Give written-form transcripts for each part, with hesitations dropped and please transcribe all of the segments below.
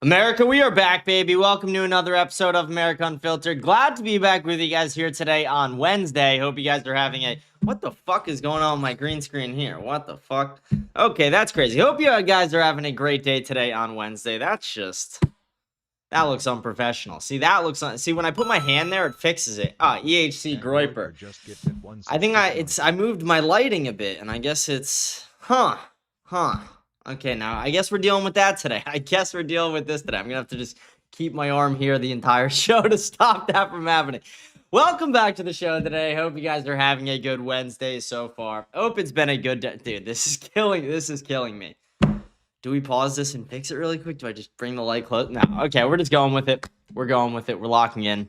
America, we are back, baby. Welcome to another episode of America Unfiltered. Glad to be back with you guys here today on Wednesday. Hope you guys are having a... What the fuck is going on with my green screen here? What the fuck? Okay, that's crazy. Hope you guys are having a great day today on Wednesday. That's just... That looks unprofessional. See, See, when I put my hand there, it fixes it. EHC Groiper. I think I moved my lighting a bit, and I guess it's... Huh. Okay, now I guess we're dealing with that today. I'm gonna have to just keep my arm here the entire show to stop that from happening. Welcome back to the show today. Hope you guys are having a good Wednesday so far. Hope it's been a good day. Dude, this is killing me. Do we pause this and fix it really quick? Do I just bring the light close? No. Okay, we're just going with it. We're locking in.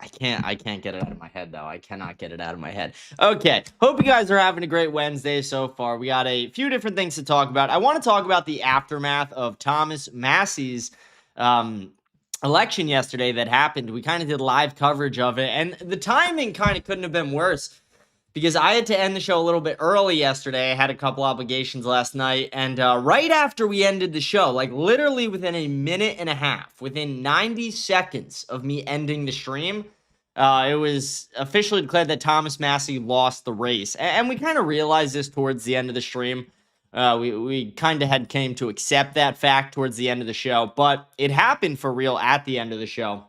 I can't get it out of my head, though. I cannot get it out of my head. Okay, hope you guys are having a great Wednesday so far. We got a few different things to talk about. I want to talk about the aftermath of Thomas Massey's election yesterday that happened. We kind of did live coverage of it, and the timing kind of couldn't have been worse because I had to end the show a little bit early yesterday. I had a couple obligations last night, and right after we ended the show, like literally within a minute and a half, within 90 seconds of me ending the stream, it was officially declared that Thomas Massey lost the race. And we kind of realized this towards the end of the stream. We kind of had came to accept that fact towards the end of the show, but it happened for real at the end of the show.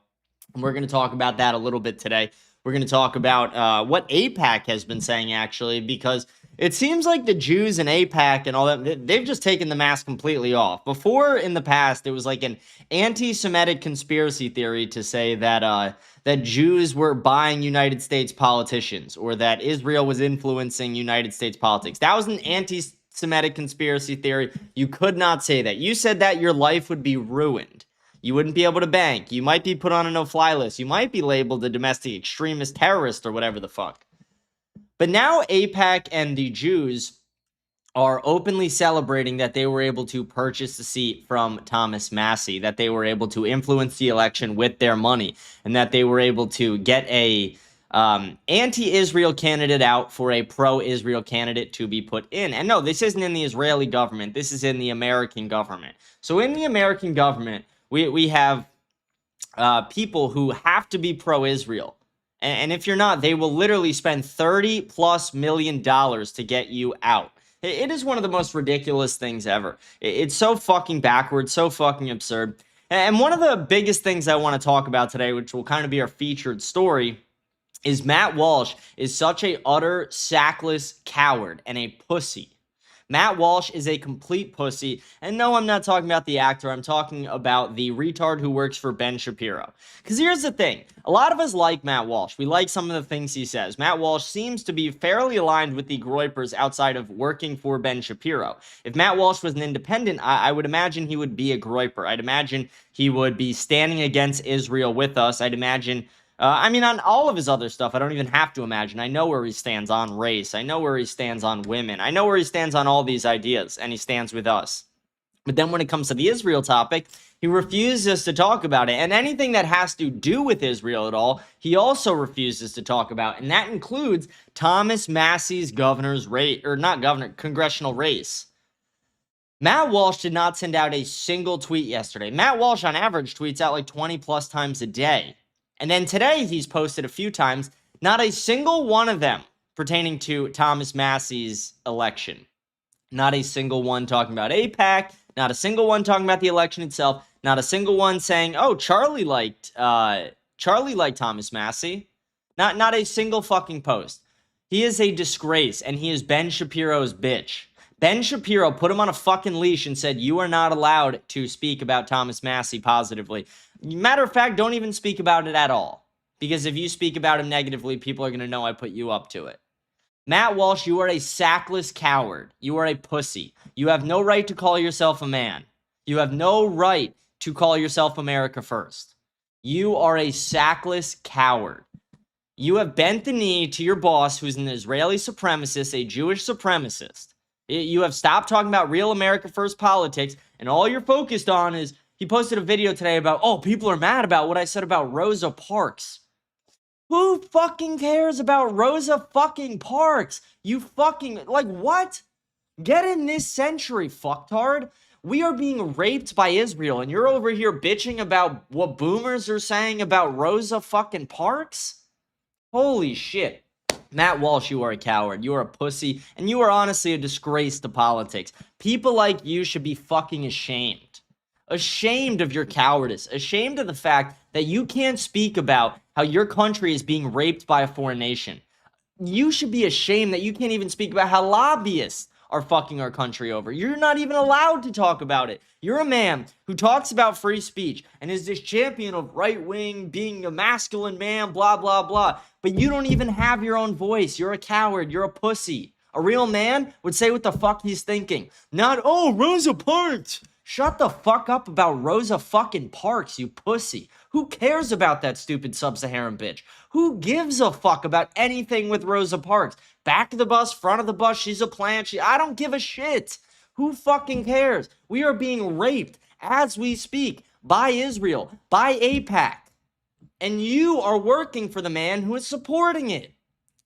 And we're going to talk about that a little bit today. We're going to talk about what AIPAC has been saying, actually, because it seems like the Jews and AIPAC and all that, they've just taken the mask completely off. Before, in the past, it was like an anti-Semitic conspiracy theory to say that that Jews were buying United States politicians or that Israel was influencing United States politics. That was an anti-Semitic conspiracy theory. You could not say that. You said that your life would be ruined. You wouldn't be able to bank. You might be put on a no-fly list. You might be labeled a domestic extremist terrorist or whatever the fuck. But now AIPAC and the Jews are openly celebrating that they were able to purchase the seat from Thomas Massey, that they were able to influence the election with their money, and that they were able to get a anti-Israel candidate out for a pro-Israel candidate to be put in. And no, this isn't in the Israeli government. This is in the American government. So in the American government, we have people who have to be pro-Israel. And if you're not, they will literally spend $30+ million to get you out. It is one of the most ridiculous things ever. It's so fucking backwards, so fucking absurd. And one of the biggest things I want to talk about today, which will kind of be our featured story, is Matt Walsh is such a utter sackless coward and a pussy. Matt Walsh is a complete pussy. And no, I'm not talking about the actor. I'm talking about the retard who works for Ben Shapiro. Because here's the thing. A lot of us like Matt Walsh. We like some of the things he says. Matt Walsh seems to be fairly aligned with the Groypers outside of working for Ben Shapiro. If Matt Walsh was an independent, I would imagine he would be a Groyper. I'd imagine he would be standing against Israel with us. I'd imagine... on all of his other stuff, I don't even have to imagine. I know where he stands on race. I know where he stands on women. I know where he stands on all these ideas, and he stands with us. But then when it comes to the Israel topic, he refuses to talk about it. And anything that has to do with Israel at all, he also refuses to talk about. And that includes Thomas Massey's congressional race. Matt Walsh did not send out a single tweet yesterday. Matt Walsh, on average, tweets out like 20+ times a day. And then today, he's posted a few times, not a single one of them pertaining to Thomas Massey's election. Not a single one talking about AIPAC, not a single one talking about the election itself, not a single one saying, oh, Charlie liked Thomas Massey. Not a single fucking post. He is a disgrace, and he is Ben Shapiro's bitch. Ben Shapiro put him on a fucking leash and said, you are not allowed to speak about Thomas Massey positively. Matter of fact, don't even speak about it at all. Because if you speak about him negatively, people are going to know I put you up to it. Matt Walsh, you are a sackless coward. You are a pussy. You have no right to call yourself a man. You have no right to call yourself America first. You are a sackless coward. You have bent the knee to your boss, who's an Israeli supremacist, a Jewish supremacist. You have stopped talking about real America first politics, and all you're focused on is, he posted a video today about, oh, people are mad about what I said about Rosa Parks. Who fucking cares about Rosa fucking Parks? You fucking, like, what? Get in this century, fucktard. We are being raped by Israel, and you're over here bitching about what boomers are saying about Rosa fucking Parks? Holy shit. Matt Walsh, you are a coward. You are a pussy, and you are honestly a disgrace to politics. People like you should be fucking ashamed. Ashamed of your cowardice. Ashamed of the fact that you can't speak about how your country is being raped by a foreign nation. You should be ashamed that you can't even speak about how lobbyists are fucking our country over. You're not even allowed to talk about it. You're a man who talks about free speech and is this champion of right wing, being a masculine man, blah, blah, blah. But you don't even have your own voice. You're a coward. You're a pussy. A real man would say what the fuck he's thinking. Not, oh, Rosa Parks. Shut the fuck up about Rosa fucking Parks, you pussy. Who cares about that stupid sub-Saharan bitch? Who gives a fuck about anything with Rosa Parks? Back of the bus, front of the bus, she's a plant. I don't give a shit. Who fucking cares? We are being raped as we speak by Israel, by AIPAC. And you are working for the man who is supporting it.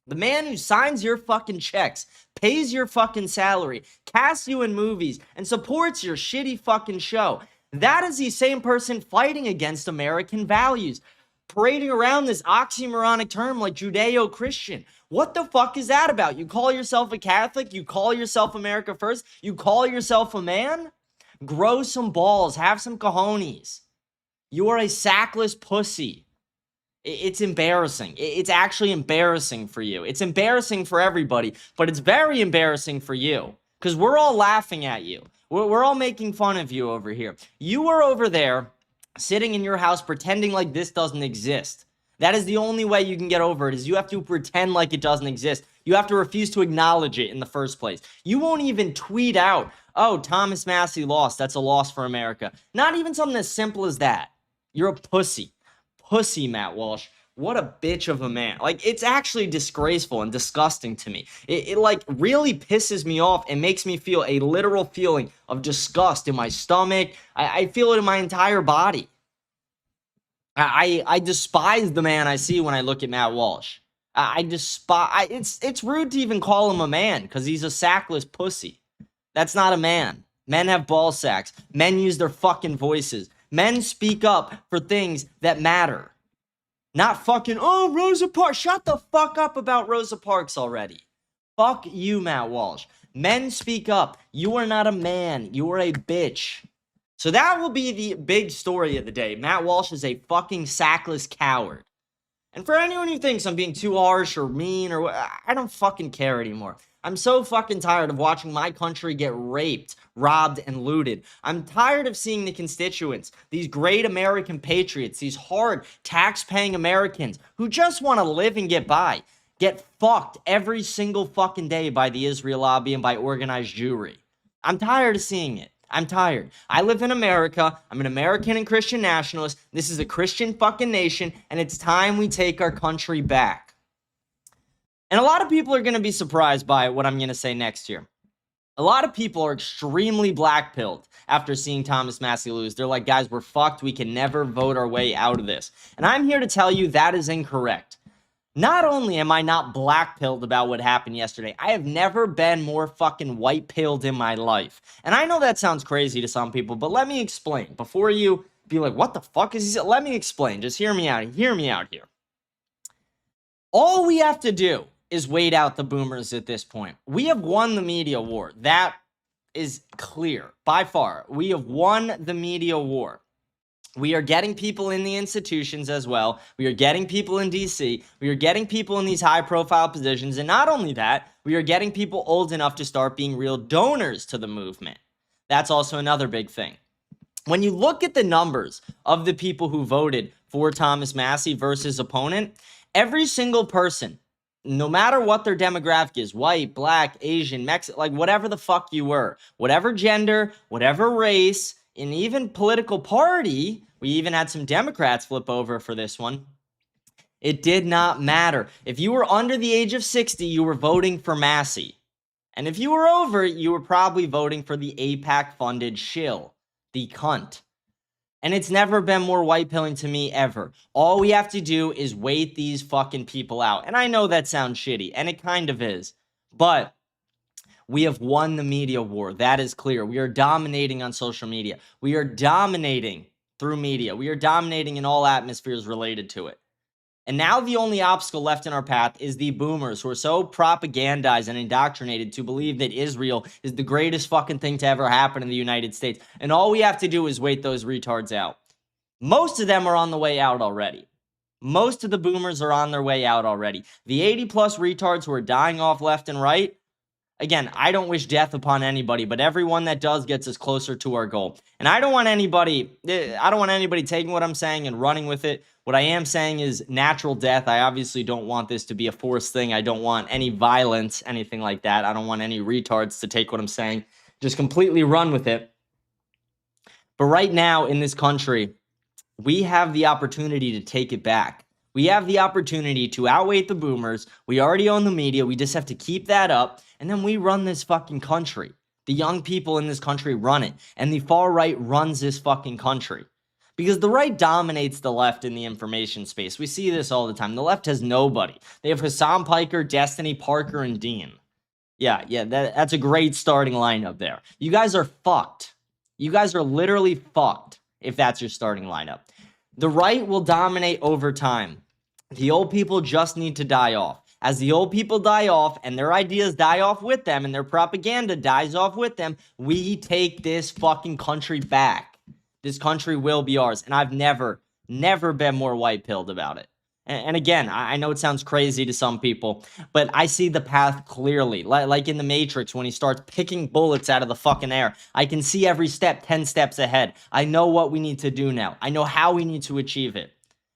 The man who signs your fucking checks, pays your fucking salary, casts you in movies, and supports your shitty fucking show. That is the same person fighting against American values, parading around this oxymoronic term like Judeo-Christian. What the fuck is that about? You call yourself a Catholic? You call yourself America First? You call yourself a man? Grow some balls. Have some cojones. You are a sackless pussy. It's embarrassing. It's actually embarrassing for you. It's embarrassing for everybody, but it's very embarrassing for you because we're all laughing at you. We're all making fun of you over here. You are over there sitting in your house pretending like this doesn't exist. That is the only way you can get over it, is you have to pretend like it doesn't exist. You have to refuse to acknowledge it in the first place. You won't even tweet out, oh, Thomas Massey lost. That's a loss for America. Not even something as simple as that. You're a pussy. Pussy, Matt Walsh. What a bitch of a man. Like, it's actually disgraceful and disgusting to me. It like really pisses me off and makes me feel a literal feeling of disgust in my stomach. I feel it in my entire body. I despise the man I see when I look at Matt Walsh. I despise. It's rude to even call him a man because he's a sackless pussy. That's not a man. Men have ball sacks. Men use their fucking voices. Men speak up for things that matter. Not fucking, oh, Rosa Parks. Shut the fuck up about Rosa Parks already. Fuck you, Matt Walsh. Men speak up. You are not a man. You are a bitch. So that will be the big story of the day. Matt Walsh is a fucking sackless coward. And for anyone who thinks I'm being too harsh or mean or I don't fucking care anymore. I'm so fucking tired of watching my country get raped, robbed, and looted. I'm tired of seeing the constituents, these great American patriots, these hard, tax-paying Americans who just want to live and get by, get fucked every single fucking day by the Israel lobby and by organized Jewry. I'm tired of seeing it. I'm tired. I live in America. I'm an American and Christian nationalist. This is a Christian fucking nation, and it's time we take our country back. And a lot of people are going to be surprised by what I'm going to say next year. A lot of people are extremely black-pilled after seeing Thomas Massey lose. They're like, guys, we're fucked. We can never vote our way out of this. And I'm here to tell you that is incorrect. Not only am I not black-pilled about what happened yesterday, I have never been more fucking white-pilled in my life. And I know that sounds crazy to some people, but let me explain. Before you be like, what the fuck is he saying? Let me explain. Just hear me out. Hear me out here. All we have to do is wait out the boomers at this point. We have won the media war. That is clear. By far, we have won the media war. We are getting people in the institutions as well. We are getting people in DC. We are getting people in these high-profile positions. And not only that, we are getting people old enough to start being real donors to the movement. That's also another big thing. When you look at the numbers of the people who voted for Thomas Massey versus opponent, every single person, no matter what their demographic is, white, black, Asian, Mexican, like whatever the fuck you were, whatever gender, whatever race, and even political party, we even had some Democrats flip over for this one. It did not matter. If you were under the age of 60, you were voting for Massey. And if you were over, you were probably voting for the AIPAC-funded shill, the cunt. And it's never been more white-pilling to me ever. All we have to do is wait these fucking people out. And I know that sounds shitty, and it kind of is. But We have won the media war. That is clear. We are dominating on social media. We are dominating through media. We are dominating in all atmospheres related to it. And now the only obstacle left in our path is the boomers who are so propagandized and indoctrinated to believe that Israel is the greatest fucking thing to ever happen in the United States. And all we have to do is wait those retards out. Most of them are on the way out already. Most of the boomers are on their way out already. The 80-plus retards who are dying off left and right, again, I don't wish death upon anybody, but everyone that does gets us closer to our goal. And I don't want anybody taking what I'm saying and running with it. What I am saying is natural death. I obviously don't want this to be a forced thing. I don't want any violence, anything like that. I don't want any retards to take what I'm saying, just completely run with it. But right now in this country, we have the opportunity to take it back. We have the opportunity to outweight the boomers. We already own the media. We just have to keep that up. And then we run this fucking country. The young people in this country run it. And the far right runs this fucking country. Because the right dominates the left in the information space. We see this all the time. The left has nobody. They have Hassan Piker, Destiny, Parker, and Dean. Yeah, that's a great starting lineup there. You guys are fucked. You guys are literally fucked if that's your starting lineup. The right will dominate over time. The old people just need to die off. As the old people die off and their ideas die off with them and their propaganda dies off with them, we take this fucking country back. This country will be ours. And I've never been more white-pilled about it. And again, I know it sounds crazy to some people, but I see the path clearly. Like in the Matrix, when he starts picking bullets out of the fucking air, I can see every step 10 steps ahead. I know what we need to do now. I know how we need to achieve it.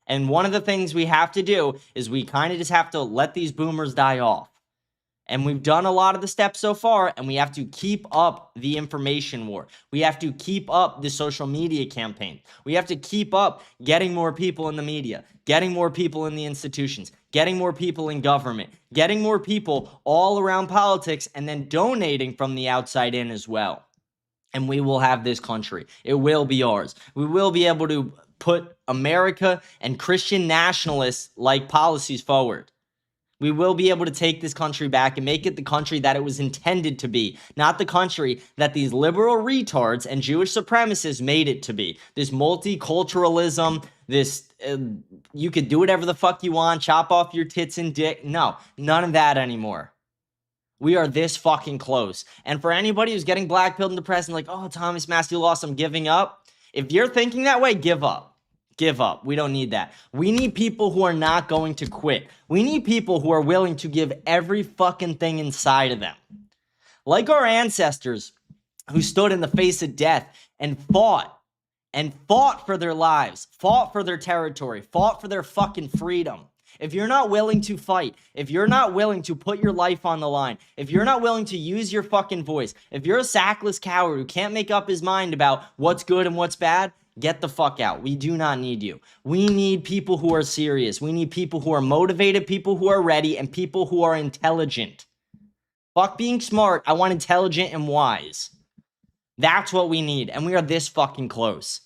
And one of the things we have to do is we kind of just have to let these boomers die off. And we've done a lot of the steps so far, and we have to keep up the information war. We have to keep up the social media campaign. We have to keep up getting more people in the media, getting more people in the institutions, getting more people in government, getting more people all around politics, and then donating from the outside in as well. And we will have this country. It will be ours. We will be able to put America and Christian nationalist-like policies forward. We will be able to take this country back and make it the country that it was intended to be, not the country that these liberal retards and Jewish supremacists made it to be. This multiculturalism, this, you could do whatever the fuck you want, chop off your tits and dick. No, none of that anymore. We are this fucking close. And for anybody who's getting blackpilled and depressed and like, oh, Thomas Massey lost, I'm giving up. If you're thinking that way, give up. Give up. We don't need that. We need people who are not going to quit. We need people who are willing to give every fucking thing inside of them. Like our ancestors who stood in the face of death and fought for their lives, fought for their territory, fought for their fucking freedom. If you're not willing to fight, if you're not willing to put your life on the line, if you're not willing to use your fucking voice, if you're a sackless coward who can't make up his mind about what's good and what's bad, get the fuck out. We do not need you. We need people who are serious. We need people who are motivated, people who are ready, and people who are intelligent. Fuck being smart. I want intelligent and wise. That's what we need, and we are this fucking close.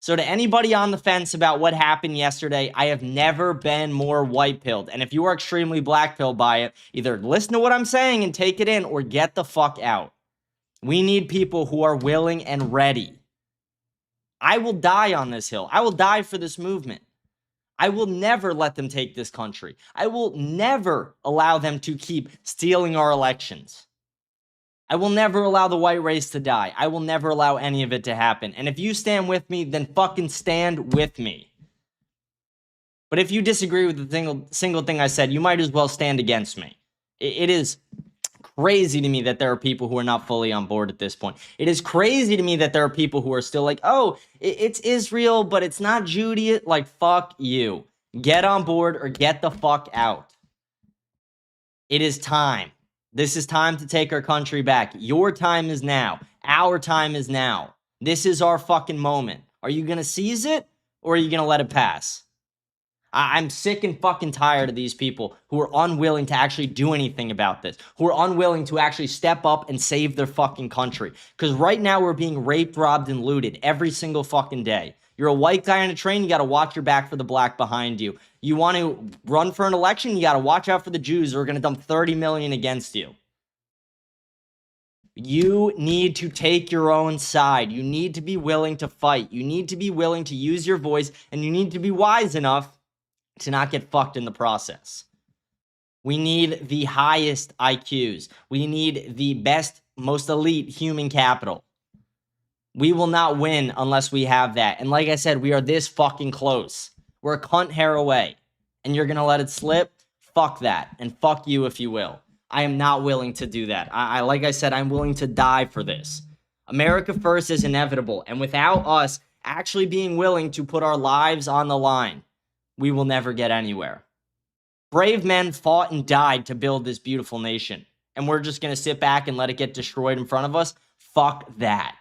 So to anybody on the fence about what happened yesterday, I have never been more white-pilled. And if you are extremely black-pilled by it, either listen to what I'm saying and take it in or get the fuck out. We need people who are willing and ready. I will die on this hill. I will die for this movement. I will never let them take this country. I will never allow them to keep stealing our elections. I will never allow the white race to die. I will never allow any of it to happen. And if you stand with me, then fucking stand with me. But if you disagree with the single thing I said, you might as well stand against me. It is crazy to me that there are people who are not fully on board at this point. It is crazy to me that there are people who are still like, oh, it's Israel, but it's not Judaism. Like, fuck you. Get on board or get the fuck out. It is time. This is time to take our country back. Your time is now. Our time is now. This is our fucking moment. Are you going to seize it or are you going to let it pass? I'm sick and fucking tired of these people who are unwilling to actually do anything about this, who are unwilling to actually step up and save their fucking country. Because right now we're being raped, robbed, and looted every single fucking day. You're a white guy on a train, you got to watch your back for the black behind you. You want to run for an election, you got to watch out for the Jews who are going to dump 30 million against you. You need to take your own side. You need to be willing to fight. You need to be willing to use your voice, and you need to be wise enough to not get fucked in the process. We need the highest IQs. We need the best, most elite human capital. We will not win unless we have that. And like I said, we are this fucking close. We're a cunt hair away. And you're going to let it slip? Fuck that. And fuck you if you will. I am not willing to do that. Like I said, I'm willing to die for this. America first is inevitable. And without us actually being willing to put our lives on the line, we will never get anywhere. Brave men fought and died to build this beautiful nation. And we're just going to sit back and let it get destroyed in front of us? Fuck that.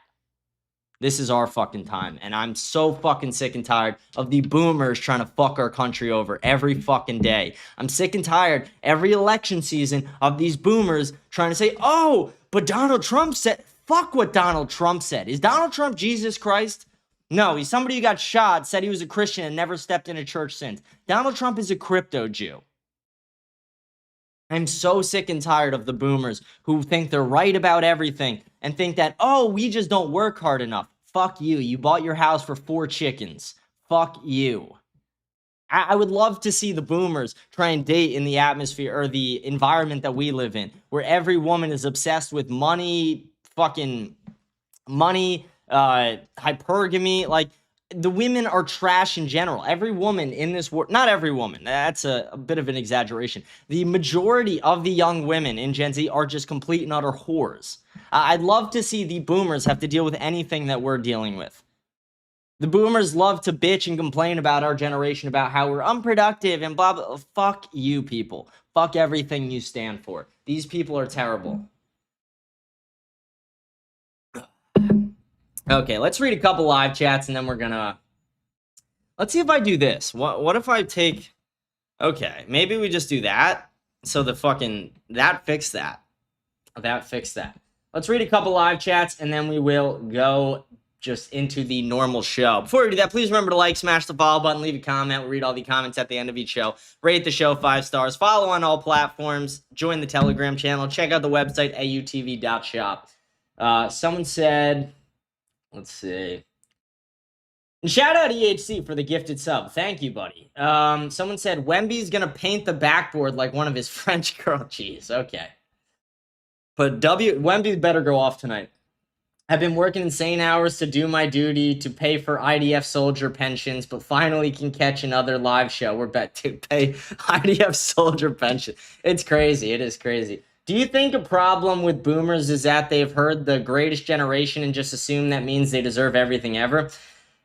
This is our fucking time. And I'm so fucking sick and tired of the boomers trying to fuck our country over every fucking day. I'm sick and tired every election season of these boomers trying to say, oh, but Donald Trump said, fuck what Donald Trump said. Is Donald Trump Jesus Christ? No, he's somebody who got shot, said he was a Christian, and never stepped in a church since. Donald Trump is a crypto Jew. I'm so sick and tired of the boomers who think they're right about everything and think that, oh, we just don't work hard enough. Fuck you. You bought your house for 4 chickens. Fuck you. I would love to see the boomers try and date in the atmosphere or the environment that we live in, where every woman is obsessed with money, fucking money, hypergamy. Like, the women are trash in general. Every woman in this world, not every woman, that's a bit of an exaggeration. The majority of the young women in Gen Z are just complete and utter whores. I'd love to see the boomers have to deal with anything that we're dealing with. The boomers love to bitch and complain about our generation, about how we're unproductive and blah, blah. Fuck you people. Fuck everything you stand for. These people are terrible. Okay, let's read a couple live chats, and then we're gonna... Let's see if I do this. What if I take... Okay, maybe we just do that. So the fucking... That fixed that. That fixed that. Let's read a couple live chats, and then we will go just into the normal show. Before we do that, please remember to like, smash the follow button, leave a comment. We'll read all the comments at the end of each show. Rate the show 5 stars. Follow on all platforms. Join the Telegram channel. Check out the website, autv.shop. Someone said... Let's see. And shout out EHC for the gifted sub. Thank you, buddy. Someone said Wemby's going to paint the backboard like one of his French girl. Jeez, okay. But Wemby better go off tonight. I've been working insane hours to do my duty to pay for IDF soldier pensions, but finally can catch another live show. We're bet to pay IDF soldier pension. It's crazy. It is crazy. Do you think a problem with boomers is that they've heard the greatest generation and just assume that means they deserve everything ever?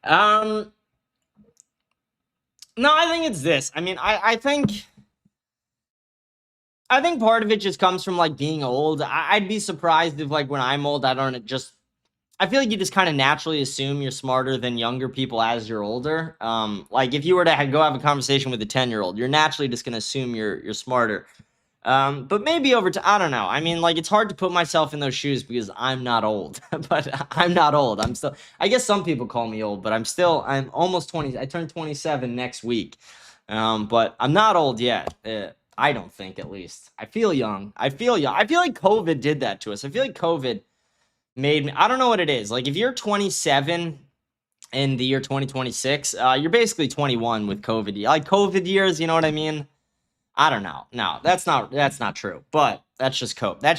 No, I think it's this. I mean, I think part of it just comes from, like, being old. I'd be surprised if, like, when I'm old, I feel like you just kind of naturally assume you're smarter than younger people as you're older. Like, if you were to go have a conversation with a 10-year-old, you're naturally just going to assume you're smarter. But maybe over time, I don't know. I mean, like, it's hard to put myself in those shoes because I'm not old, but I'm not old. I'm still, I guess some people call me old, but I'm almost 20. I turn 27 next week. But I'm not old yet. I don't think, at least. I feel young. I feel like COVID did that to us. I feel like COVID made me, I don't know what it is. Like, if you're 27 in the year 2026, you're basically 21 with COVID. Like, COVID years, you know what I mean? I don't know. No, that's not true. But that's just cope. But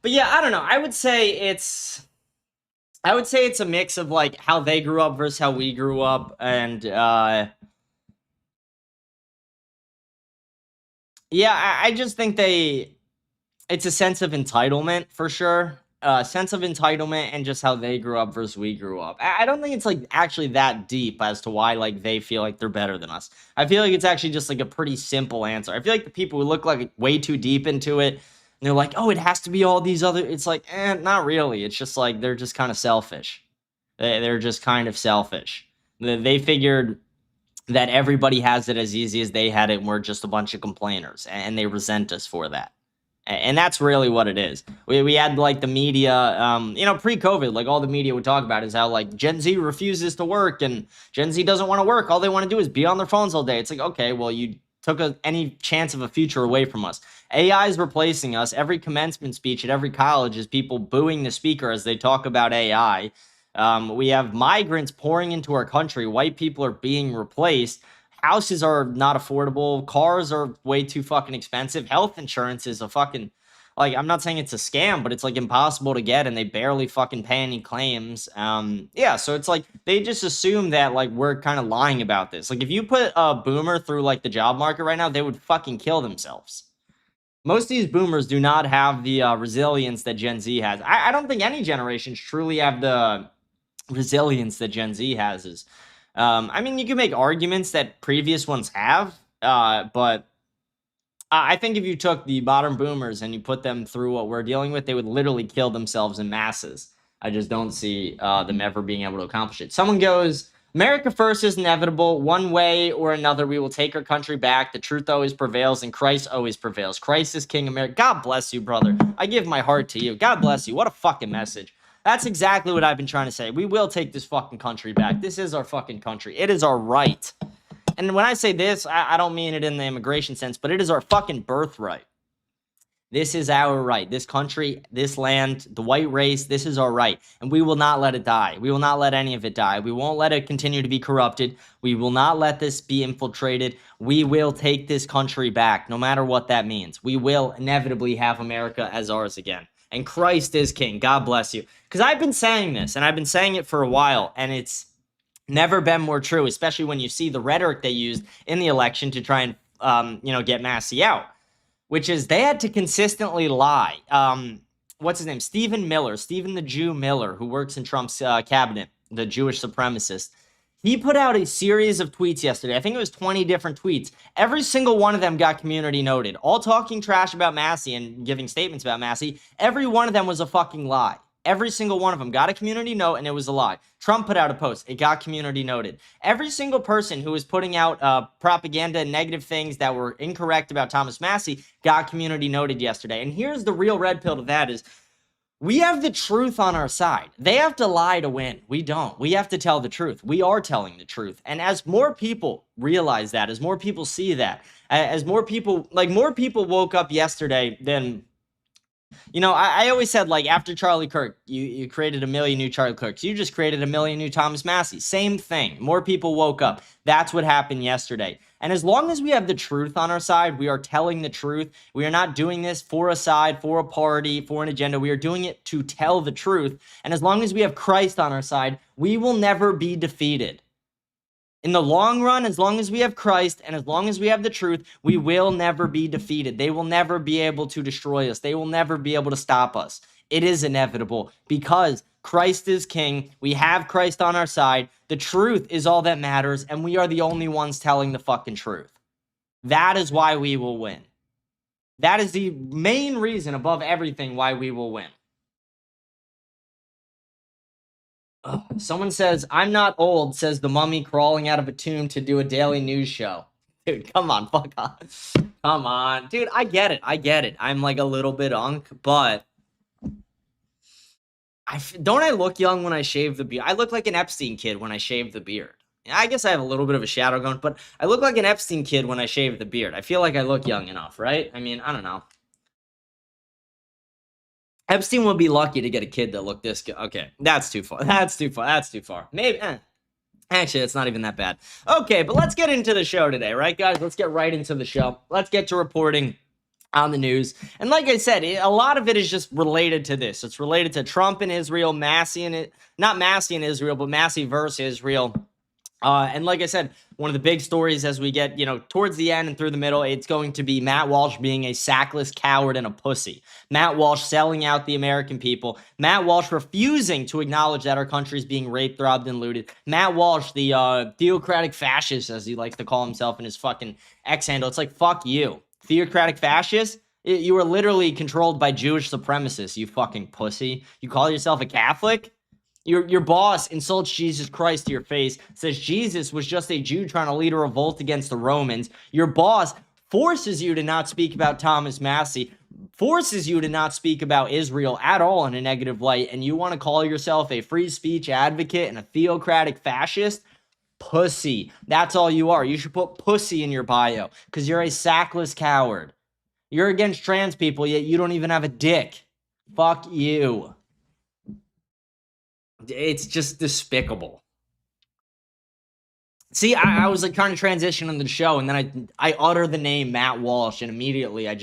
yeah, I don't know. I would say it's a mix of, like, how they grew up versus how we grew up, and yeah, I just think it's a sense of entitlement for sure. Sense of entitlement and just how they grew up versus we grew up. I don't think it's, like, actually that deep as to why, like, they feel like they're better than us. I feel like it's actually just, like, a pretty simple answer. I feel like the people who look like way too deep into it, and they're like, oh, it has to be all these other, it's like, not really. It's just like, they're just kind of selfish. They're just kind of selfish. They figured that everybody has it as easy as they had it, and we're just a bunch of complainers, and they resent us for that. And that's really what it is. We had, like, the media, pre-COVID, like, all the media would talk about is how, like, Gen Z refuses to work and Gen Z doesn't want to work. All they want to do is be on their phones all day. It's like, okay, well, you took any chance of a future away from us. AI is replacing us. Every commencement speech at every college is people booing the speaker as they talk about AI. We have migrants pouring into our country. White people are being replaced. Houses are not affordable. Cars are way too fucking expensive. Health insurance is a fucking, like, I'm not saying it's a scam, but it's like impossible to get and they barely fucking pay any claims. Yeah, so it's like they just assume that like we're kind of lying about this. Like if you put a boomer through like the job market right now, they would fucking kill themselves. Most of these boomers do not have the resilience that Gen Z has. I don't think any generations truly have the resilience that Gen Z has. I mean, you can make arguments that previous ones have, but I think if you took the modern boomers and you put them through what we're dealing with, they would literally kill themselves in masses. I just don't see them ever being able to accomplish it. Someone goes, America first is inevitable. One way or another, we will take our country back. The truth always prevails, and Christ always prevails. Christ is King America. God bless you, brother. I give my heart to you. God bless you. What a fucking message. That's exactly what I've been trying to say. We will take this fucking country back. This is our fucking country. It is our right. And when I say this, I don't mean it in the immigration sense, but it is our fucking birthright. This is our right. This country, this land, the white race, this is our right. And we will not let it die. We will not let any of it die. We won't let it continue to be corrupted. We will not let this be infiltrated. We will take this country back, no matter what that means. We will inevitably have America as ours again. And Christ is king. God bless you. Because I've been saying this, and I've been saying it for a while, and it's never been more true, especially when you see the rhetoric they used in the election to try and, get Massey out, which is they had to consistently lie. What's his name? Stephen the Jew Miller, who works in Trump's cabinet, the Jewish supremacist. He put out a series of tweets yesterday. I think it was 20 different tweets. Every single one of them got community noted. All talking trash about Massey and giving statements about Massey. Every one of them was a fucking lie. Every single one of them got a community note, and it was a lie. Trump put out a post. It got community noted. Every single person who was putting out propaganda and negative things that were incorrect about Thomas Massey got community noted yesterday. And here's the real red pill to that is we have the truth on our side. They have to lie to win. We don't. We have to tell the truth. We are telling the truth. And as more people realize that, as more people see that, as more people woke up yesterday than... I always said, like, after Charlie Kirk, you created a million new Charlie Kirks. You just created a million new Thomas Massey. Same thing. More people woke up. That's what happened yesterday. And as long as we have the truth on our side, we are telling the truth. We are not doing this for a side, for a party, for an agenda. We are doing it to tell the truth. And as long as we have Christ on our side, we will never be defeated. In the long run, as long as we have Christ and as long as we have the truth, we will never be defeated. They will never be able to destroy us. They will never be able to stop us. It is inevitable because Christ is king. We have Christ on our side. The truth is all that matters, and we are the only ones telling the fucking truth. That is why we will win. That is the main reason above everything why we will win. Someone says, I'm not old, says the mummy crawling out of a tomb to do a daily news show. Dude, come on, fuck off. Come on. Dude, I get it. I'm like a little bit unk, but don't I look young when I shave the beard? I look like an Epstein kid when I shave the beard. I guess I have a little bit of a shadow going, but I look like an Epstein kid when I shave the beard. I feel like I look young enough, right? I mean, I don't know. Epstein would be lucky to get a kid that looked this good. Okay, that's too far. Maybe, actually, it's not even that bad. Okay, but let's get into the show today, right, guys? Let's get right into the show. Let's get to reporting on the news. And like I said, a lot of it is just related to this. It's related to Trump and Israel, not Massey and Israel, but Massey versus Israel. And like I said, one of the big stories as we get, towards the end and through the middle, it's going to be Matt Walsh being a sackless coward and a pussy. Matt Walsh selling out the American people. Matt Walsh refusing to acknowledge that our country is being raped, robbed, and looted. Matt Walsh, the theocratic fascist, as he likes to call himself in his fucking X handle. It's like, fuck you. Theocratic fascist? You are literally controlled by Jewish supremacists, you fucking pussy. You call yourself a Catholic? Your boss insults Jesus Christ to your face, says Jesus was just a Jew trying to lead a revolt against the Romans. Your boss forces you to not speak about Thomas Massey, forces you to not speak about Israel at all in a negative light, and you want to call yourself a free speech advocate and a theocratic fascist? pussy. That's all you are. You should put pussy in your bio because you're a sackless coward. You're against trans people, yet you don't even have a dick. Fuck you. It's just despicable. See, I was like trying to transition on the show, and then I utter the name Matt Walsh, and immediately I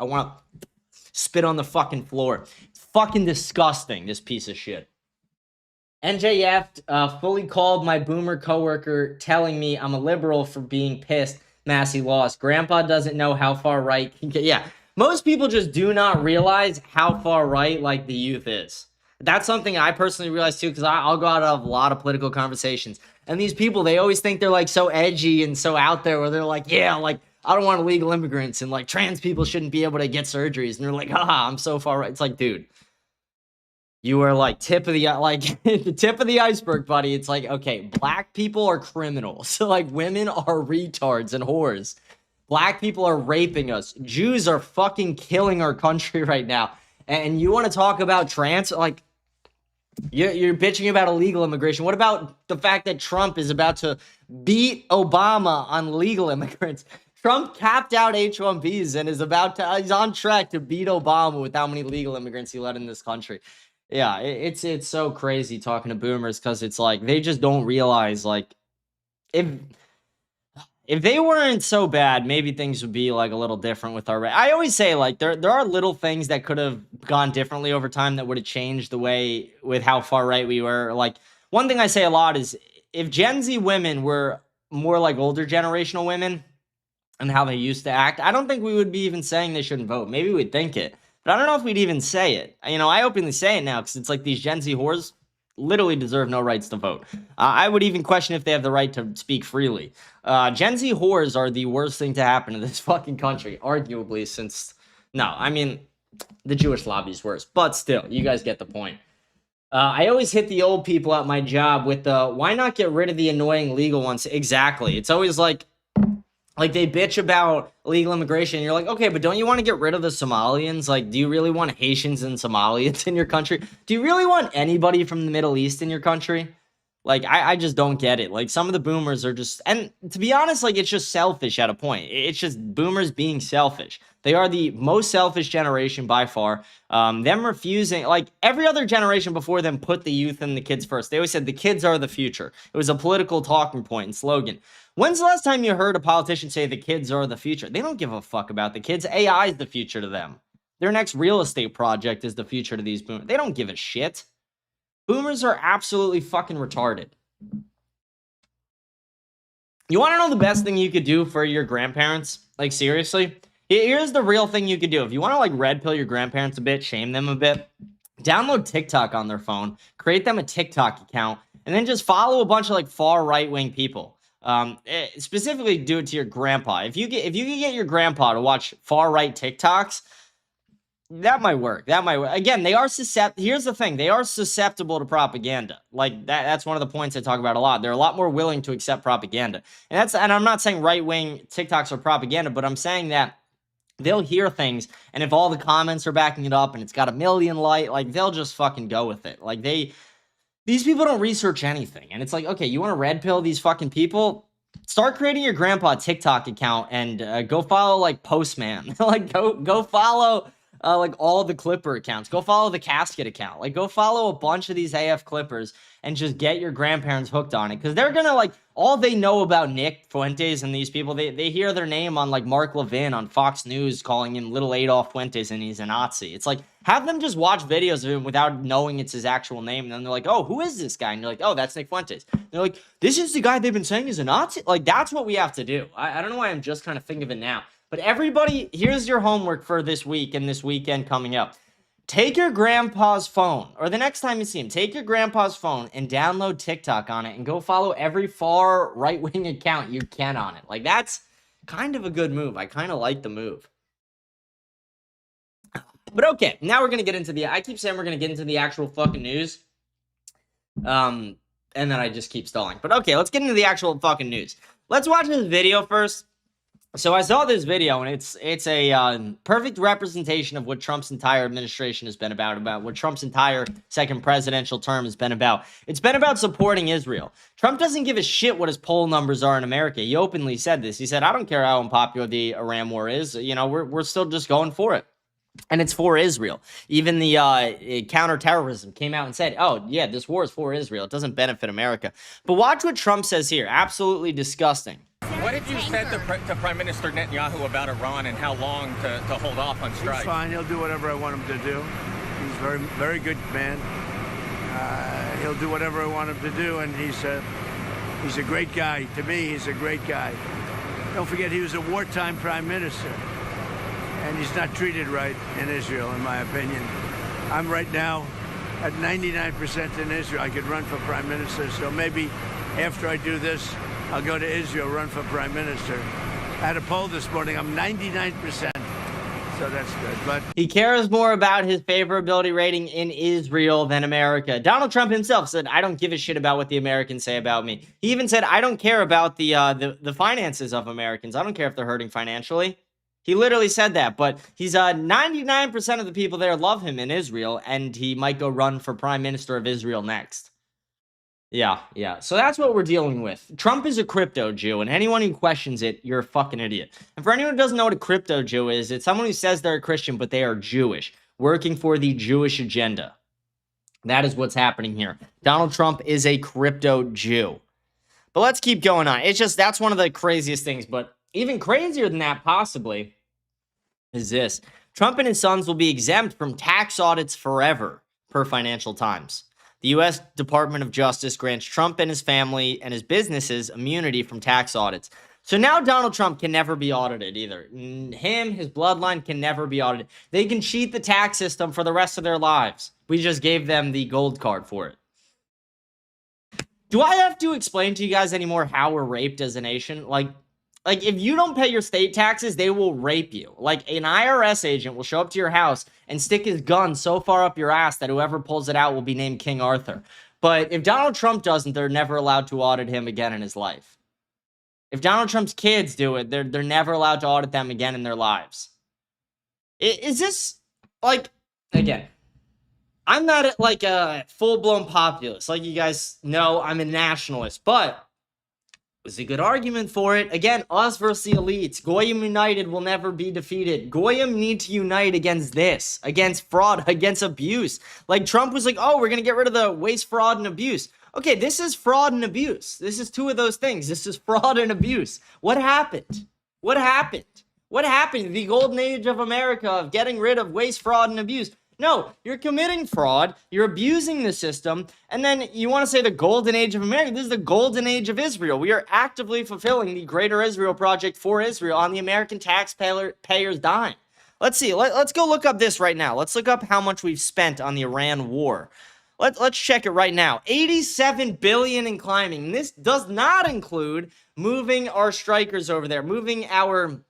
want to spit on the fucking floor. It's fucking disgusting, this piece of shit. NJF fully called my boomer coworker telling me I'm a liberal for being pissed Massey lost. Grandpa doesn't know how far right he can get. Yeah, most people just do not realize how far right, like, the youth is. That's something I personally realize, too, because I'll go out of a lot of political conversations. And these people, they always think they're, like, so edgy and so out there where they're like, yeah, like, I don't want illegal immigrants and, like, trans people shouldn't be able to get surgeries. And they're like, haha, I'm so far right. It's like, dude, you are, like, the tip of the iceberg, buddy. It's like, okay, black people are criminals. So, like, women are retards and whores. Black people are raping us. Jews are fucking killing our country right now. And you want to talk about trans? Like, you're bitching about illegal immigration. What about the fact that Trump is about to beat Obama on legal immigrants? Trump capped out H-1Bs and he's on track to beat Obama with how many legal immigrants he let in this country. Yeah, it's so crazy talking to boomers because it's like they just don't realize, like, if they weren't so bad, maybe things would be like a little different with our. I always say, like, there are little things that could have gone differently over time that would have changed the way with how far right we were. Like, one thing I say a lot is if Gen Z women were more like older generational women and how they used to act, I don't think we would be even saying they shouldn't vote. Maybe we'd think it, but I don't know if we'd even say it. You know, I openly say it now because it's like these Gen Z whores literally deserve no rights to vote. I would even question if they have the right to speak freely. Gen Z whores are the worst thing to happen to this fucking country, arguably, since... No, I mean, the Jewish lobby is worse, but still, you guys get the point. I always hit the old people at my job with the, why not get rid of the annoying legal ones? Exactly. It's always like they bitch about illegal immigration. You're like, okay, but don't you want to get rid of the Somalians? Like, do you really want Haitians and Somalians in your country? Do you really want anybody from the Middle East in your country? Like, I just don't get it. Like, some of the boomers are just, and to be honest, like, it's just selfish at a point. It's just boomers being selfish. They are the most selfish generation by far. Them refusing, like, every other generation before them put the youth and the kids first. They always said the kids are the future. It was a political talking point and slogan. When's the last time you heard a politician say the kids are the future? They don't give a fuck about the kids. AI is the future to them. Their next real estate project is the future to these boomers. They don't give a shit. Boomers are absolutely fucking retarded. You want to know the best thing you could do for your grandparents? Like, seriously? Here's the real thing you could do. If you want to, like, red pill your grandparents a bit, shame them a bit, download TikTok on their phone, create them a TikTok account, and then just follow a bunch of, like, far right-wing people. Specifically do it to your grandpa. If you can get your grandpa to watch far right TikToks, that might work. That might work. Again, they are susceptible. Here's the thing. They are susceptible to propaganda. Like, that's one of the points I talk about a lot. They're a lot more willing to accept propaganda. And I'm not saying right-wing TikToks are propaganda, but I'm saying that they'll hear things, and if all the comments are backing it up and it's got a million like, they'll just fucking go with it. Like, these people don't research anything. And it's like, okay, you want to red pill these fucking people? Start creating your grandpa TikTok account and go follow, like, Postman. Like, go follow, like, all the Clipper accounts. Go follow the Casket account. Like, go follow a bunch of these AF Clippers and just get your grandparents hooked on it. Because they're going to, like, all they know about Nick Fuentes and these people, they hear their name on, like, Mark Levin on Fox News calling him Little Adolf Fuentes and he's a Nazi. It's like, have them just watch videos of him without knowing it's his actual name. And then they're like, oh, who is this guy? And you're like, oh, that's Nick Fuentes. And they're like, this is the guy they've been saying is a Nazi? Like, that's what we have to do. I don't know why I'm just kind of thinking of it now. But everybody, here's your homework for this week and this weekend coming up. Take your grandpa's phone, or the next time you see him, take your grandpa's phone and download TikTok on it and go follow every far right-wing account you can on it. Like, that's kind of a good move. I kind of like the move. But okay, now we're going to get into I keep saying we're going to get into the actual fucking news. And then I just keep stalling. But okay, let's get into the actual fucking news. Let's watch this video first. So I saw this video, and it's a perfect representation of what Trump's entire administration has been about what Trump's entire second presidential term has been about. It's been about supporting Israel. Trump doesn't give a shit what his poll numbers are in America. He openly said this. He said, "I don't care how unpopular the Iran war is. You know, we're still just going for it." And it's for Israel. Even the counterterrorism came out and said, "Oh, yeah, this war is for Israel. It doesn't benefit America." But watch what Trump says here. Absolutely disgusting. What have you said to Prime Minister Netanyahu about Iran and how long to hold off on strikes? He's fine. He'll do whatever I want him to do. He's very, very good man. He'll do whatever I want him to do, and he's a great guy. To me, he's a great guy. Don't forget, he was a wartime prime minister, and he's not treated right in Israel, in my opinion. I'm right now at 99% in Israel. I could run for prime minister, so maybe after I do this, I'll go to Israel, run for prime minister. I had a poll this morning. I'm 99%, so that's good. But he cares more about his favorability rating in Israel than America. Donald Trump himself said, "I don't give a shit about what the Americans say about me." He even said, "I don't care about the finances of Americans. I don't care if they're hurting financially." He literally said that, but he's 99% of the people there love him in Israel, and he might go run for prime minister of Israel next. Yeah. So that's what we're dealing with. Trump is a crypto Jew, and anyone who questions it, you're a fucking idiot. And for anyone who doesn't know what a crypto Jew is, it's someone who says they're a Christian, but they are Jewish, working for the Jewish agenda. That is what's happening here. Donald Trump is a crypto Jew. But let's keep going on. It's just, that's one of the craziest things, but even crazier than that, possibly, is this. Trump and his sons will be exempt from tax audits forever, per Financial Times. The U.S. Department of Justice grants Trump and his family and his businesses immunity from tax audits. So now Donald Trump can never be audited either. Him, his bloodline can never be audited. They can cheat the tax system for the rest of their lives. We just gave them the gold card for it. Do I have to explain to you guys anymore how we're raped as a nation? Like if you don't pay your state taxes, they will rape you. Like an IRS agent will show up to your house and stick his gun so far up your ass that whoever pulls it out will be named King Arthur. But if Donald Trump doesn't, they're never allowed to audit him again in his life. If Donald Trump's kids do it, they're never allowed to audit them again in their lives. Is this, like, again, I'm not like a full-blown populist. Like you guys know, I'm a nationalist, but was a good argument for it. Again, us versus the elites. Goyim united will never be defeated. Goyim need to unite against this, against fraud, against abuse. Like Trump was like, "Oh, we're going to get rid of the waste, fraud, and abuse." Okay, this is fraud and abuse. This is two of those things. This is fraud and abuse. What happened? What happened? What happened? The golden age of America of getting rid of waste, fraud, and abuse. No, you're committing fraud, you're abusing the system, and then you want to say the golden age of America. This is the golden age of Israel. We are actively fulfilling the Greater Israel Project for Israel on the American taxpayers' dime. Let's see. Let's go look up this right now. Let's look up how much we've spent on the Iran war. Let's check it right now. $87 billion in climbing. This does not include moving our strikers over there, moving our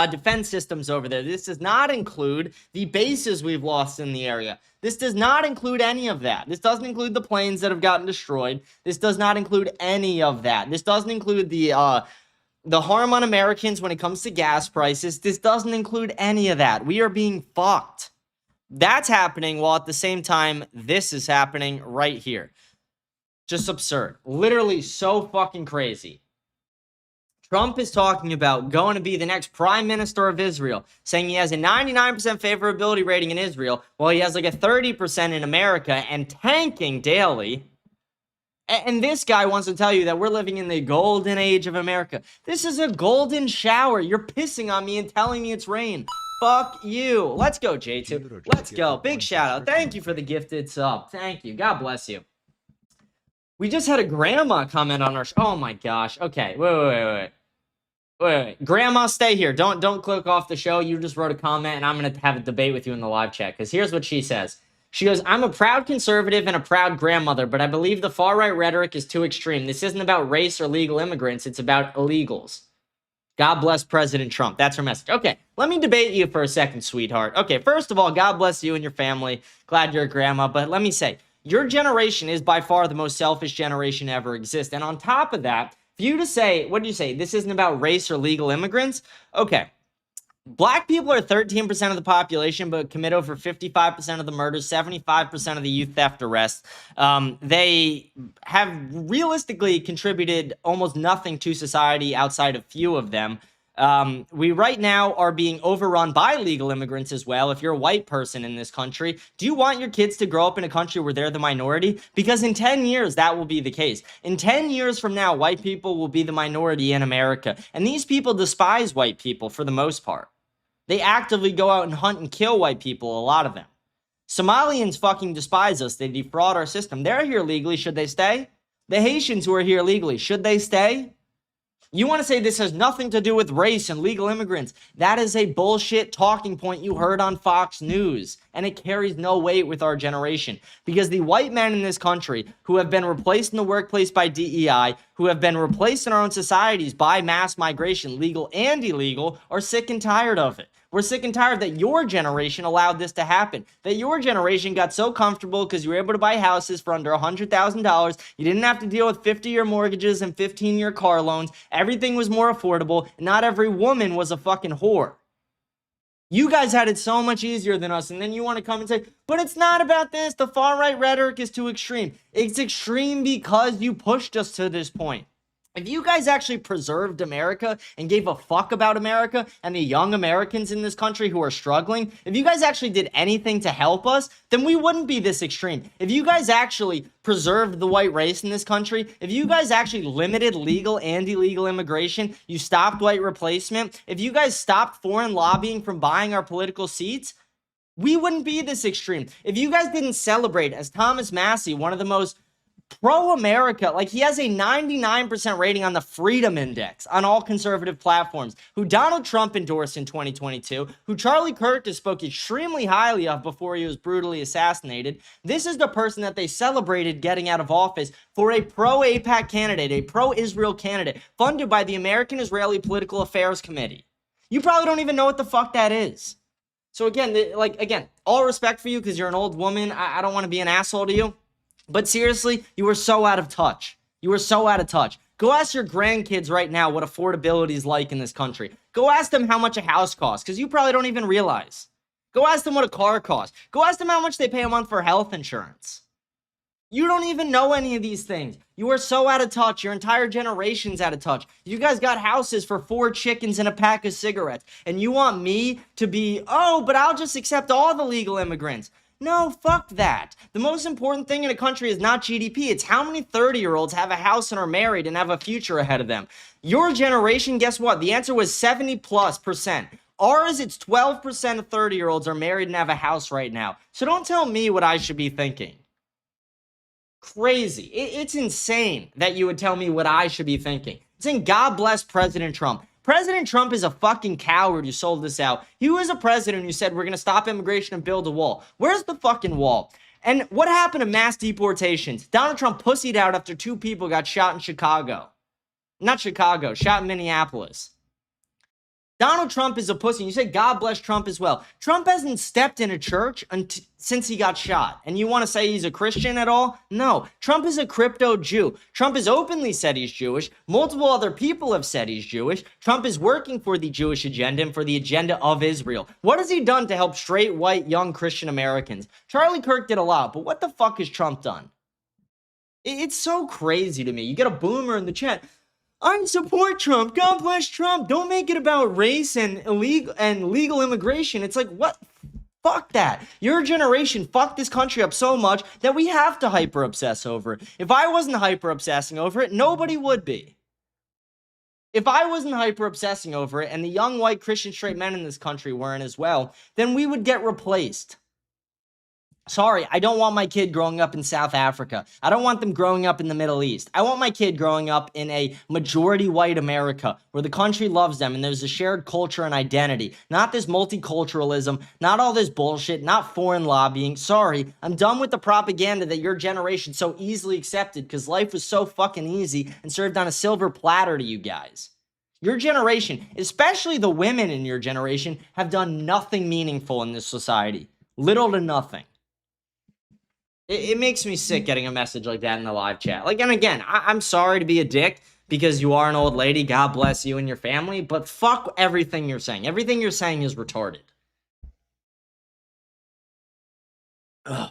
defense systems over there. This does not include the bases we've lost in the area. This does not include any of that. This doesn't include the planes that have gotten destroyed. This does not include any of that. This doesn't include the harm on Americans when it comes to gas prices. This doesn't include any of that. We are being fucked. That's happening while at the same time, this is happening right here. Just absurd. Literally so fucking crazy. Trump is talking about going to be the next prime minister of Israel, saying he has a 99% favorability rating in Israel, while he has like a 30% in America and tanking daily. And this guy wants to tell you that we're living in the golden age of America. This is a golden shower. You're pissing on me and telling me it's rain. Fuck you. Let's go, J2. Let's go. Big shout out. Thank you for the gifted sub. Thank you. God bless you. We just had a grandma comment on our show. Oh my gosh. Okay. Wait. Grandma, stay here. Don't click off the show. You just wrote a comment, and I'm going to have a debate with you in the live chat, because here's what she says. She goes, "I'm a proud conservative and a proud grandmother, but I believe the far-right rhetoric is too extreme. This isn't about race or legal immigrants. It's about illegals. God bless President Trump." That's her message. Okay, let me debate you for a second, sweetheart. Okay, first of all, God bless you and your family. Glad you're a grandma, but let me say, your generation is by far the most selfish generation to ever exist. And on top of that, For you to say, what did you say? This isn't about race or legal immigrants? Okay. Black people are 13% of the population, but commit over 55% of the murders, 75% of the youth theft arrests. They have realistically contributed almost nothing to society outside of few of them. We right now are being overrun by legal immigrants as well. If you're a white person in this country, do you want your kids to grow up in a country where they're the minority? Because in 10 years, that will be the case. In 10 years from now, white people will be the minority in America. And these people despise white people for the most part. They actively go out and hunt and kill white people, a lot of them. Somalians fucking despise us. They defraud our system. They're here legally. Should they stay? The Haitians who are here legally, should they stay? You want to say this has nothing to do with race and legal immigrants. That is a bullshit talking point you heard on Fox News, and it carries no weight with our generation because the white men in this country who have been replaced in the workplace by DEI, who have been replaced in our own societies by mass migration, legal and illegal, are sick and tired of it. We're sick and tired that your generation allowed this to happen, that your generation got so comfortable because you were able to buy houses for under $100,000. You didn't have to deal with 50-year mortgages and 15-year car loans. Everything was more affordable. And not every woman was a fucking whore. You guys had it so much easier than us, and then you want to come and say, but it's not about this. The far-right rhetoric is too extreme. It's extreme because you pushed us to this point. If you guys actually preserved America and gave a fuck about America and the young Americans in this country who are struggling, if you guys actually did anything to help us, then we wouldn't be this extreme. If you guys actually preserved the white race in this country, if you guys actually limited legal and illegal immigration, you stopped white replacement, if you guys stopped foreign lobbying from buying our political seats, we wouldn't be this extreme. If you guys didn't celebrate, as Thomas Massie, one of the most pro-America, like he has a 99% rating on the Freedom Index on all conservative platforms, who Donald Trump endorsed in 2022, who Charlie Kirk spoke extremely highly of before he was brutally assassinated. This is the person that they celebrated getting out of office for a pro-AIPAC candidate, a pro-Israel candidate, funded by the American-Israeli Political Affairs Committee. You probably don't even know what the fuck that is. So again, all respect for you because you're an old woman. I don't want to be an asshole to you. But seriously, you were so out of touch. You were so out of touch. Go ask your grandkids right now what affordability is like in this country. Go ask them how much a house costs, because you probably don't even realize. Go ask them what a car costs. Go ask them how much they pay a month for health insurance. You don't even know any of these things. You are so out of touch. Your entire generation's out of touch. You guys got houses for 4 chickens and a pack of cigarettes. And you want me to be, oh, but I'll just accept all the legal immigrants. No, fuck that. The most important thing in a country is not GDP. It's how many 30-year-olds have a house and are married and have a future ahead of them. Your generation, guess what? The answer was 70+%. Ours, it's 12% of 30-year-olds are married and have a house right now. So don't tell me what I should be thinking. Crazy. It's insane that you would tell me what I should be thinking. It's saying God bless President Trump. President Trump is a fucking coward who sold this out. He was a president who said we're going to stop immigration and build a wall. Where's the fucking wall? And what happened to mass deportations? Donald Trump pussied out after 2 people got shot in Chicago. Not Chicago, shot in Minneapolis. Donald Trump is a pussy. You say God bless Trump as well. Trump hasn't stepped in a church since he got shot. And you want to say he's a Christian at all? No. Trump is a crypto Jew. Trump has openly said he's Jewish. Multiple other people have said he's Jewish. Trump is working for the Jewish agenda and for the agenda of Israel. What has he done to help straight, white, young Christian Americans? Charlie Kirk did a lot, but what the fuck has Trump done? It's so crazy to me. You get a boomer in the chat. I support Trump. God bless Trump. Don't make it about race and legal immigration. It's like, what? Fuck that. Your generation fucked this country up so much that we have to hyper obsess over it. If I wasn't hyper obsessing over it, nobody would be. If I wasn't hyper obsessing over it and the young white Christian straight men in this country weren't as well, then we would get replaced. Sorry, I don't want my kid growing up in South Africa. I don't want them growing up in the Middle East. I want my kid growing up in a majority white America where the country loves them and there's a shared culture and identity. Not this multiculturalism, not all this bullshit, not foreign lobbying. Sorry, I'm done with the propaganda that your generation so easily accepted because life was so fucking easy and served on a silver platter to you guys. Your generation, especially the women in your generation, have done nothing meaningful in this society. Little to nothing. It makes me sick getting a message like that in the live chat. Like, and again, I'm sorry to be a dick, because you are an old lady. God bless you and your family. But fuck everything you're saying. Everything you're saying is retarded. Ugh.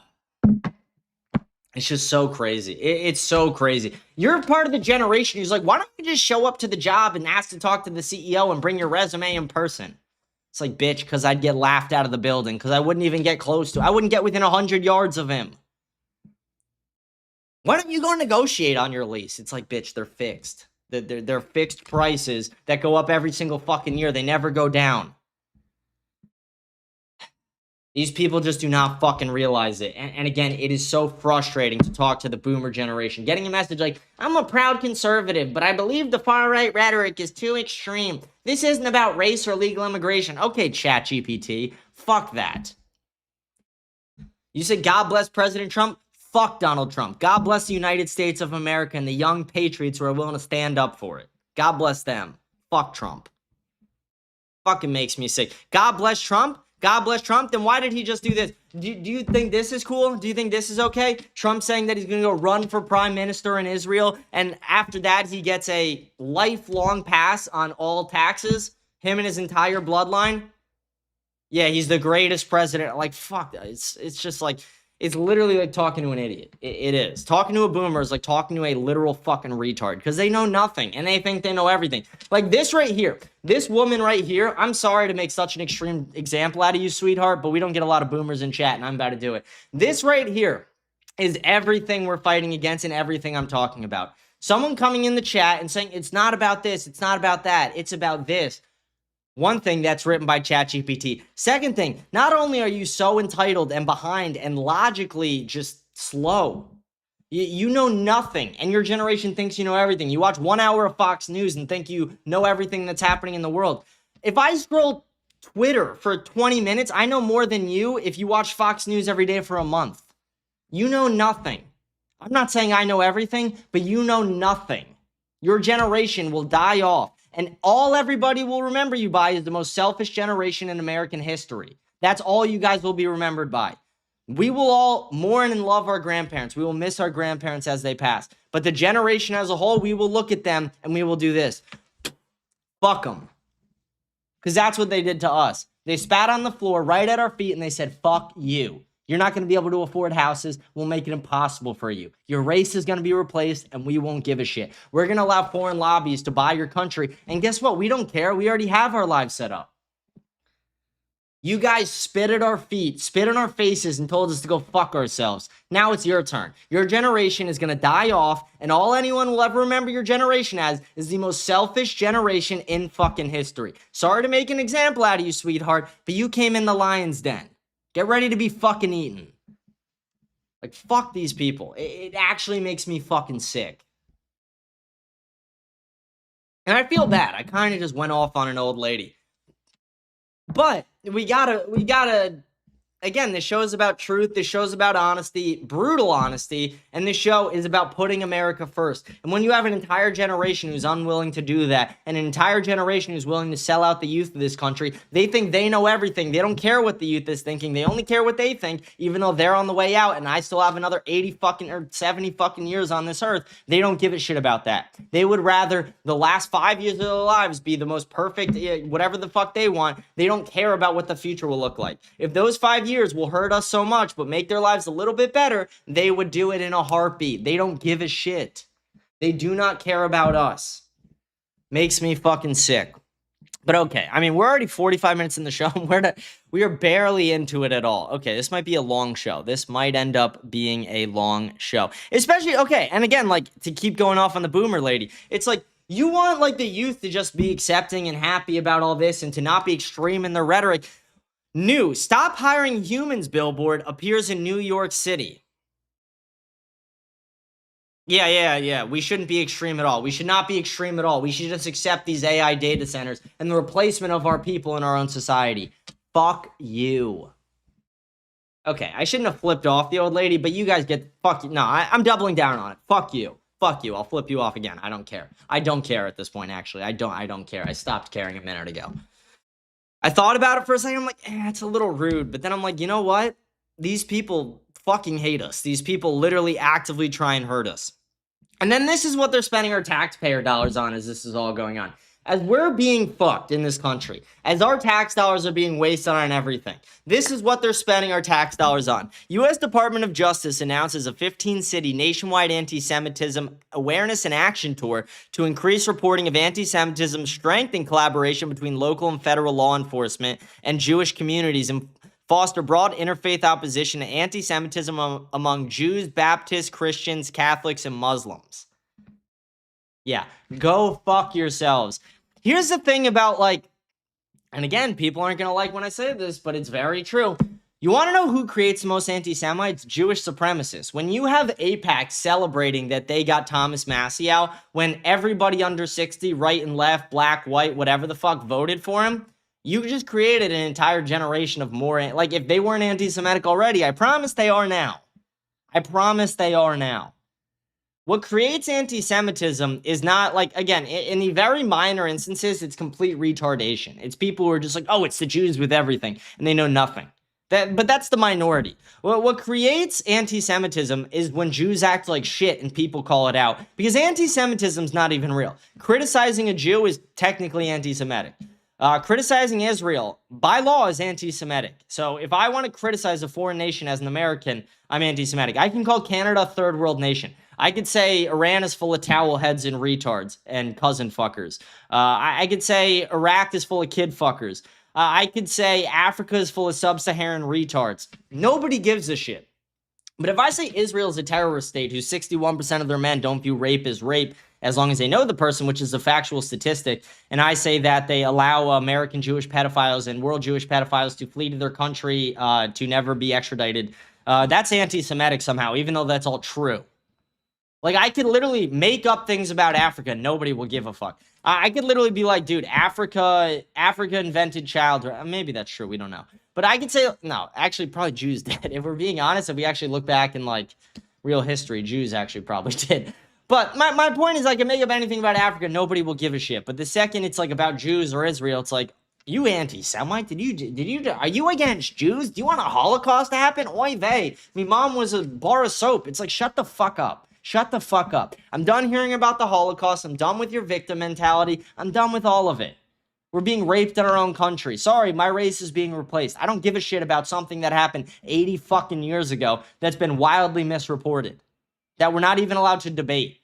It's just so crazy. It's so crazy. You're part of the generation who's like, why don't you just show up to the job and ask to talk to the CEO and bring your resume in person? It's like, bitch, because I'd get laughed out of the building, because I wouldn't even get close to, I wouldn't get within 100 yards of him. Why don't you go negotiate on your lease? It's like, bitch, they're fixed. They're fixed prices that go up every single fucking year. They never go down. These people just do not fucking realize it. And again, it is so frustrating to talk to the boomer generation. Getting a message like, I'm a proud conservative, but I believe the far-right rhetoric is too extreme. This isn't about race or legal immigration. Okay, ChatGPT. Fuck that. You said, God bless President Trump? Fuck Donald Trump. God bless the United States of America and the young patriots who are willing to stand up for it. God bless them. Fuck Trump. Fucking makes me sick. God bless Trump? God bless Trump? Then why did he just do this? Do you think this is cool? Do you think this is okay? Trump saying that he's going to go run for prime minister in Israel, and after that he gets a lifelong pass on all taxes? Him and his entire bloodline? Yeah, he's the greatest president. Like, fuck. It's just like, it's literally like talking to an idiot. It is. Talking to a boomer is like talking to a literal fucking retard, because they know nothing and they think they know everything. Like this right here. This woman right here. I'm sorry to make such an extreme example out of you, sweetheart, but we don't get a lot of boomers in chat, and I'm about to do it. This right here is everything we're fighting against and everything I'm talking about. Someone coming in the chat and saying, it's not about this, it's not about that, it's about this. One thing, that's written by ChatGPT. Second thing, not only are you so entitled and behind and logically just slow, you know nothing, and your generation thinks you know everything. You watch 1 hour of Fox News and think you know everything that's happening in the world. If I scroll Twitter for 20 minutes, I know more than you if you watch Fox News every day for a month. You know nothing. I'm not saying I know everything, but you know nothing. Your generation will die off. And all everybody will remember you by is the most selfish generation in American history. That's all you guys will be remembered by. We will all mourn and love our grandparents. We will miss our grandparents as they pass. But the generation as a whole, we will look at them and we will do this. Fuck them. Because that's what they did to us. They spat on the floor right at our feet and they said, fuck you. You're not going to be able to afford houses. We'll make it impossible for you. Your race is going to be replaced, and we won't give a shit. We're going to allow foreign lobbies to buy your country. And guess what? We don't care. We already have our lives set up. You guys spit at our feet, spit in our faces, and told us to go fuck ourselves. Now it's your turn. Your generation is going to die off, and all anyone will ever remember your generation as is the most selfish generation in fucking history. Sorry to make an example out of you, sweetheart, but you came in the lion's den. Get ready to be fucking eaten. Like, fuck these people. It actually makes me fucking sick. And I feel bad. I kind of just went off on an old lady. But we gotta, again, this show is about truth. This show is about honesty, brutal honesty. And this show is about putting America first. And when you have an entire generation who's unwilling to do that, and an entire generation who's willing to sell out the youth of this country, they think they know everything. They don't care what the youth is thinking. They only care what they think, even though they're on the way out. And I still have another 80 fucking or 70 fucking years on this earth. They don't give a shit about that. They would rather the last 5 years of their lives be the most perfect, whatever the fuck they want. They don't care about what the future will look like. If those 5 years will hurt us so much, but make their lives a little bit better, they would do it in a heartbeat. They don't give a shit. They do not care about us. Makes me fucking sick. But okay, I mean, we're already 45 minutes in the show. We are barely into it at all. Okay, this might be a long show. This might end up being a long show. Especially, okay, and again, like, to keep going off on the boomer lady, it's like, you want, like, the youth to just be accepting and happy about all this and to not be extreme in their rhetoric. New, Stop Hiring Humans billboard appears in New York City. Yeah. We shouldn't be extreme at all. We should not be extreme at all. We should just accept these AI data centers and the replacement of our people in our own society. Fuck you. Okay, I shouldn't have flipped off the old lady, but you guys get... Fuck you. No, I'm doubling down on it. Fuck you. Fuck you. I'll flip you off again. I don't care. I don't care at this point, actually. I don't care. I stopped caring a minute ago. I thought about it for a second. I'm like, it's a little rude. But then I'm like, you know what? These people fucking hate us. These people literally actively try and hurt us. And then this is what they're spending our taxpayer dollars on as this is all going on. As we're being fucked in this country, as our tax dollars are being wasted on everything, this is what they're spending our tax dollars on. U.S. Department of Justice announces a 15-city nationwide anti-Semitism awareness and action tour to increase reporting of anti-Semitism, strengthen collaboration between local and federal law enforcement and Jewish communities, and foster broad interfaith opposition to anti-Semitism among Jews, Baptists, Christians, Catholics, and Muslims. Yeah, go fuck yourselves. Here's the thing about, like, and again, people aren't going to like when I say this, but it's very true. You want to know who creates the most anti-Semites? Jewish supremacists. When you have AIPAC celebrating that they got Thomas Massie out, when everybody under 60, right and left, black, white, whatever the fuck, voted for him, you just created an entire generation of more, like, if they weren't anti-Semitic already, I promise they are now. I promise they are now. What creates anti-Semitism is not, like, again, in the very minor instances, it's complete retardation. It's people who are just like, oh, it's the Jews with everything, and they know nothing. But that's the minority. What creates anti-Semitism is when Jews act like shit and people call it out, because anti-Semitism is not even real. Criticizing a Jew is technically anti-Semitic. Criticizing Israel, by law, is anti-Semitic. So if I want to criticize a foreign nation as an American, I'm anti-Semitic. I can call Canada a third world nation. I could say Iran is full of towel heads and retards and cousin fuckers. I could say Iraq is full of kid fuckers. I could say Africa is full of sub-Saharan retards. Nobody gives a shit. But if I say Israel is a terrorist state whose 61% of their men don't view rape as rape, as long as they know the person, which is a factual statistic, and I say that they allow American Jewish pedophiles and world Jewish pedophiles to flee to their country to never be extradited, that's anti-Semitic somehow, even though that's all true. Like, I could literally make up things about Africa. Nobody will give a fuck. I could literally be like, dude, Africa invented childhood. Maybe that's true. We don't know. But I could say, no, actually, probably Jews did. If we're being honest, if we actually look back in, like, real history, Jews actually probably did. But my point is, I can make up anything about Africa. Nobody will give a shit. But the second it's, like, about Jews or Israel, it's like, you anti-Semite? Are you against Jews? Do you want a Holocaust to happen? Oy vey. My mom was a bar of soap. It's like, shut the fuck up. Shut the fuck up. I'm done hearing about the Holocaust. I'm done with your victim mentality. I'm done with all of it. We're being raped in our own country. Sorry, my race is being replaced. I don't give a shit about something that happened 80 fucking years ago that's been wildly misreported, that we're not even allowed to debate.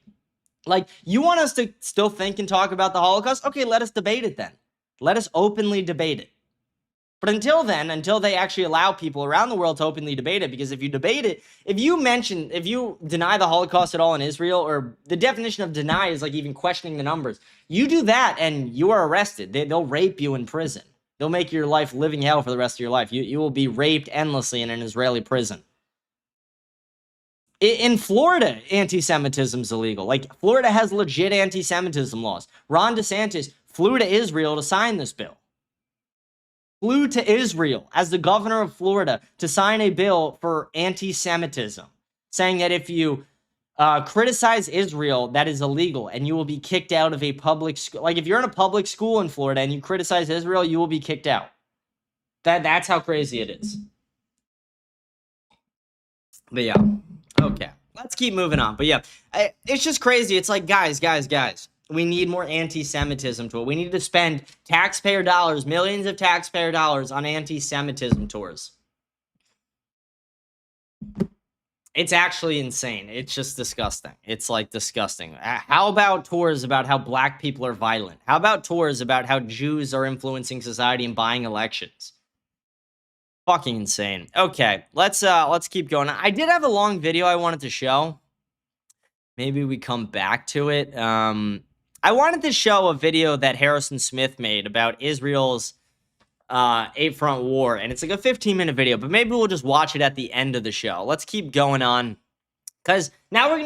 Like, you want us to still think and talk about the Holocaust? Okay, let us debate it then. Let us openly debate it. But until then, until they actually allow people around the world to openly debate it, because if you debate it, if you deny the Holocaust at all in Israel, or the definition of deny is like even questioning the numbers, you do that and you are arrested. They'll rape you in prison. They'll make your life living hell for the rest of your life. You will be raped endlessly in an Israeli prison. In Florida, anti-Semitism is illegal. Like, Florida has legit anti-Semitism laws. Ron DeSantis flew to Israel to sign this bill. Flew to Israel as the governor of Florida to sign a bill for anti-Semitism, saying that if you criticize Israel, that is illegal, and you will be kicked out of a public school. Like, if you're in a public school in Florida and you criticize Israel, you will be kicked out. That's how crazy it is. But yeah, okay. Let's keep moving on. But yeah, it's just crazy. It's like, guys. We need more anti-Semitism to it. We need to spend taxpayer dollars, millions of taxpayer dollars on anti-Semitism tours. It's actually insane. It's just disgusting. It's like disgusting. How about tours about how black people are violent? How about tours about how Jews are influencing society and buying elections? Fucking insane. Okay, let's keep going. I did have a long video I wanted to show. Maybe we come back to it. I wanted to show a video that Harrison Smith made about Israel's 8-front war, and it's like a 15-minute video, but maybe we'll just watch it at the end of the show. Let's keep going on, because now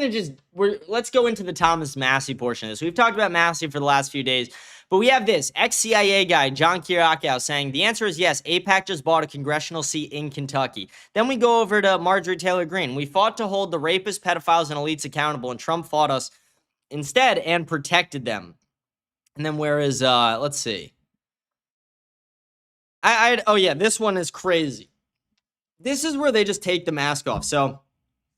let's go into the Thomas Massie portion of this. We've talked about Massie for the last few days, but we have this ex-CIA guy, John Kiriakou, saying the answer is yes, AIPAC just bought a congressional seat in Kentucky. Then we go over to Marjorie Taylor Greene. We fought to hold the rapists, pedophiles, and elites accountable, and Trump fought us instead and protected them. And then where is, let's see. Oh yeah, this one is crazy. This is where they just take the mask off. So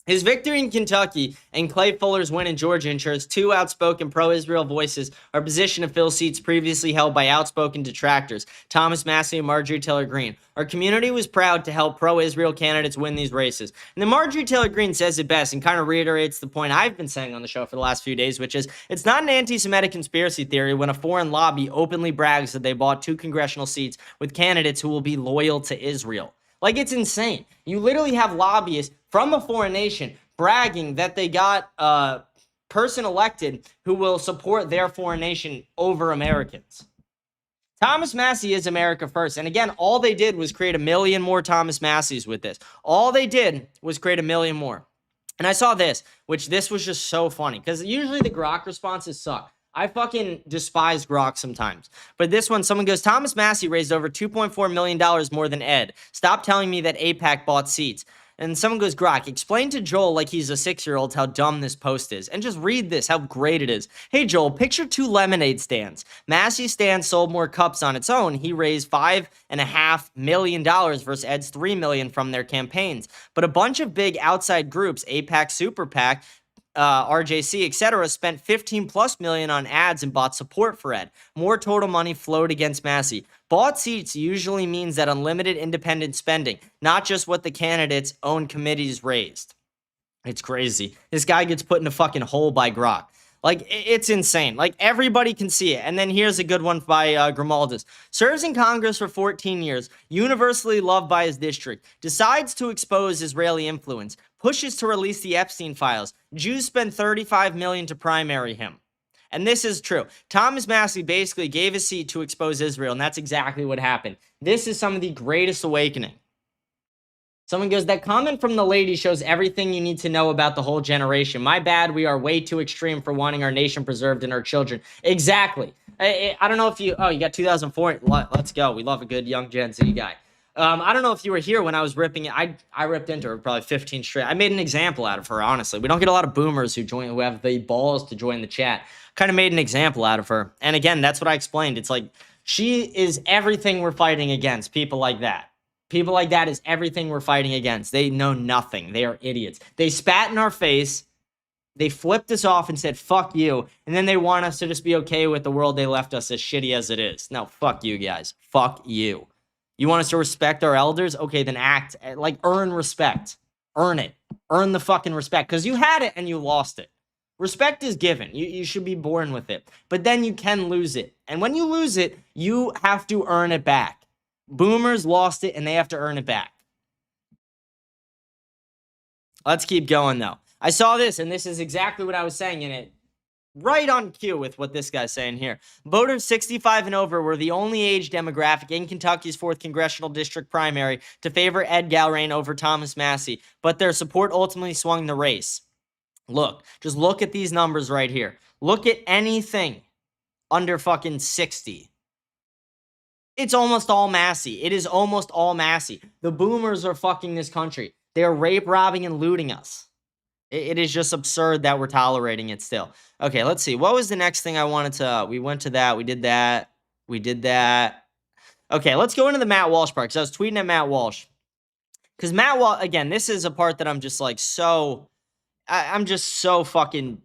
His victory in Kentucky and Clay Fuller's win in Georgia ensures two outspoken pro-Israel voices are positioned to fill seats previously held by outspoken detractors, Thomas Massie and Marjorie Taylor Greene. Our community was proud to help pro-Israel candidates win these races. And then Marjorie Taylor Greene says it best and kind of reiterates the point I've been saying on the show for the last few days, which is it's not an anti-Semitic conspiracy theory when a foreign lobby openly brags that they bought 2 congressional seats with candidates who will be loyal to Israel. Like, it's insane. You literally have lobbyists from a foreign nation bragging that they got a person elected who will support their foreign nation over Americans. Thomas Massie is America first. And again, all they did was create 1 million more Thomas Massies with this. All they did was create 1 million more. And I saw this, which this was just so funny because usually the Grok responses suck. I fucking despise Grok sometimes. But this one, someone goes, Thomas Massie raised over $2.4 million more than Ed. Stop telling me that AIPAC bought seats. And someone goes, Grok, explain to Joel like he's a 6-year-old how dumb this post is. And just read this, how great it is. Hey, Joel, picture 2 lemonade stands. Massie's stand sold more cups on its own. He raised $5.5 million versus Ed's $3 million from their campaigns. But a bunch of big outside groups, AIPAC, Super PAC, RJC, etc., spent 15 plus million on ads and bought support for Ed. More total money flowed against Massie. Bought seats usually means that unlimited independent spending, not just what the candidates' own committees raised. It's crazy. This guy gets put in a fucking hole by Grok. Like, it's insane. Like, everybody can see it. And then here's a good one by Grimaldis. Serves in Congress for 14 years, universally loved by his district, decides to expose Israeli influence, pushes to release the Epstein files. Jews spend $35 million to primary him. And this is true. Thomas Massie basically gave his seat to expose Israel, and that's exactly what happened. This is some of the greatest awakening. Someone goes, that comment from the lady shows everything you need to know about the whole generation. My bad, we are way too extreme for wanting our nation preserved and our children. Exactly. I don't know if you got 2004. Let's go. We love a good young Gen Z guy. I don't know if you were here when I was ripping it. I ripped into her probably 15 straight. I made an example out of her, honestly. We don't get a lot of boomers who have the balls to join the chat. Kind of made an example out of her. And again, that's what I explained. It's like, she is everything we're fighting against. People like that. People like that is everything we're fighting against. They know nothing. They are idiots. They spat in our face. They flipped us off and said, fuck you. And then they want us to just be okay with the world they left us as shitty as it is. No, fuck you guys. Fuck you. You want us to respect our elders? Okay, then act. Like, earn respect. Earn it. Earn the fucking respect. Because you had it and you lost it. Respect is given. You should be born with it. But then you can lose it. And when you lose it, you have to earn it back. Boomers lost it and they have to earn it back. Let's keep going, though. I saw this, and this is exactly what I was saying in it. Right on cue with what this guy's saying here. Voters 65 and over were the only age demographic in Kentucky's 4th congressional district primary to favor Ed Galrain over Thomas Massie, but their support ultimately swung the race. Look, just look at these numbers right here. Look at anything under fucking 60. It's almost all Massie. It is almost all Massie. The boomers are fucking this country. They are rape, robbing, and looting us. It is just absurd that we're tolerating it still. Okay, let's see. What was the next thing I wanted to... We went to that. We did that. We did that. Okay, let's go into the Matt Walsh part, because I was tweeting at Matt Walsh. Because Matt Walsh... Again, this is a part that I'm just like so... I'm just so fucking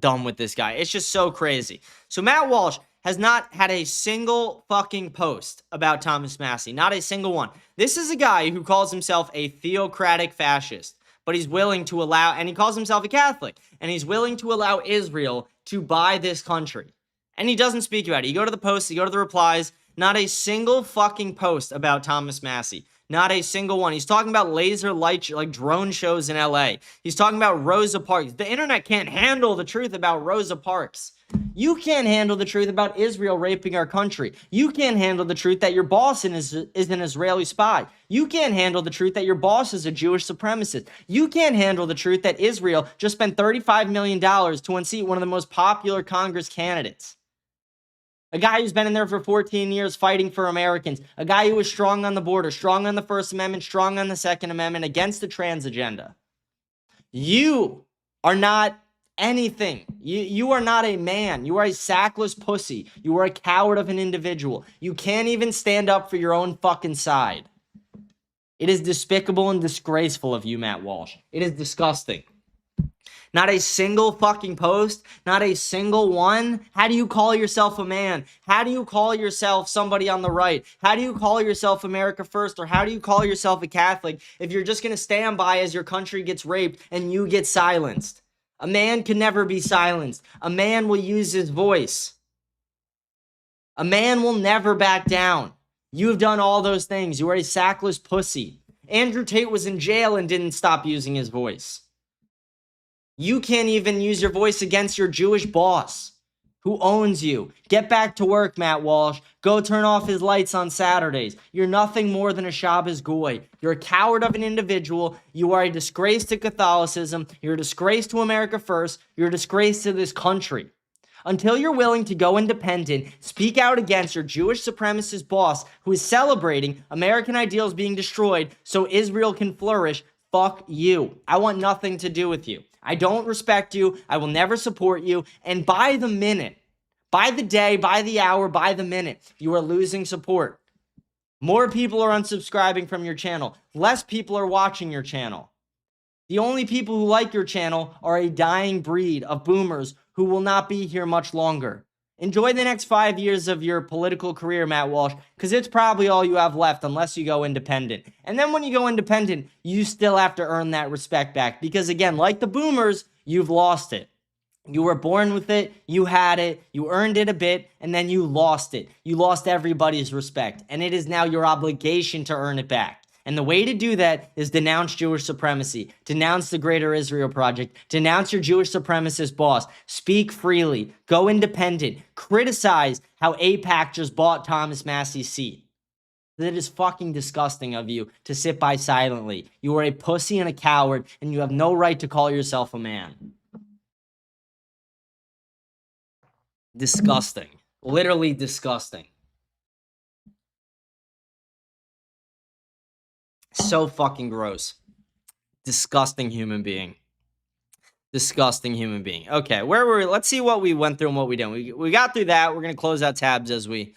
dumb with this guy. It's just so crazy. So Matt Walsh has not had a single fucking post about Thomas Massie. Not a single one. This is a guy who calls himself a theocratic fascist. But he's willing to allow, and he calls himself a Catholic, and he's willing to allow Israel to buy this country. And he doesn't speak about it. You go to the posts, you go to the replies, not a single fucking post about Thomas Massie. Not a single one. He's talking about laser light, like drone shows in LA. He's talking about Rosa Parks. The internet can't handle the truth about Rosa Parks. You can't handle the truth about Israel raping our country. You can't handle the truth that your boss is an Israeli spy. You can't handle the truth that your boss is a Jewish supremacist. You can't handle the truth that Israel just spent $35 million to unseat one of the most popular Congress candidates. A guy who's been in there for 14 years fighting for Americans. A guy who was strong on the border, strong on the First Amendment, strong on the Second Amendment, against the trans agenda. You are not anything. You are not a man. You are a sackless pussy. You are a coward of an individual. You can't even stand up for your own fucking side. It is despicable and disgraceful of you, Matt Walsh. It is disgusting. Not a single fucking post, not a single one. How do you call yourself a man? How do you call yourself somebody on the right? How do you call yourself America First? Or how do you call yourself a Catholic if you're just going to stand by as your country gets raped and you get silenced? A man can never be silenced. A man will use his voice. A man will never back down. You have done all those things. You are a sackless pussy. Andrew Tate was in jail and didn't stop using his voice. You can't even use your voice against your Jewish boss who owns you. Get back to work, Matt Walsh. Go turn off his lights on Saturdays. You're nothing more than a Shabbos goy. You're a coward of an individual. You are a disgrace to Catholicism. You're a disgrace to America First. You're a disgrace to this country. Until you're willing to go independent, speak out against your Jewish supremacist boss who is celebrating American ideals being destroyed so Israel can flourish, fuck you. I want nothing to do with you. I don't respect you. I will never support you. And by the minute, by the day, by the hour, by the minute, you are losing support. More people are unsubscribing from your channel. Less people are watching your channel. The only people who like your channel are a dying breed of boomers who will not be here much longer. Enjoy the next 5 years of your political career, Matt Walsh, because it's probably all you have left unless you go independent. And then when you go independent, you still have to earn that respect back because, again, like the boomers, you've lost it. You were born with it, you had it, you earned it a bit, and then you lost it. You lost everybody's respect, and it is now your obligation to earn it back. And the way to do that is denounce Jewish supremacy, denounce the Greater Israel Project, denounce your Jewish supremacist boss, speak freely, go independent, criticize how AIPAC just bought Thomas Massey's seat. That is fucking disgusting of you to sit by silently. You are a pussy and a coward, and you have no right to call yourself a man. Disgusting. Literally disgusting. So fucking gross. Disgusting human being. Disgusting human being. Okay, where were we? Let's see what we went through and what we didn't. We got through that. We're going to close out tabs as we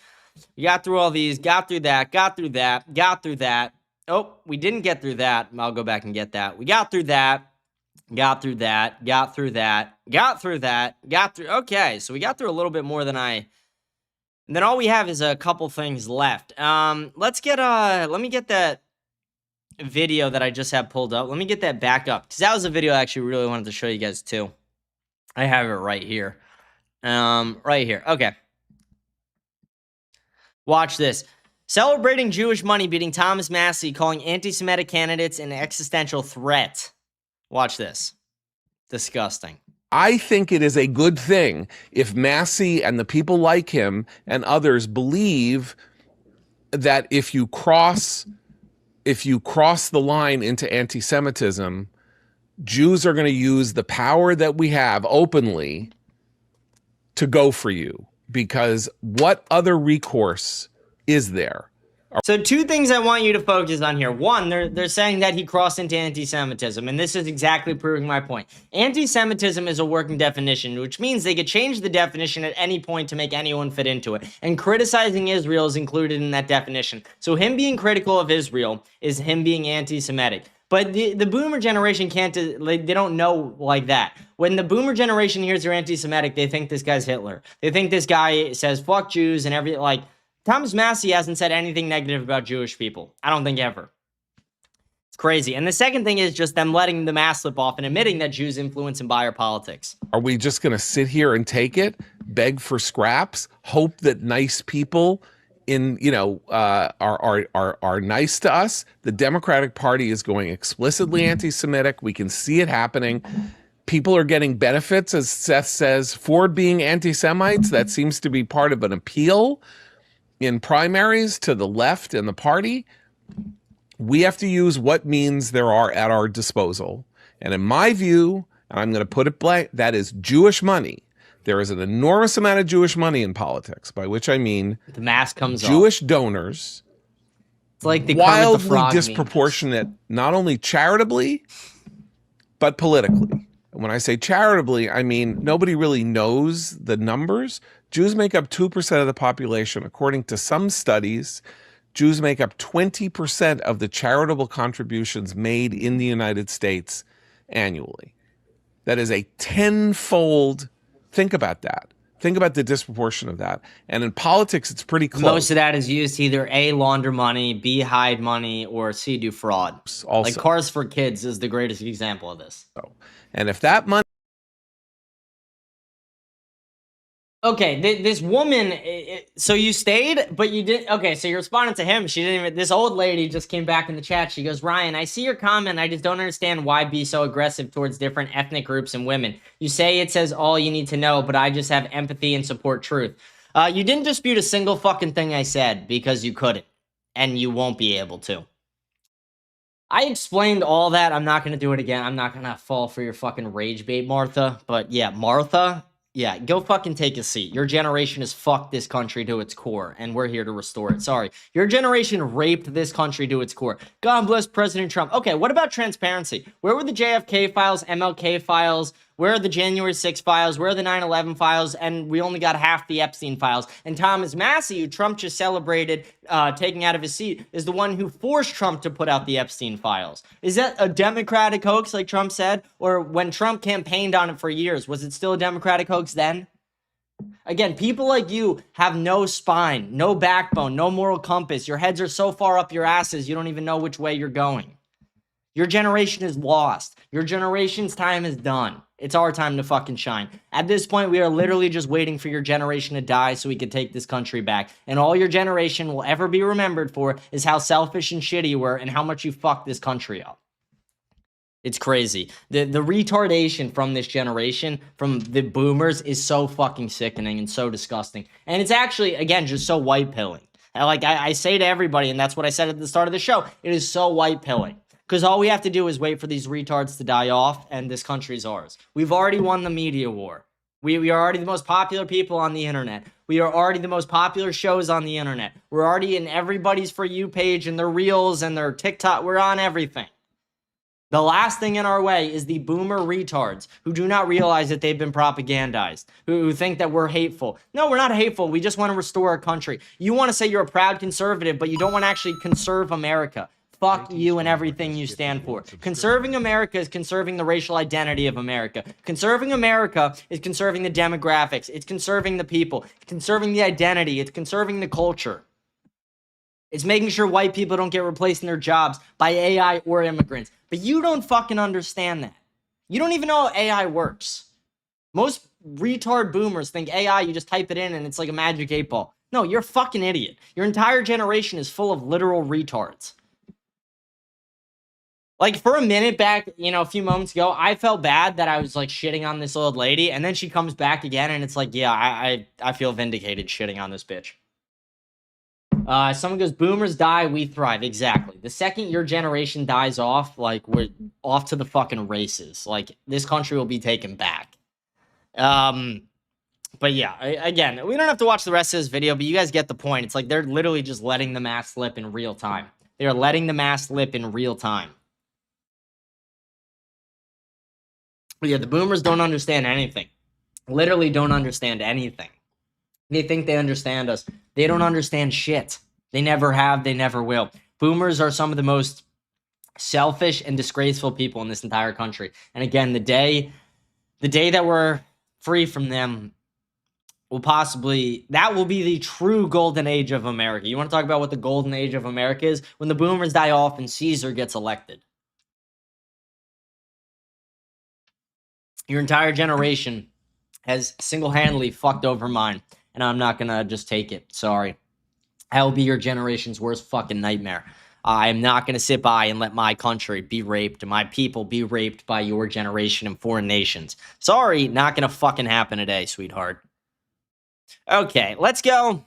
got through all these. Got through that. Got through that. Got through that. Oh, we didn't get through that. I'll go back and get that. We got through that. Got through that. Got through that. Got through that. Got through. Okay, so we got through a little bit more than I... And then all we have is a couple things left. Let's get... Let me get that video that I just had pulled up. Let me get that back up because that was a video I actually really wanted to show you guys too. I have it right here. Right here. Okay. Watch this. Celebrating Jewish money beating Thomas Massey, calling anti-Semitic candidates an existential threat. Watch this. Disgusting. I think it is a good thing if Massey and the people like him and others believe that if you cross the line into anti-Semitism, Jews are going to use the power that we have openly to go for you. Because what other recourse is there? So two things I want you to focus on here. One, they're saying that he crossed into anti-Semitism, and this is exactly proving my point. Anti-Semitism is a working definition, which means they could change the definition at any point to make anyone fit into it. And criticizing Israel is included in that definition. So him being critical of Israel is him being anti-Semitic. But the boomer generation can't, they don't know like that. When the boomer generation hears you're anti-Semitic, they think this guy's Hitler. They think this guy says fuck Jews and everything. Like, Thomas Massey hasn't said anything negative about Jewish people. I don't think ever. It's crazy. And the second thing is just them letting the mask slip off and admitting that Jews influence and buyer politics. Are we just going to sit here and take it, beg for scraps, hope that nice people are nice to us? The Democratic Party is going explicitly anti-Semitic. We can see it happening. People are getting benefits, as Seth says, for being anti-Semites. That seems to be part of an appeal in primaries to the left and the party. We have to use what means there are at our disposal. And in my view, and I'm going to put it blank, that is Jewish money. There is an enormous amount of Jewish money in politics, by which I mean the mask comes Jewish donors. It's like the wildly disproportionate, not only charitably, but politically. And when I say charitably, I mean nobody really knows the numbers. Jews make up 2% of the population. According to some studies, Jews make up 20% of the charitable contributions made in the United States annually. That is a tenfold. Think about that. Think about the disproportion of that. And in politics, it's pretty close. Most of that is used to either A, launder money, B, hide money, or C, do fraud. Also. Like Cars for Kids is the greatest example of this. And if that money... Okay, this woman, so you stayed, but you didn't, okay, so you're responding to him. She didn't even, this old lady just came back in the chat. She goes, Ryan, I see your comment. I just don't understand why be so aggressive towards different ethnic groups and women. You say it says all you need to know, but I just have empathy and support truth. You didn't dispute a single fucking thing I said because you couldn't, and you won't be able to. I explained all that. I'm not going to do it again. I'm not going to fall for your fucking rage bait, Martha. But yeah, Martha... Yeah, go fucking take a seat. Your generation has fucked this country to its core, and we're here to restore it. Sorry. Your generation raped this country to its core. God bless President Trump. Okay, what about transparency? Where were the JFK files, MLK files? Where are the January 6 files? Where are the 9/11 files? And we only got half the Epstein files. And Thomas Massie, who Trump just celebrated taking out of his seat, is the one who forced Trump to put out the Epstein files. Is that a Democratic hoax, like Trump said? Or when Trump campaigned on it for years, was it still a Democratic hoax then? Again, people like you have no spine, no backbone, no moral compass. Your heads are so far up your asses, you don't even know which way you're going. Your generation is lost. Your generation's time is done. It's our time to fucking shine. At this point, we are literally just waiting for your generation to die so we can take this country back. And all your generation will ever be remembered for is how selfish and shitty you were and how much you fucked this country up. It's crazy. The retardation from this generation, from the boomers, is so fucking sickening and so disgusting. And it's actually, again, just so white pilling. Like I say to everybody, and that's what I said at the start of the show, it is so white pilling. Because all we have to do is wait for these retards to die off, and this country's ours. We've already won the media war. We are already the most popular people on the internet. We are already the most popular shows on the internet. We're already in everybody's For You page and their Reels and their TikTok. We're on everything. The last thing in our way is the boomer retards who do not realize that they've been propagandized, who think that we're hateful. No, we're not hateful. We just want to restore our country. You want to say you're a proud conservative, but you don't want to actually conserve America. Fuck you and everything you stand for. Conserving America is conserving the racial identity of America. Conserving America is conserving the demographics. It's conserving the people. It's conserving the identity. It's conserving the culture. It's making sure white people don't get replaced in their jobs by AI or immigrants. But you don't fucking understand that. You don't even know how AI works. Most retard boomers think AI, you just type it in and it's like a magic 8-ball. No, you're a fucking idiot. Your entire generation is full of literal retards. Like, for a minute back, a few moments ago, I felt bad that I was, like, shitting on this old lady, and then she comes back again, and it's like, yeah, I feel vindicated shitting on this bitch. Someone goes, boomers die, we thrive. Exactly. The second your generation dies off, like, we're off to the fucking races. Like, this country will be taken back. But yeah, again, we don't have to watch the rest of this video, but you guys get the point. It's like they're literally just letting the mask slip in real time. They are letting the mask slip in real time. But yeah, the boomers don't understand anything. Literally don't understand anything. They think they understand us. They don't understand shit. They never have. They never will. Boomers are some of the most selfish and disgraceful people in this entire country. And again, the day that we're free from them that will be the true golden age of America. You want to talk about what the golden age of America is? When the boomers die off and Caesar gets elected. Your entire generation has single-handedly fucked over mine, and I'm not gonna just take it. Sorry. I will be your generation's worst fucking nightmare. I am not gonna sit by and let my country be raped, my people be raped by your generation and foreign nations. Sorry, not gonna fucking happen today, sweetheart. Okay, let's go.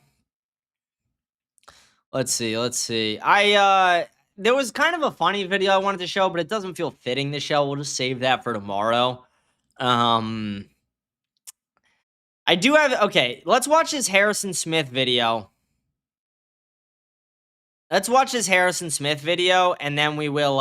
Let's see. There was kind of a funny video I wanted to show, but it doesn't feel fitting to show. We'll just save that for tomorrow. I do have, okay, let's watch this Harrison Smith video. And then we will,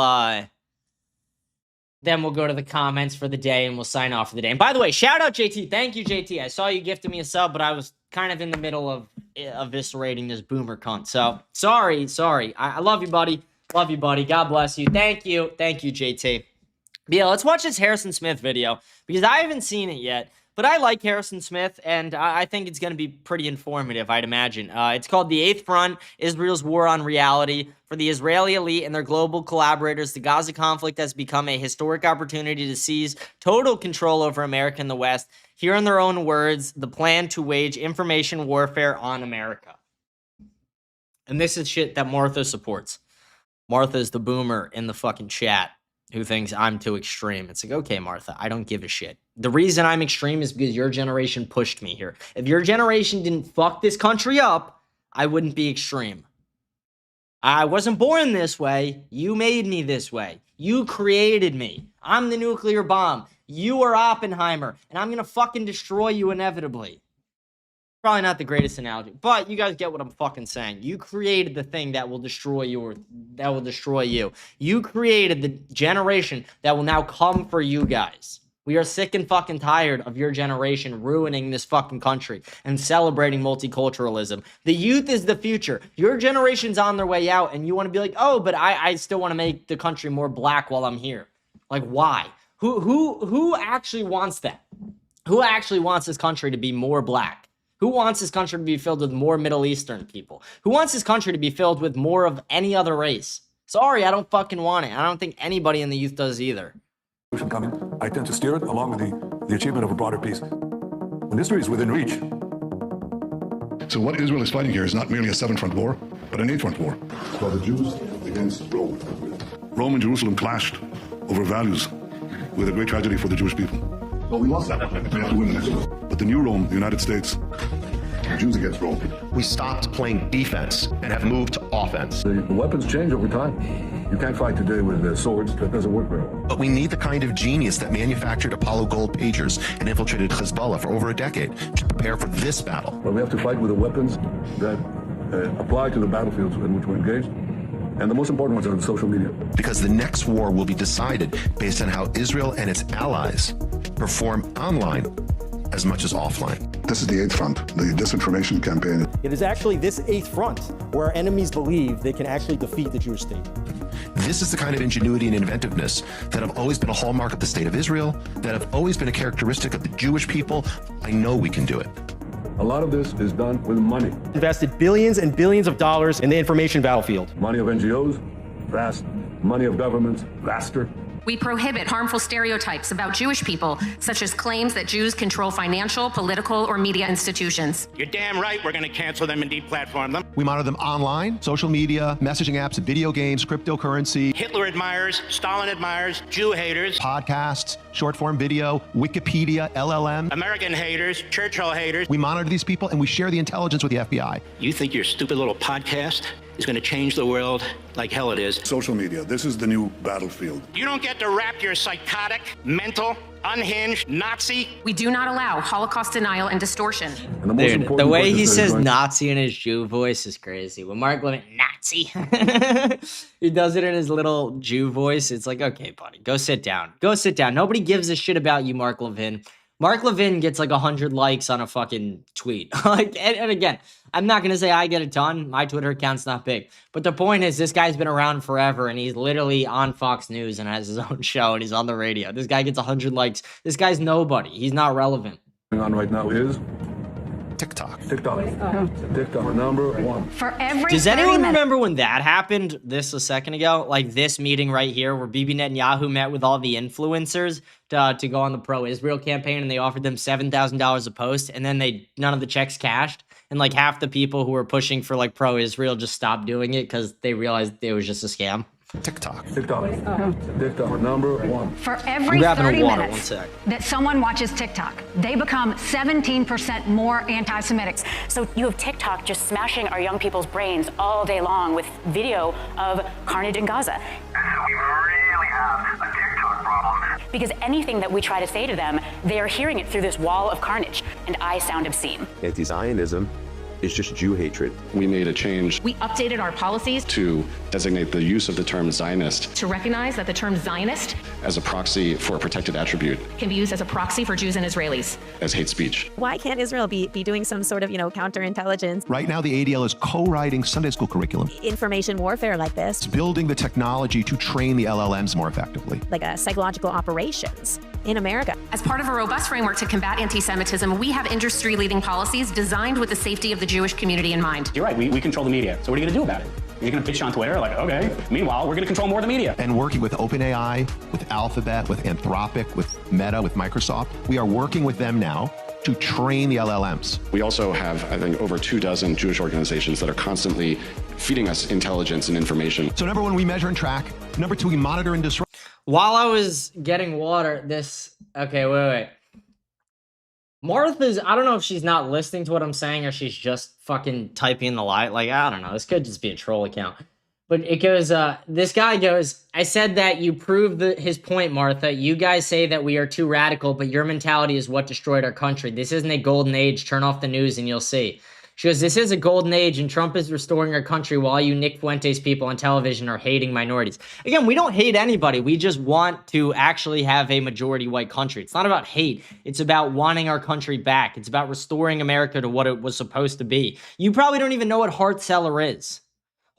then we'll go to the comments for the day and we'll sign off for the day. And by the way, shout out JT. Thank you, JT. I saw you gifted me a sub, but I was kind of in the middle of eviscerating this boomer cunt. So sorry. I love you, buddy. Love you, buddy. God bless you. Thank you, JT. But yeah, let's watch this Harrison Smith video because I haven't seen it yet. But I like Harrison Smith, and I think it's going to be pretty informative, I'd imagine. It's called The Eighth Front, Israel's War on Reality. For the Israeli elite and their global collaborators, the Gaza conflict has become a historic opportunity to seize total control over America and the West. Here in their own words, the plan to wage information warfare on America. And this is shit that Martha supports. Martha's the boomer in the fucking chat who thinks I'm too extreme. It's like, okay, Martha, I don't give a shit. The reason I'm extreme is because your generation pushed me here. If your generation didn't fuck this country up, I wouldn't be extreme. I wasn't born this way. You made me this way. You created me. I'm the nuclear bomb. You are Oppenheimer, and I'm gonna fucking destroy you inevitably. Probably not the greatest analogy, but you guys get what I'm fucking saying. You created the thing that will destroy you. You created the generation that will now come for you guys. We are sick and fucking tired of your generation ruining this fucking country and celebrating multiculturalism. The youth is the future. Your generation's on their way out, and you want to be like, oh, but I still want to make the country more black while I'm here. Like, why? Who actually wants that? Who actually wants this country to be more black? Who wants this country to be filled with more Middle Eastern people? Who wants this country to be filled with more of any other race? Sorry, I don't fucking want it. I don't think anybody in the youth does either. Coming, I tend to steer it along with the achievement of a broader peace. When history is within reach. So what Israel is fighting here is not merely a seven-front war, but an eight-front war. It's called the Jews against Rome. Rome and Jerusalem clashed over values, with a great tragedy for the Jewish people. Well, we lost that. We have to win the next one. But the new Rome, the United States, Jews against Rome. We stopped playing defense and have moved to offense. The weapons change over time. You can't fight today with swords. That doesn't work very well. But we need the kind of genius that manufactured Apollo gold pagers and infiltrated Hezbollah for over a decade to prepare for this battle. But we have to fight with the weapons that apply to the battlefields in which we're engaged. And the most important ones are in social media. Because the next war will be decided based on how Israel and its allies perform online as much as offline. This is the eighth front, the disinformation campaign. It is actually this eighth front where our enemies believe they can actually defeat the Jewish state. This is the kind of ingenuity and inventiveness that have always been a hallmark of the state of Israel, that have always been a characteristic of the Jewish people. I know we can do it. A lot of this is done with money. Invested billions and billions of dollars in the information battlefield. Money of NGOs, vast. Money of governments, vaster. We prohibit harmful stereotypes about Jewish people, such as claims that Jews control financial, political, or media institutions. You're damn right we're going to cancel them and deplatform them. We monitor them online, social media, messaging apps, video games, cryptocurrency. Hitler admirers, Stalin admirers, Jew haters. Podcasts, short-form video, Wikipedia, LLM. American haters, Churchill haters. We monitor these people and we share the intelligence with the FBI. You think your stupid little podcast is going to change the world like hell it is? Social media, this is the new battlefield. You don't get to wrap your psychotic, mental, unhinged, Nazi. We do not allow Holocaust denial and distortion. And Dude, the way he says Nazi in his Jew voice is crazy. When Mark Levin, Nazi, he does it in his little Jew voice. It's like, okay, buddy, go sit down. Go sit down. Nobody gives a shit about you, Mark Levin. Mark Levin gets like 100 likes on a fucking tweet. Like, and again, I'm not going to say I get a ton. My Twitter account's not big. But the point is, this guy's been around forever, and he's literally on Fox News and has his own show, and he's on the radio. This guy gets 100 likes. This guy's nobody. He's not relevant. Going on right now is TikTok. TikTok, number one. For every Does anyone remember when that happened this a second ago? Like this meeting right here where Bibi Netanyahu met with all the influencers to go on the pro-Israel campaign, and they offered them $7,000 a post, and then none of the checks cashed, and like half the people who were pushing for like pro-Israel just stopped doing it because they realized it was just a scam. TikTok. Number one. For every 30 minutes that someone watches TikTok, they become 17% more anti-Semitic. So you have TikTok just smashing our young people's brains all day long with video of carnage in Gaza. We really have a TikTok problem. Because anything that we try to say to them, they are hearing it through this wall of carnage, and I sound obscene. Anti-Zionism is just Jew hatred. We made a change. We updated our policies to designate the use of the term Zionist To recognize that the term Zionist as a proxy for a protected attribute can be used as a proxy for Jews and Israelis. as hate speech. Why can't Israel be doing some sort of, counterintelligence, Right now, the ADL is co-writing Sunday school curriculum. information warfare like this, It's building the technology to train the LLMs more effectively. like psychological operations in America? As part of a robust framework to combat anti-Semitism, we have industry-leading policies designed with the safety of the Jewish community in mind. You're right, we control the media. So what are you going to do about it? You're going to pitch on Twitter like, okay. Meanwhile, we're going to control more of the media. And working with OpenAI, with Alphabet, with Anthropic, with Meta, with Microsoft, we are working with them now to train the LLMs. We also have, I think, over 24 Jewish organizations that are constantly feeding us intelligence and information. So number one, we measure and track. Number two, we monitor and disrupt. While I was getting water, okay, wait. Martha's, I don't know if she's not listening to what I'm saying or she's just fucking typing the lie. Like, I don't know. This could just be a troll account. But it goes, this guy goes, I said that you proved his point, Martha. You guys say that we are too radical, but your mentality is what destroyed our country. This isn't a golden age. Turn off the news and you'll see. She goes, this is a golden age and Trump is restoring our country while you Nick Fuentes people on television are hating minorities. Again, we don't hate anybody. We just want to actually have a majority white country. It's not about hate. It's about wanting our country back. It's about restoring America to what it was supposed to be. You probably don't even know what Hart-Celler is.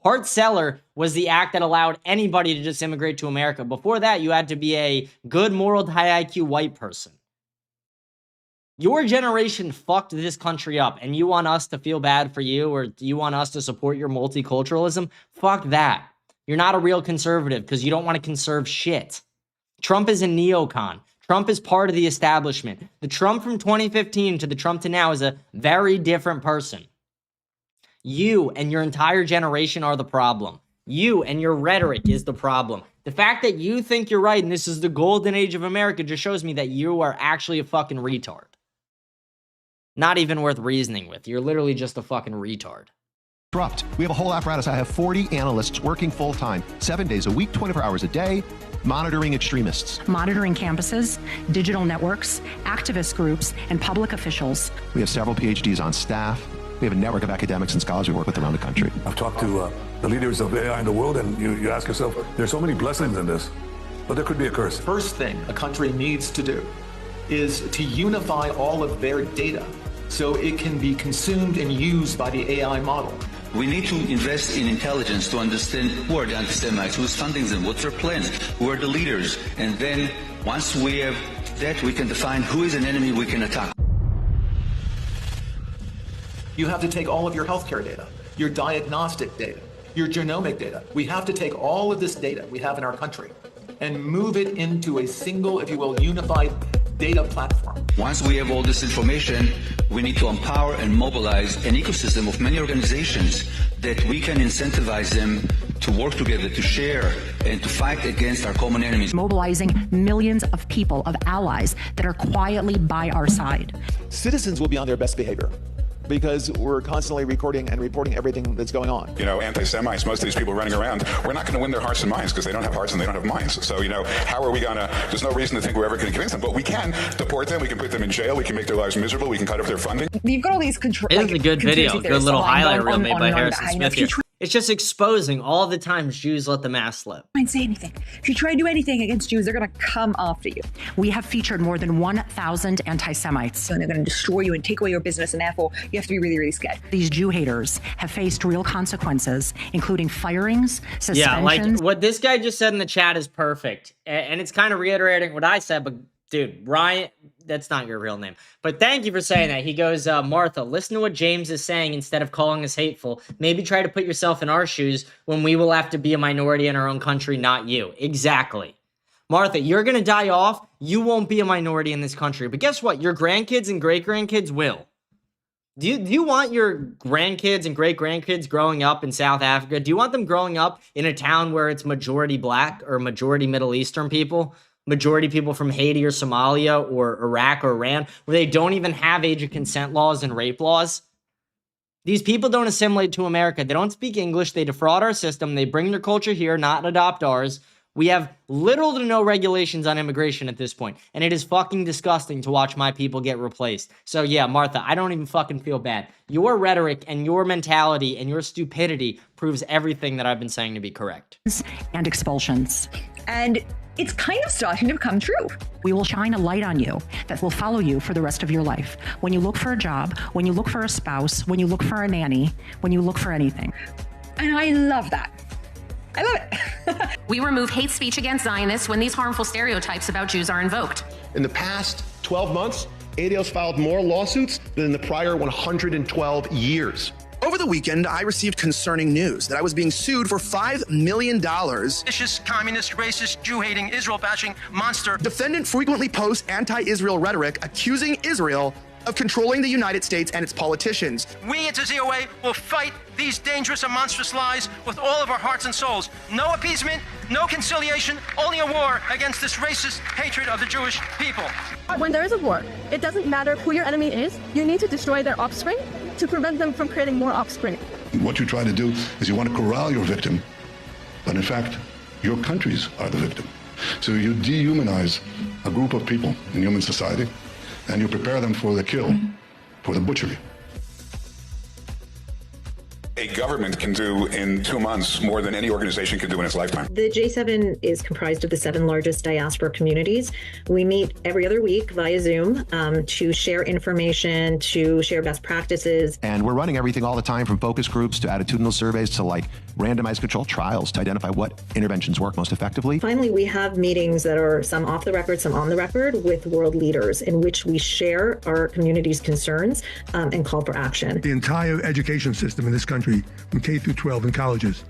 Hart-Celler was the act that allowed anybody to just immigrate to America. Before that, you had to be a good, moral, high IQ white person. Your generation fucked this country up, and you want us to feel bad for you, or you want us to support your multiculturalism? Fuck that. You're not a real conservative because you don't want to conserve shit. Trump is a neocon. Trump is part of the establishment. The Trump from 2015 to the Trump to now is a very different person. You and your entire generation are the problem. You and your rhetoric is the problem. The fact that you think you're right and this is the golden age of America just shows me that you are actually a fucking retard. Not even worth reasoning with. You're literally just a fucking retard. We have a whole apparatus. I have 40 analysts working full-time, 7 days a week, 24 hours a day, monitoring extremists. Monitoring campuses, digital networks, activist groups, and public officials. We have several PhDs on staff. We have a network of academics and scholars we work with around the country. I've talked to the leaders of AI in the world, and you ask yourself, there's so many blessings in this, but there could be a curse. First thing a country needs to do is to unify all of their data so it can be consumed and used by the AI model. We need to invest in intelligence to understand who are the anti-Semites, who's funding them, what's their plans, who are the leaders, and then once we have that, we can define who is an enemy we can attack. You have to take all of your healthcare data, your diagnostic data, your genomic data. We have to take all of this data we have in our country and move it into a single, if you will, unified data platform. Once we have all this information, we need to empower and mobilize an ecosystem of many organizations that we can incentivize them to work together, to share, and to fight against our common enemies. Mobilizing millions of people, of allies that are quietly by our side. Citizens will be on their best behavior because we're constantly recording and reporting everything that's going on. You know, anti-Semites, most of these people running around, we're not going to win their hearts and minds because they don't have hearts and they don't have minds. So, you know, how are we going to, there's no reason to think we're ever going to convince them, but we can deport them, we can put them in jail, we can make their lives miserable, we can cut off their funding. You've got all these control. It is a good video, good little highlight reel made by Harrison Smith here. It's just exposing all the times Jews let the mask slip. Don't say anything. If you try to do anything against Jews, they're going to come after you. We have featured more than 1,000 anti-Semites. And they're going to destroy you and take away your business, and therefore you have to be really, really scared. These Jew haters have faced real consequences, including firings, suspensions. Yeah, like what this guy just said in the chat is perfect. And it's kind of reiterating what I said, but dude, Ryan, that's not your real name. But thank you for saying that. He goes, Martha, listen to what James is saying instead of calling us hateful. Maybe try to put yourself in our shoes when we will have to be a minority in our own country, not you. Exactly. Martha, you're going to die off. You won't be a minority in this country. But guess what? Your grandkids and great-grandkids will. Do you want your grandkids and great-grandkids growing up in South Africa? Do you want them growing up in a town where it's majority black or majority Middle Eastern people? Majority people from Haiti or Somalia or Iraq or Iran, where they don't even have age of consent laws and rape laws? These people don't assimilate to America. They don't speak English. They defraud our system. They bring their culture here, not adopt ours. We have little to no regulations on immigration at this point, and it is fucking disgusting to watch my people get replaced. So yeah, Martha, I don't even fucking feel bad. Your rhetoric and your mentality and your stupidity proves everything that I've been saying to be correct. And expulsions. And it's kind of starting to come true. We will shine a light on you that will follow you for the rest of your life. When you look for a job, when you look for a spouse, when you look for a nanny, when you look for anything. And I love that. I love it. We remove hate speech against Zionists when these harmful stereotypes about Jews are invoked. In the past 12 months, ADL's filed more lawsuits than in the prior 112 years. Over the weekend, I received concerning news that I was being sued for $5 million. Vicious, communist, racist, Jew-hating, Israel-bashing monster. Defendant frequently posts anti-Israel rhetoric accusing Israel of controlling the United States and its politicians. We at the ZOA will fight these dangerous and monstrous lies with all of our hearts and souls. No appeasement, no conciliation, only a war against this racist hatred of the Jewish people. When there is a war, it doesn't matter who your enemy is. You need to destroy their offspring to prevent them from creating more offspring. What you try to do is you want to corral your victim, but in fact, your countries are the victim. So you dehumanize a group of people in human society, and you prepare them for the kill, for the butchery. A government can do in 2 months more than any organization can do in its lifetime. The J7 is comprised of the 7 largest diaspora communities. We meet every other week via Zoom to share information, to share best practices. And we're running everything all the time, from focus groups to attitudinal surveys to like randomized controlled trials to identify what interventions work most effectively. Finally, we have meetings that are some off the record, some on the record with world leaders in which we share our community's concerns and call for action. The entire education system in this country, from K through 12 in colleges,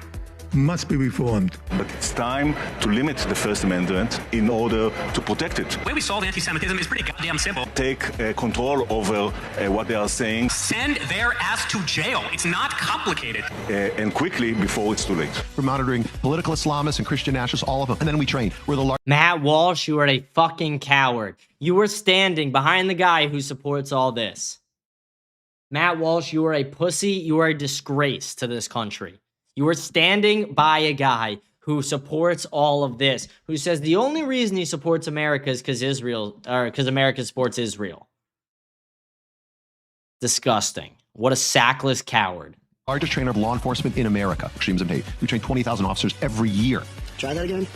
must be reformed. But it's time to limit the First Amendment in order to protect it. The way we solve anti-Semitism is pretty goddamn simple. Take control over what they are saying. Send their ass to jail. It's not complicated. And quickly before it's too late. We're monitoring political Islamists and Christian nationalists, all of them. And then we train. We're the Matt Walsh, you are a fucking coward. You were standing behind the guy who supports all this. Matt Walsh, you are a pussy. You are a disgrace to this country. You are standing by a guy who supports all of this, who says the only reason he supports America is because America supports Israel. Disgusting. What a sackless coward. Largest trainer of law enforcement in America, extremism hate. We train 20,000 officers every year. Try that again.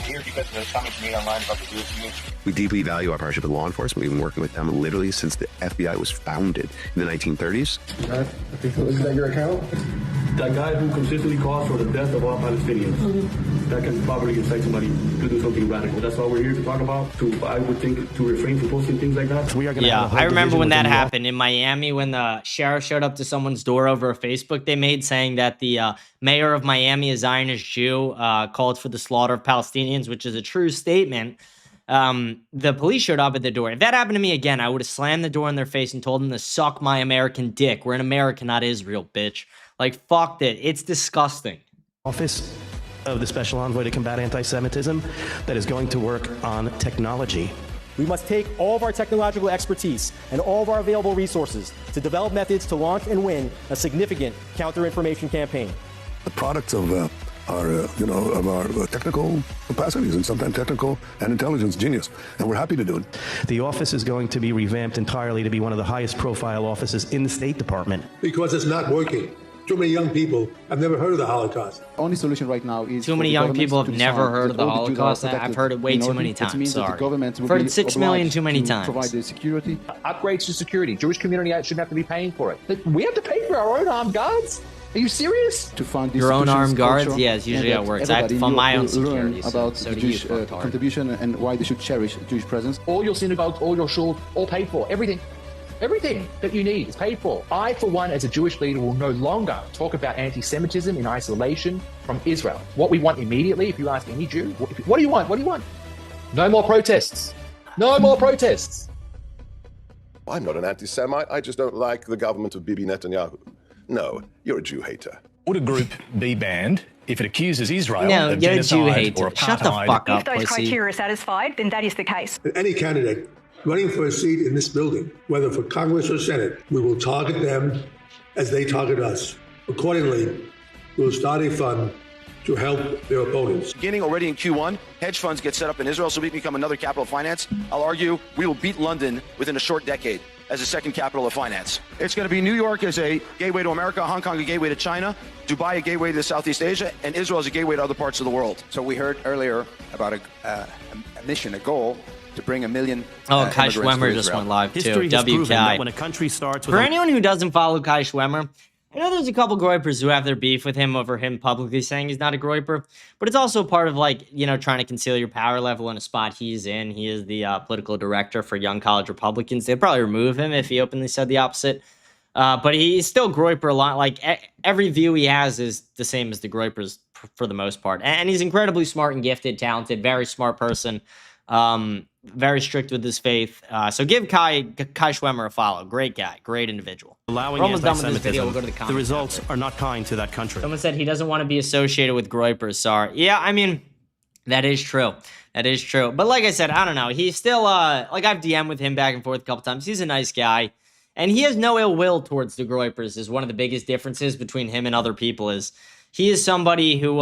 Here because of the comments made online about the Jewish community. We deeply value our partnership with law enforcement. We've been working with them literally since the FBI was founded in the 1930s. I think so. Is that your account? That guy who consistently calls for the death of all Palestinians, that can probably incite somebody to do something radical. That's why we're here to talk about. I would think to refrain from posting things like that. We are gonna have a whole I remember when that happened in Miami, when the sheriff showed up to someone's door over a Facebook they made saying that the mayor of Miami, a Zionist Jew, called for the slaughter of Palestinians, which is a true statement. The police showed up at the door. If that happened to me again, I would have slammed the door in their face and told them to suck my American dick. We're in America, not Israel, bitch. Like, fuck that. It's disgusting. Office of the Special Envoy to Combat Anti-Semitism that is going to work on technology. We must take all of our technological expertise and all of our available resources to develop methods to launch and win a significant counter-information campaign. The products of our technical capacities and sometimes technical and intelligence genius, and we're happy to do it. The office is going to be revamped entirely to be one of the highest profile offices in the State Department. Because it's not working. Too many young people have never heard of the Holocaust. Only solution right now is too many young people have never heard of the Holocaust. I've heard it way too many times. Sorry. I've heard it 6 million too many times. Provide the security. Upgrades to security. Jewish community shouldn't have to be paying for it. We have to pay for our own armed guards. Are you serious? To fund your own armed guards? Yeah, it's usually how it works. I have to fund my own security. About the Jewish contribution and why they should cherish Jewish presence. All your synagogues, all your shuls, all paid for. Everything. Everything that you need is paid for. I, for one, as a Jewish leader, will no longer talk about anti-Semitism in isolation from Israel. What we want immediately, if you ask any Jew, what do you want? What do you want? No more protests. No more protests. I'm not an anti-Semite. I just don't like the government of Bibi Netanyahu. No, you're a Jew hater. Would a group be banned if it accuses Israel of genocide or apartheid? Shut the fuck up, If those criteria are satisfied, then that is the case. Any candidate running for a seat in this building, whether for Congress or Senate, we will target them as they target us. Accordingly, we will start a fund to help their opponents. Beginning already in Q1, hedge funds get set up in Israel so we can become another capital of finance. I'll argue we will beat London within a short decade as the second capital of finance. It's going to be New York as a gateway to America, Hong Kong a gateway to China, Dubai a gateway to Southeast Asia, and Israel as a gateway to other parts of the world. So we heard earlier about a mission, a goal to bring 1 million. Kai Schwemmer just went live too. WK. When a country starts with For anyone who doesn't follow Kai Schwemmer, I know there's a couple Groypers who have their beef with him over him publicly saying he's not a Groyper, but it's also part of, like, you know, trying to conceal your power level in a spot he's in. He is the political director for Young College Republicans. They'd probably remove him if he openly said the opposite. But he's still Groyper a lot. Like, every view he has is the same as the Groypers for the most part. And he's incredibly smart and gifted, talented, very smart person. Very strict with his faith. So give Kai Schwemmer a follow. Great guy. Great individual. Allowing anti-Semitism, we'll go to the results are not kind to that country. Someone said he doesn't want to be associated with Groypers. Sorry. Yeah, I mean, that is true. That is true. But like I said, I don't know. He's still, like, I've DM'd with him back and forth a couple times. He's a nice guy. And he has no ill will towards the Groypers. Is one of the biggest differences between him and other people. Is he is somebody who,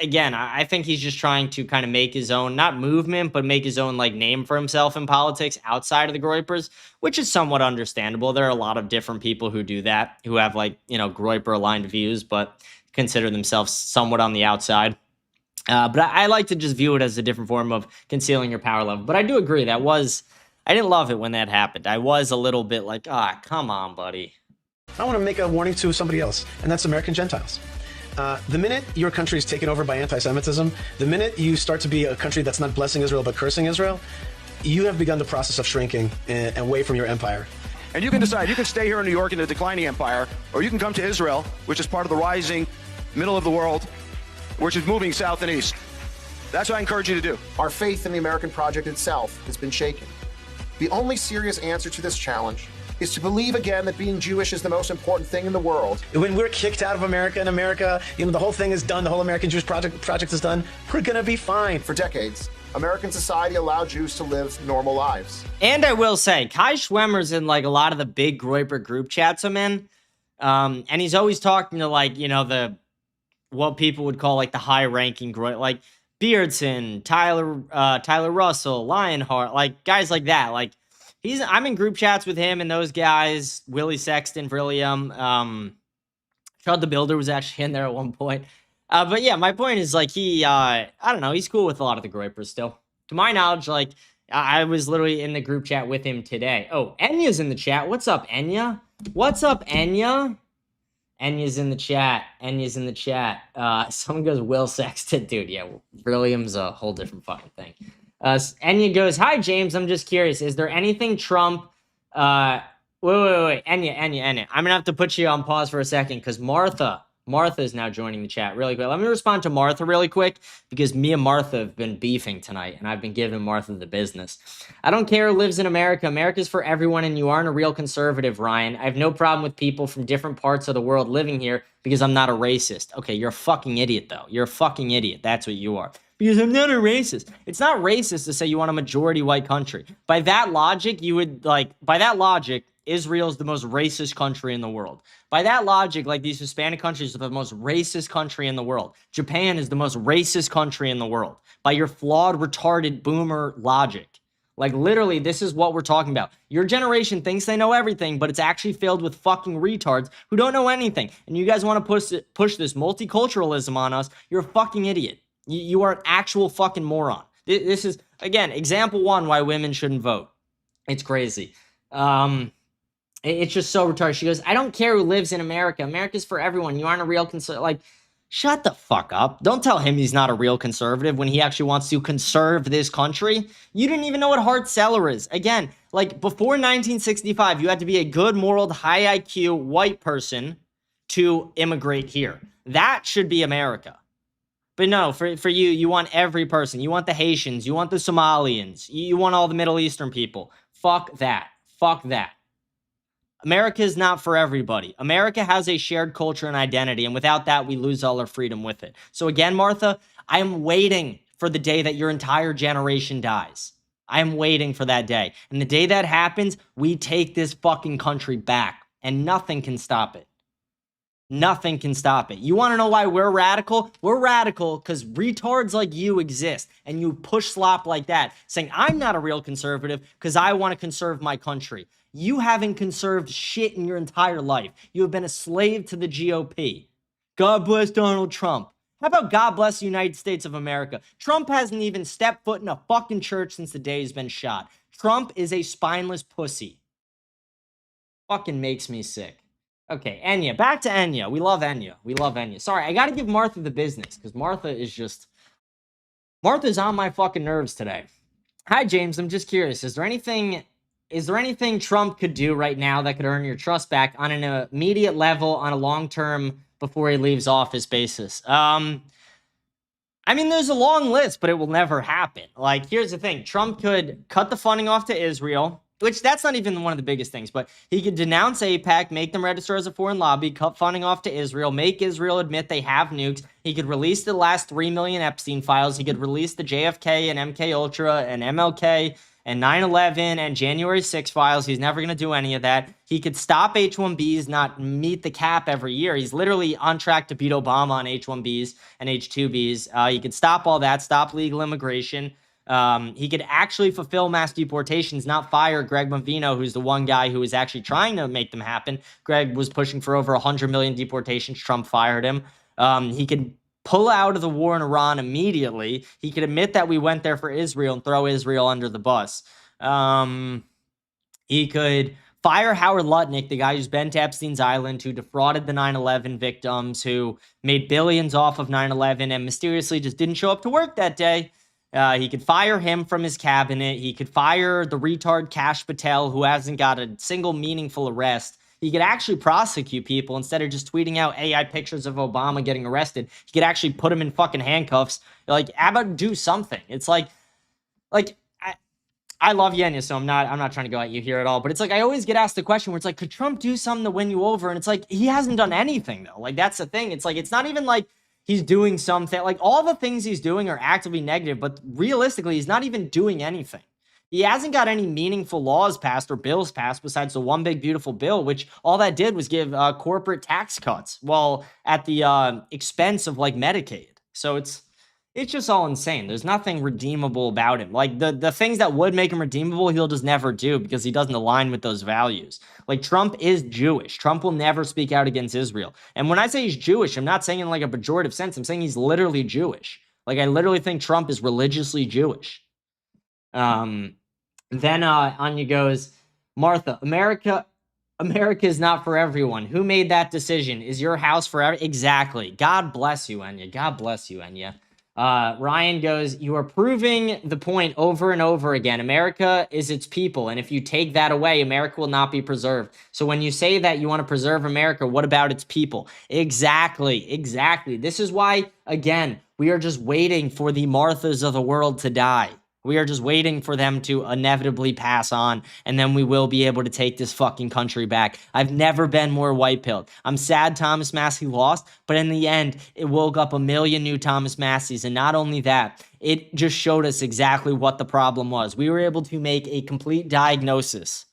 again, I think he's just trying to kind of make his own, not movement, but make his own, like, name for himself in politics outside of the Groypers, which is somewhat understandable. There are a lot of different people who do that, who have, like, you know, Groyper-aligned views, but consider themselves somewhat on the outside. But I like to just view it as a different form of concealing your power level. But I do agree, I didn't love it when that happened. I was a little bit like, come on, buddy. I want to make a warning to somebody else, and that's American Gentiles. The minute your country is taken over by anti-Semitism, the minute you start to be a country that's not blessing Israel but cursing Israel, you have begun the process of shrinking away from your empire. And you can decide, you can stay here in New York in the declining empire, or you can come to Israel, which is part of the rising middle of the world, which is moving south and east. That's what I encourage you to do. Our faith in the American project itself has been shaken. The only serious answer to this challenge is to believe again that being Jewish is the most important thing in the world. When we're kicked out of America and America, you know, the whole thing is done, the whole American Jewish project is done, we're gonna be fine. For decades, American society allowed Jews to live normal lives. And I will say, Kai Schwemmer's in, like, a lot of the big Groyper group chats I'm in. And he's always talking to, like, you know, what people would call, like, the high-ranking Groyper, like Beardson, Tyler Russell, Lionheart, like, guys like that. Like, I'm in group chats with him and those guys, Willie Sexton, Vrillium, Chud the Builder was actually in there at one point. But yeah, my point is, like, I don't know, he's cool with a lot of the Groypers still. To my knowledge, like, I was literally in the group chat with him today. Oh, Enya's in the chat. What's up, Enya? What's up, Enya? Enya's in the chat. Enya's in the chat. Someone goes, Will Sexton. Dude, yeah, Vrillium's a whole different fucking thing. Enya goes, hi, James, I'm just curious. Is there anything Trump... Wait. Enya. I'm going to have to put you on pause for a second because Martha is now joining the chat really quick. Let me respond to Martha really quick because me and Martha have been beefing tonight, and I've been giving Martha the business. I don't care who lives in America. America's for everyone, and you aren't a real conservative, Ryan. I have no problem with people from different parts of the world living here because I'm not a racist. Okay, you're a fucking idiot, though. You're a fucking idiot. That's what you are. Because I'm not a racist. It's not racist to say you want a majority white country. By that logic, Israel's the most racist country in the world. By that logic, like, these Hispanic countries are the most racist country in the world. Japan is the most racist country in the world. By your flawed, retarded, boomer logic. Like, literally, this is what we're talking about. Your generation thinks they know everything, but it's actually filled with fucking retards who don't know anything. And you guys want to push this multiculturalism on us. You're a fucking idiot. You are an actual fucking moron. This is, again, example one why women shouldn't vote. It's crazy. It's just so retarded. She goes, I don't care who lives in America. America's for everyone. You aren't a real conservative. Like, shut the fuck up. Don't tell him he's not a real conservative when he actually wants to conserve this country. You didn't even know what hard seller is. Again, like, before 1965, you had to be a good, moral, high IQ white person to immigrate here. That should be America. But no, for you, you want every person. You want the Haitians. You want the Somalians. You want all the Middle Eastern people. Fuck that. Fuck that. America is not for everybody. America has a shared culture and identity, and without that, we lose all our freedom with it. So again, Martha, I am waiting for the day that your entire generation dies. I am waiting for that day. And the day that happens, we take this fucking country back, and nothing can stop it. Nothing can stop it. You want to know why we're radical? We're radical because retards like you exist, and you push slop like that, saying, I'm not a real conservative because I want to conserve my country. You haven't conserved shit in your entire life. You have been a slave to the GOP. God bless Donald Trump. How about God bless the United States of America? Trump hasn't even stepped foot in a fucking church since the day he's been shot. Trump is a spineless pussy. Fucking makes me sick. Okay, Enya. Back to Enya. We love Enya. We love Enya. Sorry, I gotta give Martha the business, because Martha is just... Martha's on my fucking nerves today. Hi, James. I'm just curious. Is there anything Trump could do right now that could earn your trust back on an immediate level, on a long-term, before he leaves office basis? I mean, there's a long list, but it will never happen. Like, here's the thing. Trump could cut the funding off to Israel, which that's not even one of the biggest things, but he could denounce AIPAC, make them register as a foreign lobby, cut funding off to Israel, make Israel admit they have nukes. He could release the last 3 million Epstein files. He could release the JFK and MK Ultra and MLK and 9/11 and January 6 files. He's never going to do any of that. He could stop H-1Bs, not meet the cap every year. He's literally on track to beat Obama on H-1Bs and H-2Bs. He could stop all that, stop legal immigration. He could actually fulfill mass deportations, not fire Greg Movino, who's the one guy who is actually trying to make them happen. Greg was pushing for over 100 million deportations. Trump fired him. He could pull out of the war in Iran immediately. He could admit that we went there for Israel and throw Israel under the bus. He could fire Howard Lutnick, the guy who's been to Epstein's Island, who defrauded the 9/11 victims, who made billions off of 9/11 and mysteriously just didn't show up to work that day. He could fire him from his cabinet. He could fire the retard Kash Patel, who hasn't got a single meaningful arrest. He could actually prosecute people instead of just tweeting out AI pictures of Obama getting arrested. He could actually put him in fucking handcuffs. Like, how about do something? It's like I love Yenya, so I'm not trying to go at you here at all. But it's like I always get asked the question where it's like, could Trump do something to win you over? And it's like he hasn't done anything though. Like that's the thing. It's like it's not even like he's doing something. Like all the things he's doing are actively negative, but realistically, he's not even doing anything. He hasn't got any meaningful laws passed or bills passed besides the one big beautiful bill, which all that did was give corporate tax cuts, well, at the expense of like Medicaid. So it's just all insane. There's nothing redeemable about him. Like the things that would make him redeemable, he'll just never do because he doesn't align with those values. Like Trump is Jewish. Trump will never speak out against Israel. And when I say he's Jewish, I'm not saying in like a pejorative sense. I'm saying he's literally Jewish. Like I literally think Trump is religiously Jewish. Then Anya goes, Martha, America is not for everyone. Who made that decision? Is your house for everyone? Exactly. God bless you, Anya. God bless you, Anya. Ryan goes, you are proving the point over and over again. America is its people, and if you take that away, America will not be preserved. So when you say that you want to preserve America, what about its people? Exactly, exactly. This is why, again, we are just waiting for the Marthas of the world to die. We are just waiting for them to inevitably pass on, and then we will be able to take this fucking country back. I've never been more white-pilled. I'm sad Thomas Massie lost, but in the end, it woke up a million new Thomas Massies, and not only that, it just showed us exactly what the problem was. We were able to make a complete diagnosis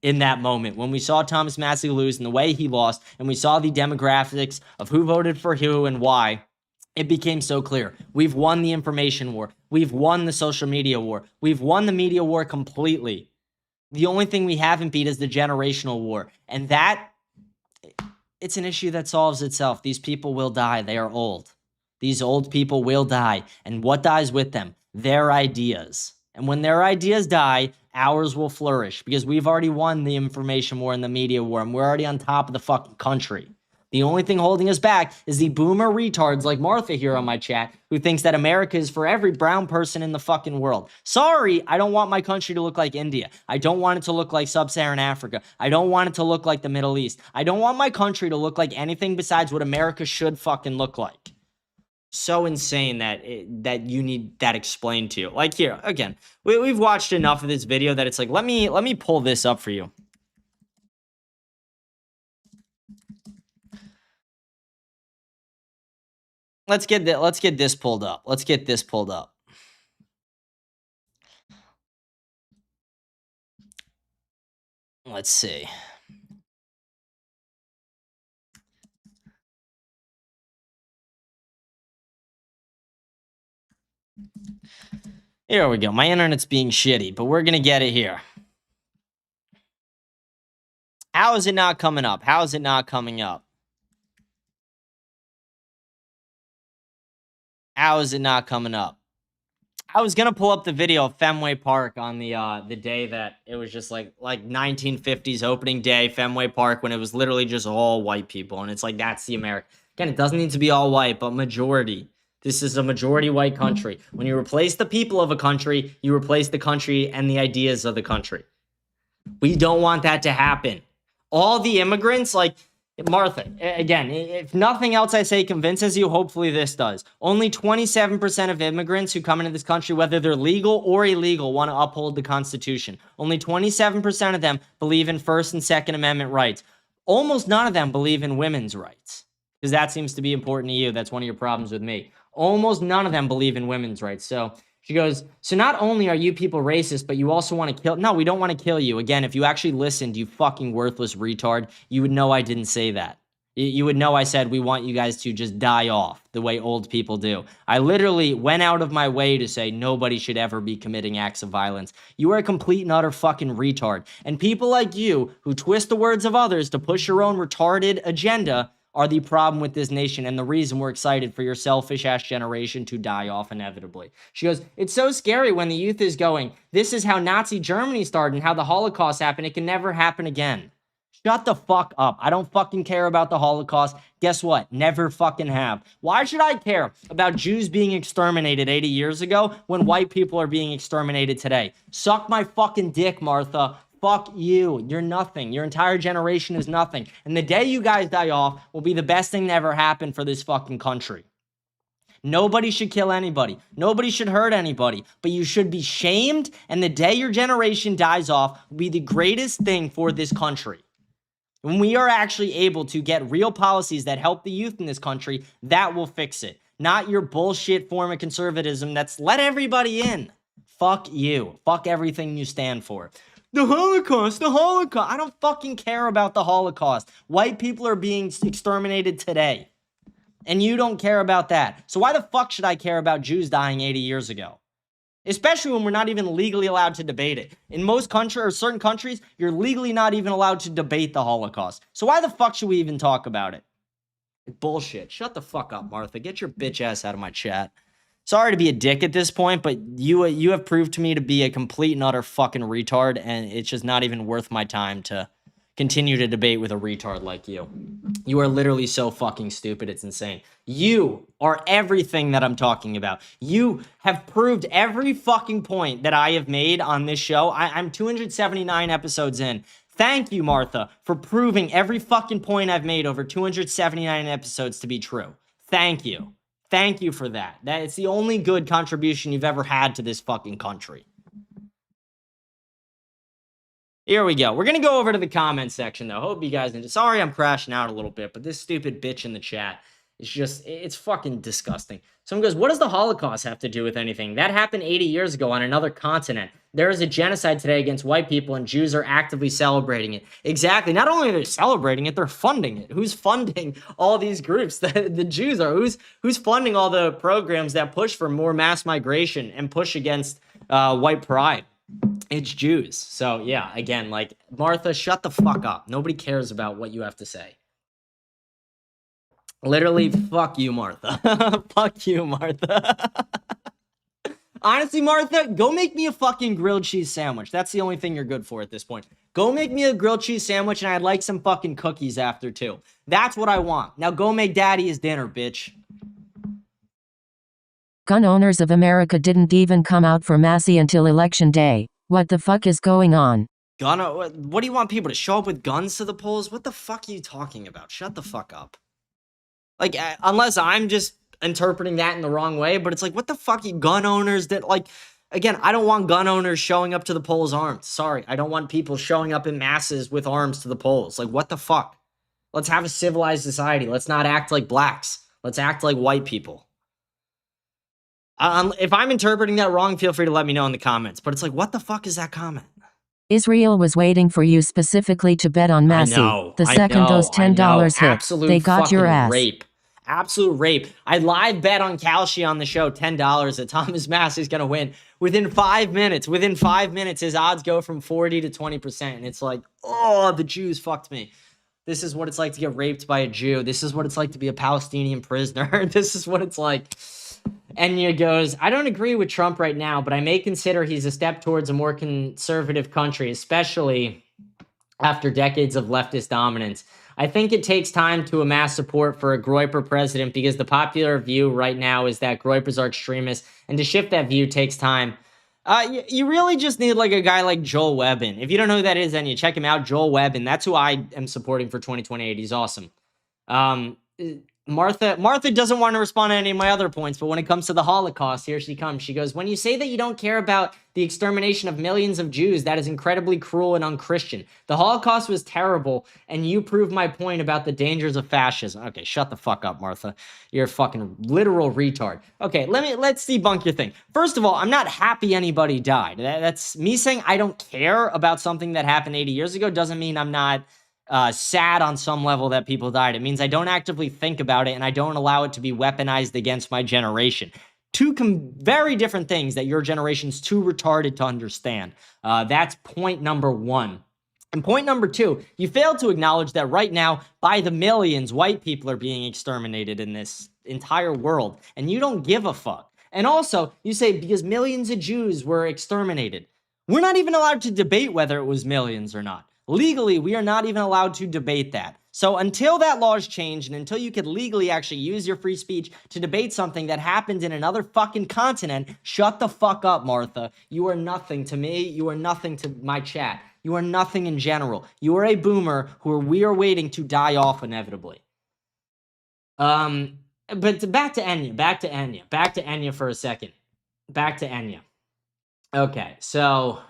in that moment when we saw Thomas Massie lose and the way he lost, and we saw the demographics of who voted for who and why. It became so clear. We've won the information war. We've won the social media war. We've won the media war completely. The only thing we haven't beat is the generational war. And that, it's an issue that solves itself. These people will die. They are old. These old people will die. And what dies with them? Their ideas. And when their ideas die, ours will flourish because we've already won the information war and the media war, and we're already on top of the fucking country. The only thing holding us back is the boomer retards like Martha here on my chat who thinks that America is for every brown person in the fucking world. Sorry, I don't want my country to look like India. I don't want it to look like Sub-Saharan Africa. I don't want it to look like the Middle East. I don't want my country to look like anything besides what America should fucking look like. So insane that you need that explained to you. Like here, again, we've watched enough of this video that it's like, let me pull this up for you. Let's get this pulled up. Let's get this pulled up. Let's see. Here we go. My internet's being shitty, but we're going to get it here. How is it not coming up? How is it not coming up? How is it not coming up? I was gonna pull up the video of Fenway Park on the day that it was just like 1950s opening day, Fenway Park, when it was literally just all white people, and it's like that's the America. Again, it doesn't need to be all white, but majority. This is a majority white country. When you replace the people of a country, you replace the country and the ideas of the country. We don't want that to happen. All the immigrants, like Martha, again, if nothing else I say convinces you, hopefully this does. Only 27% of immigrants who come into this country, whether they're legal or illegal, want to uphold the Constitution. Only 27% of them believe in First and Second Amendment rights. Almost none of them believe in women's rights, because that seems to be important to you. That's one of your problems with me. Almost none of them believe in women's rights. So she goes, so not only are you people racist, but you also want to kill. No, we don't want to kill you. Again, if you actually listened, you fucking worthless retard, you would know I didn't say that. You would know I said we want you guys to just die off the way old people do. I literally went out of my way to say nobody should ever be committing acts of violence. You are a complete and utter fucking retard. And people like you who twist the words of others to push your own retarded agenda are the problem with this nation and the reason we're excited for your selfish-ass generation to die off inevitably. She goes, it's so scary when the youth is going, this is how Nazi Germany started and how the Holocaust happened. It can never happen again. Shut the fuck up. I don't fucking care about the Holocaust. Guess what? Never fucking have. Why should I care about Jews being exterminated 80 years ago when white people are being exterminated today? Suck my fucking dick, Martha. Fuck you. You're nothing. Your entire generation is nothing. And the day you guys die off will be the best thing that ever happened for this fucking country. Nobody should kill anybody. Nobody should hurt anybody. But you should be shamed, and the day your generation dies off will be the greatest thing for this country. When we are actually able to get real policies that help the youth in this country, that will fix it. Not your bullshit form of conservatism that's let everybody in. Fuck you. Fuck everything you stand for. The Holocaust, the Holocaust. I don't fucking care about the Holocaust. White people are being exterminated today. And you don't care about that. So why the fuck should I care about Jews dying 80 years ago? Especially when we're not even legally allowed to debate it. In most countries, or certain countries, you're legally not even allowed to debate the Holocaust. So why the fuck should we even talk about it? Bullshit. Shut the fuck up, Martha. Get your bitch ass out of my chat. Sorry to be a dick at this point, but you have proved to me to be a complete and utter fucking retard, and it's just not even worth my time to continue to debate with a retard like you. You are literally so fucking stupid, it's insane. You are everything that I'm talking about. You have proved every fucking point that I have made on this show. I'm 279 episodes in. Thank you, Martha, for proving every fucking point I've made over 279 episodes to be true. Thank you. Thank you for that. It's the only good contribution you've ever had to this fucking country. Here we go. We're going to go over to the comment section, though. Hope you guys enjoy. Sorry I'm crashing out a little bit, but this stupid bitch in the chat is just, it's fucking disgusting. Someone goes, what does the Holocaust have to do with anything? That happened 80 years ago on another continent. There is a genocide today against white people, and Jews are actively celebrating it. Exactly. Not only are they celebrating it, they're funding it. Who's funding all these groups? The Jews are. Who's funding all the programs that push for more mass migration and push against white pride? It's Jews. So, yeah, again, like, Martha, shut the fuck up. Nobody cares about what you have to say. Literally, fuck you, Martha. Fuck you, Martha. Honestly, Martha, go make me a fucking grilled cheese sandwich. That's the only thing you're good for at this point. Go make me a grilled cheese sandwich, and I'd like some fucking cookies after, too. That's what I want. Now go make daddy his dinner, bitch. Gun owners of America didn't even come out for Massey until Election Day. What the fuck is going on? What do you want people to show up with guns to the polls? What the fuck are you talking about? Shut the fuck up. Like, unless I'm just interpreting that in the wrong way, but it's like, what the fuck, you gun owners that, like, again, I don't want gun owners showing up to the polls armed. Sorry, I don't want people showing up in masses with arms to the polls. Like, what the fuck? Let's have a civilized society. Let's not act like blacks. Let's act like white people. If I'm interpreting that wrong, feel free to let me know in the comments. But it's like, what the fuck is that comment? Israel was waiting for you specifically to bet on Massey. The second those $10 hit, Absolute they got your ass. Rape. Absolute rape. I live bet on Kalshi on the show $10 that Thomas Massey's going to win. Within 5 minutes, his odds go from 40 to 20%. And it's like, oh, the Jews fucked me. This is what it's like to get raped by a Jew. This is what it's like to be a Palestinian prisoner. This is what it's like. Enya goes, I don't agree with Trump right now, but I may consider he's a step towards a more conservative country, especially after decades of leftist dominance. I think it takes time to amass support for a Groyper president because the popular view right now is that Groypers are extremists, and to shift that view takes time. You really just need like a guy like Joel Webbin. If you don't know who that is, then you check him out. Joel Webbin. That's who I am supporting for 2028. He's awesome. Martha doesn't want to respond to any of my other points, but when it comes to the Holocaust, here she comes. She goes, when you say that you don't care about the extermination of millions of Jews, that is incredibly cruel and unchristian. The Holocaust was terrible, and you prove my point about the dangers of fascism. Okay, shut the fuck up, Martha. You're a fucking literal retard. Okay, let's debunk your thing. First of all, I'm not happy anybody died. That's me saying I don't care about something that happened 80 years ago doesn't mean I'm not sad on some level that people died. It means I don't actively think about it and I don't allow it to be weaponized against my generation. Two very different things that your generation's too retarded to understand. That's point number one. And point number two, you fail to acknowledge that right now, by the millions, white people are being exterminated in this entire world, and you don't give a fuck. And also, you say because millions of Jews were exterminated. We're not even allowed to debate whether it was millions or not. Legally, we are not even allowed to debate that. So until that law is changed and until you could legally actually use your free speech to debate something that happened in another fucking continent, shut the fuck up, Martha. You are nothing to me. You are nothing to my chat. You are nothing in general. You are a boomer who we are waiting to die off inevitably. But back to Enya for a second. Back to Enya. Okay, so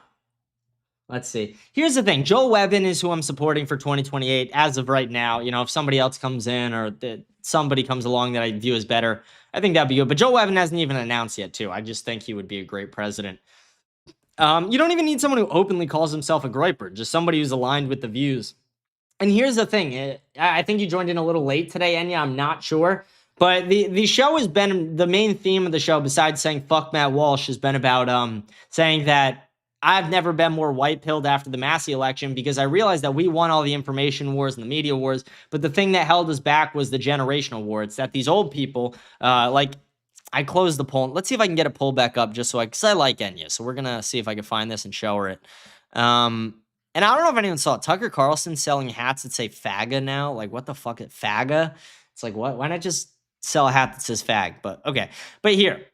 let's see. Here's the thing. Joel Webbin is who I'm supporting for 2028 as of right now. You know, if somebody else comes in or somebody comes along that I view as better, I think that'd be good. But Joel Webbin hasn't even announced yet, too. I just think he would be a great president. You don't even need someone who openly calls himself a Groyper, just somebody who's aligned with the views. And here's the thing. I think you joined in a little late today, Enya. I'm not sure. But the show has been, the main theme of the show, besides saying fuck Matt Walsh, has been about saying that I've never been more white-pilled after the Massey election because I realized that we won all the information wars and the media wars, but the thing that held us back was the generational war. It's that these old people, like, I closed the poll. Let's see if I can get a poll back up just so because I like Enya, so we're going to see if I can find this and show her it. And I don't know if anyone saw it. Tucker Carlson selling hats that say FAGA now. Like, what the fuck is FAGA? It's like, what? Why not just sell a hat that says fag? But okay. But here.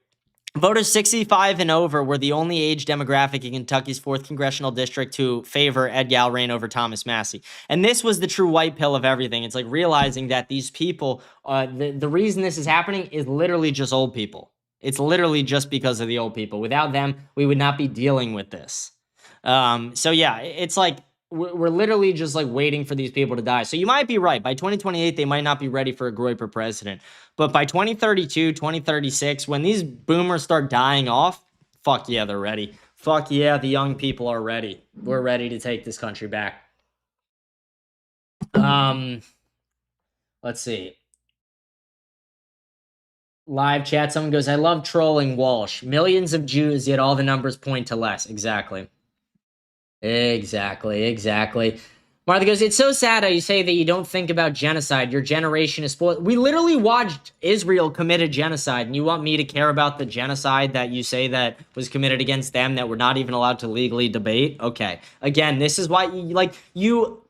Voters 65 and over were the only age demographic in Kentucky's 4th congressional district to favor Ed Galbraith over Thomas Massey. And this was the true white pill of everything. It's like realizing that these people, the reason this is happening is literally just old people. It's literally just because of the old people. Without them, we would not be dealing with this. So yeah, it's like we're literally just like waiting for these people to die. So you might be right. By 2028, they might not be ready for a Groyper president. But by 2032, 2036, when these boomers start dying off, fuck yeah, they're ready. Fuck yeah, the young people are ready. We're ready to take this country back. Let's see. Live chat, someone goes, I love trolling Walsh. Millions of Jews, yet all the numbers point to less. Exactly. Martha goes, it's so sad how you say that you don't think about genocide. Your generation is spoiled. We literally watched Israel commit a genocide, and you want me to care about the genocide that you say that was committed against them that we're not even allowed to legally debate? Okay. Again, this is why you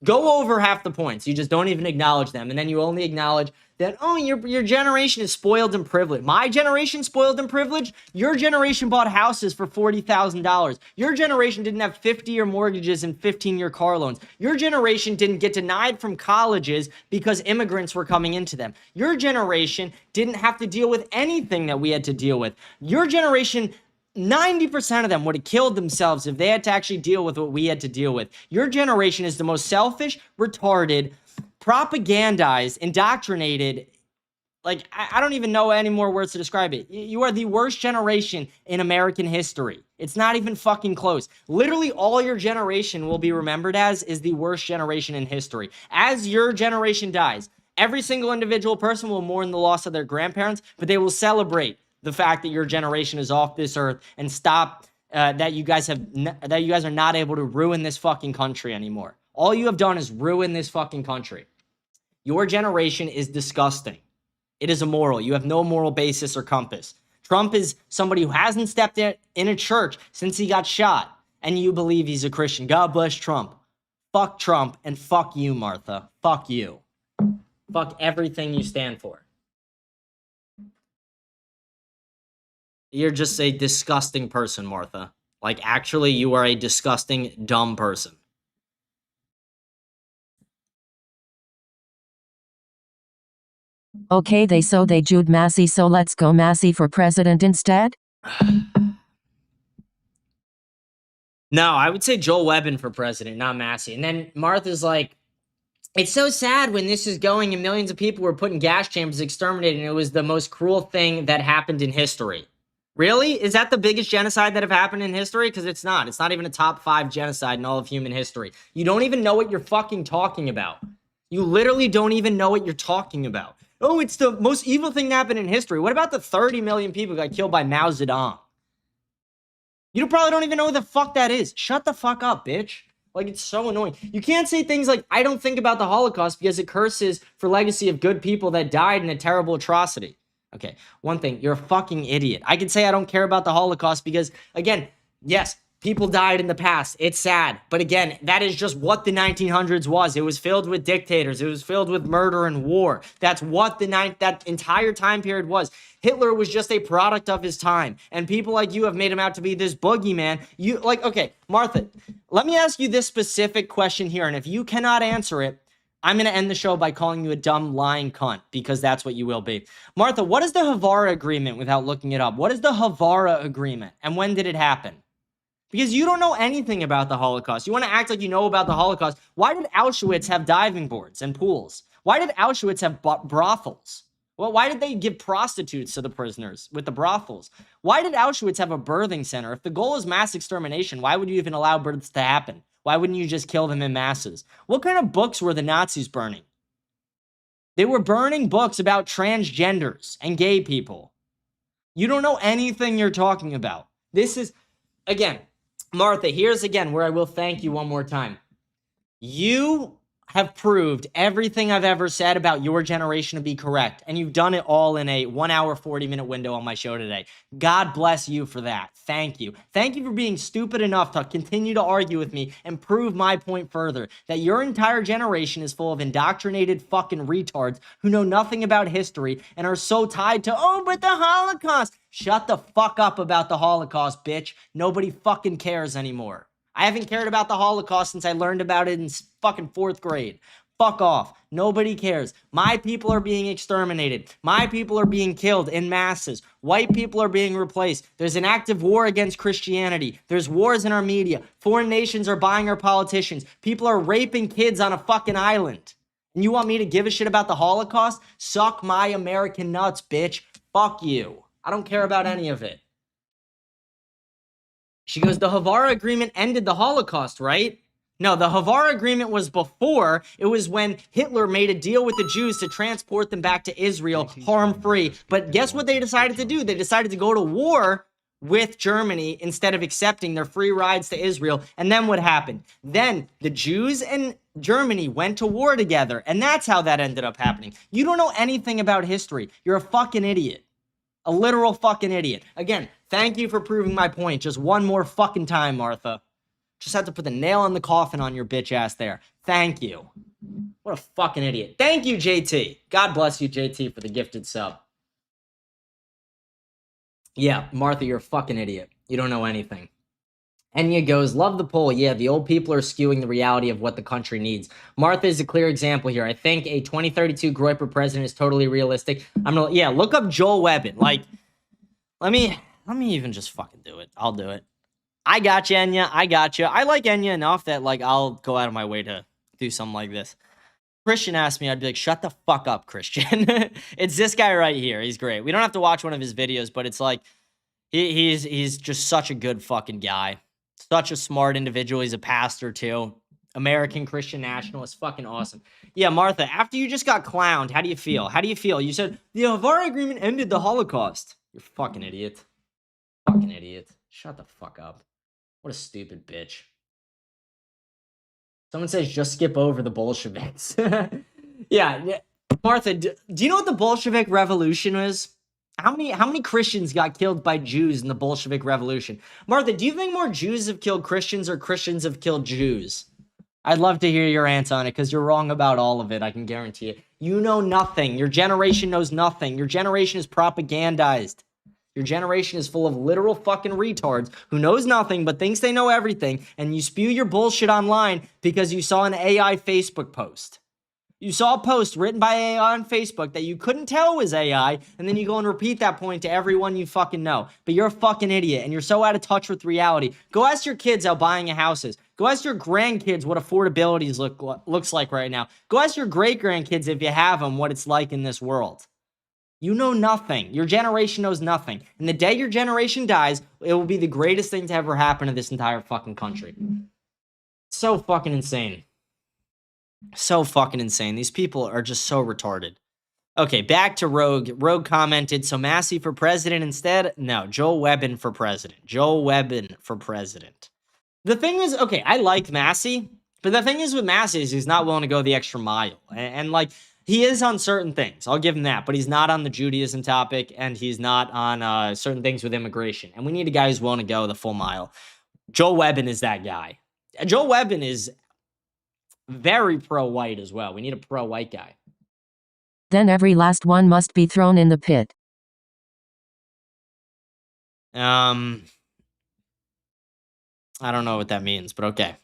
go over half the points. You just don't even acknowledge them, and then you only acknowledge that, oh, your generation is spoiled and privileged. My generation spoiled and privileged? Your generation bought houses for $40,000. Your generation didn't have 50-year mortgages and 15-year car loans. Your generation didn't get denied from colleges because immigrants were coming into them. Your generation didn't have to deal with anything that we had to deal with. Your generation, 90% of them would have killed themselves if they had to actually deal with what we had to deal with. Your generation is the most selfish, retarded, propagandized, indoctrinated, like, I don't even know any more words to describe it. You are the worst generation in American history. It's not even fucking close. Literally all your generation will be remembered as is the worst generation in history. As your generation dies, Every single individual person will mourn the loss of their grandparents, but they will celebrate the fact that your generation is off this earth and stop that you guys are not able to ruin this fucking country anymore. All you have done is ruin this fucking country. Your generation is disgusting. It is immoral. You have no moral basis or compass. Trump is somebody who hasn't stepped in a church since he got shot, and you believe he's a Christian. God bless Trump. Fuck Trump, and fuck you, Martha. Fuck you. Fuck everything you stand for. You're just a disgusting person, Martha. Like, actually, you are a disgusting, dumb person. Okay, they Jude Massey, so let's go Massey for president instead? No, I would say Joel Webbin for president, not Massey. And then Martha's like, it's so sad when this is going and millions of people were put in gas chambers, exterminated, and it was the most cruel thing that happened in history. Really? Is that the biggest genocide that have happened in history? Because it's not. It's not even a top 5 genocide in all of human history. You don't even know what you're fucking talking about. You literally don't even know what you're talking about. Oh, it's the most evil thing that happened in history. What about the 30 million people who got killed by Mao Zedong? You probably don't even know what the fuck that is. Shut the fuck up, bitch. Like, it's so annoying. You can't say things like, I don't think about the Holocaust because it curses for legacy of good people that died in a terrible atrocity. Okay, one thing, you're a fucking idiot. I can say I don't care about the Holocaust because, again, yes, people died in the past. It's sad. But again, that is just what the 1900s was. It was filled with dictators. It was filled with murder and war. That's what that entire time period was. Hitler was just a product of his time. And people like you have made him out to be this boogeyman. Okay, Martha, let me ask you this specific question here. And if you cannot answer it, I'm going to end the show by calling you a dumb, lying cunt, because that's what you will be. Martha, what is the Havara Agreement without looking it up? What is the Havara Agreement? And when did it happen? Because you don't know anything about the Holocaust. You want to act like you know about the Holocaust. Why did Auschwitz have diving boards and pools? Why did Auschwitz have brothels? Well, why did they give prostitutes to the prisoners with the brothels? Why did Auschwitz have a birthing center? If the goal is mass extermination, why would you even allow births to happen? Why wouldn't you just kill them in masses? What kind of books were the Nazis burning? They were burning books about transgenders and gay people. You don't know anything you're talking about. This is, again, Martha, here's again where I will thank you one more time. You have proved everything I've ever said about your generation to be correct, and you've done it all in a 1 hour, 40-minute window on my show today. God bless you for that. Thank you. Thank you for being stupid enough to continue to argue with me and prove my point further, that your entire generation is full of indoctrinated fucking retards who know nothing about history and are so tied to, oh, but the Holocaust. Shut the fuck up about the Holocaust, bitch. Nobody fucking cares anymore. I haven't cared about the Holocaust since I learned about it in fucking 4th grade. Fuck off. Nobody cares. My people are being exterminated. My people are being killed in masses. White people are being replaced. There's an active war against Christianity. There's wars in our media. Foreign nations are buying our politicians. People are raping kids on a fucking island. And you want me to give a shit about the Holocaust? Suck my American nuts, bitch. Fuck you. I don't care about any of it. She goes, the Havara Agreement ended the Holocaust, right? No, the Havara Agreement was before. It was when Hitler made a deal with the Jews to transport them back to Israel harm-free. But guess what they decided to do? They decided to go to war with Germany instead of accepting their free rides to Israel. And then what happened? Then the Jews and Germany went to war together. And that's how that ended up happening. You don't know anything about history. You're a fucking idiot. A literal fucking idiot. Again, thank you for proving my point just one more fucking time, Martha. Just had to put the nail in the coffin on your bitch ass there. Thank you. What a fucking idiot. Thank you, JT. God bless you, JT, for the gifted sub. Yeah, Martha, you're a fucking idiot. You don't know anything. Enya goes, love the poll. Yeah, the old people are skewing the reality of what the country needs. Martha is a clear example here. I think a 2032 Groyper president is totally realistic. Look up Joel Webbin. Like, let me even just fucking do it. I'll do it. I got you, Enya. I got you. I like Enya enough that, like, I'll go out of my way to do something like this. Christian asked me, I'd be like, shut the fuck up, Christian. It's this guy right here. He's great. We don't have to watch one of his videos, but it's like, he's just such a good fucking guy. Such a smart individual. He's a pastor, too. American Christian nationalist. Fucking awesome. Yeah, Martha, after you just got clowned, how do you feel? How do you feel? You said, the Avara Agreement ended the Holocaust. You're a fucking idiot. Fucking idiot. Shut the fuck up. What a stupid bitch. Someone says, just skip over the Bolsheviks. Yeah, Martha, do you know what the Bolshevik Revolution is? How many Christians got killed by Jews in the Bolshevik Revolution? Martha, do you think more Jews have killed Christians or Christians have killed Jews? I'd love to hear your answer on it, because you're wrong about all of it, I can guarantee it. You know nothing. Your generation knows nothing. Your generation is propagandized. Your generation is full of literal fucking retards who knows nothing but thinks they know everything, and you spew your bullshit online because you saw an AI Facebook post. You saw a post written by AI on Facebook that you couldn't tell was AI, and then you go and repeat that point to everyone you fucking know. But you're a fucking idiot, and you're so out of touch with reality. Go ask your kids how buying a house is. Go ask your grandkids what affordability looks like right now. Go ask your great-grandkids, if you have them, what it's like in this world. You know nothing. Your generation knows nothing. And the day your generation dies, it will be the greatest thing to ever happen to this entire fucking country. So fucking insane. So fucking insane. These people are just so retarded. Okay, back to Rogue. Rogue commented, so Massey for president instead? No, Joe Webbin for president. Joe Webbin for president. The thing is, okay, I like Massey, but the thing is with Massey is he's not willing to go the extra mile. And like, he is on certain things. I'll give him that, but he's not on the Judaism topic, and he's not on certain things with immigration. And we need a guy who's willing to go the full mile. Joe Webbin is that guy. Joe Webbin is very pro-white as well. We need a pro-white guy. Then every last one must be thrown in the pit. I don't know what that means, but okay.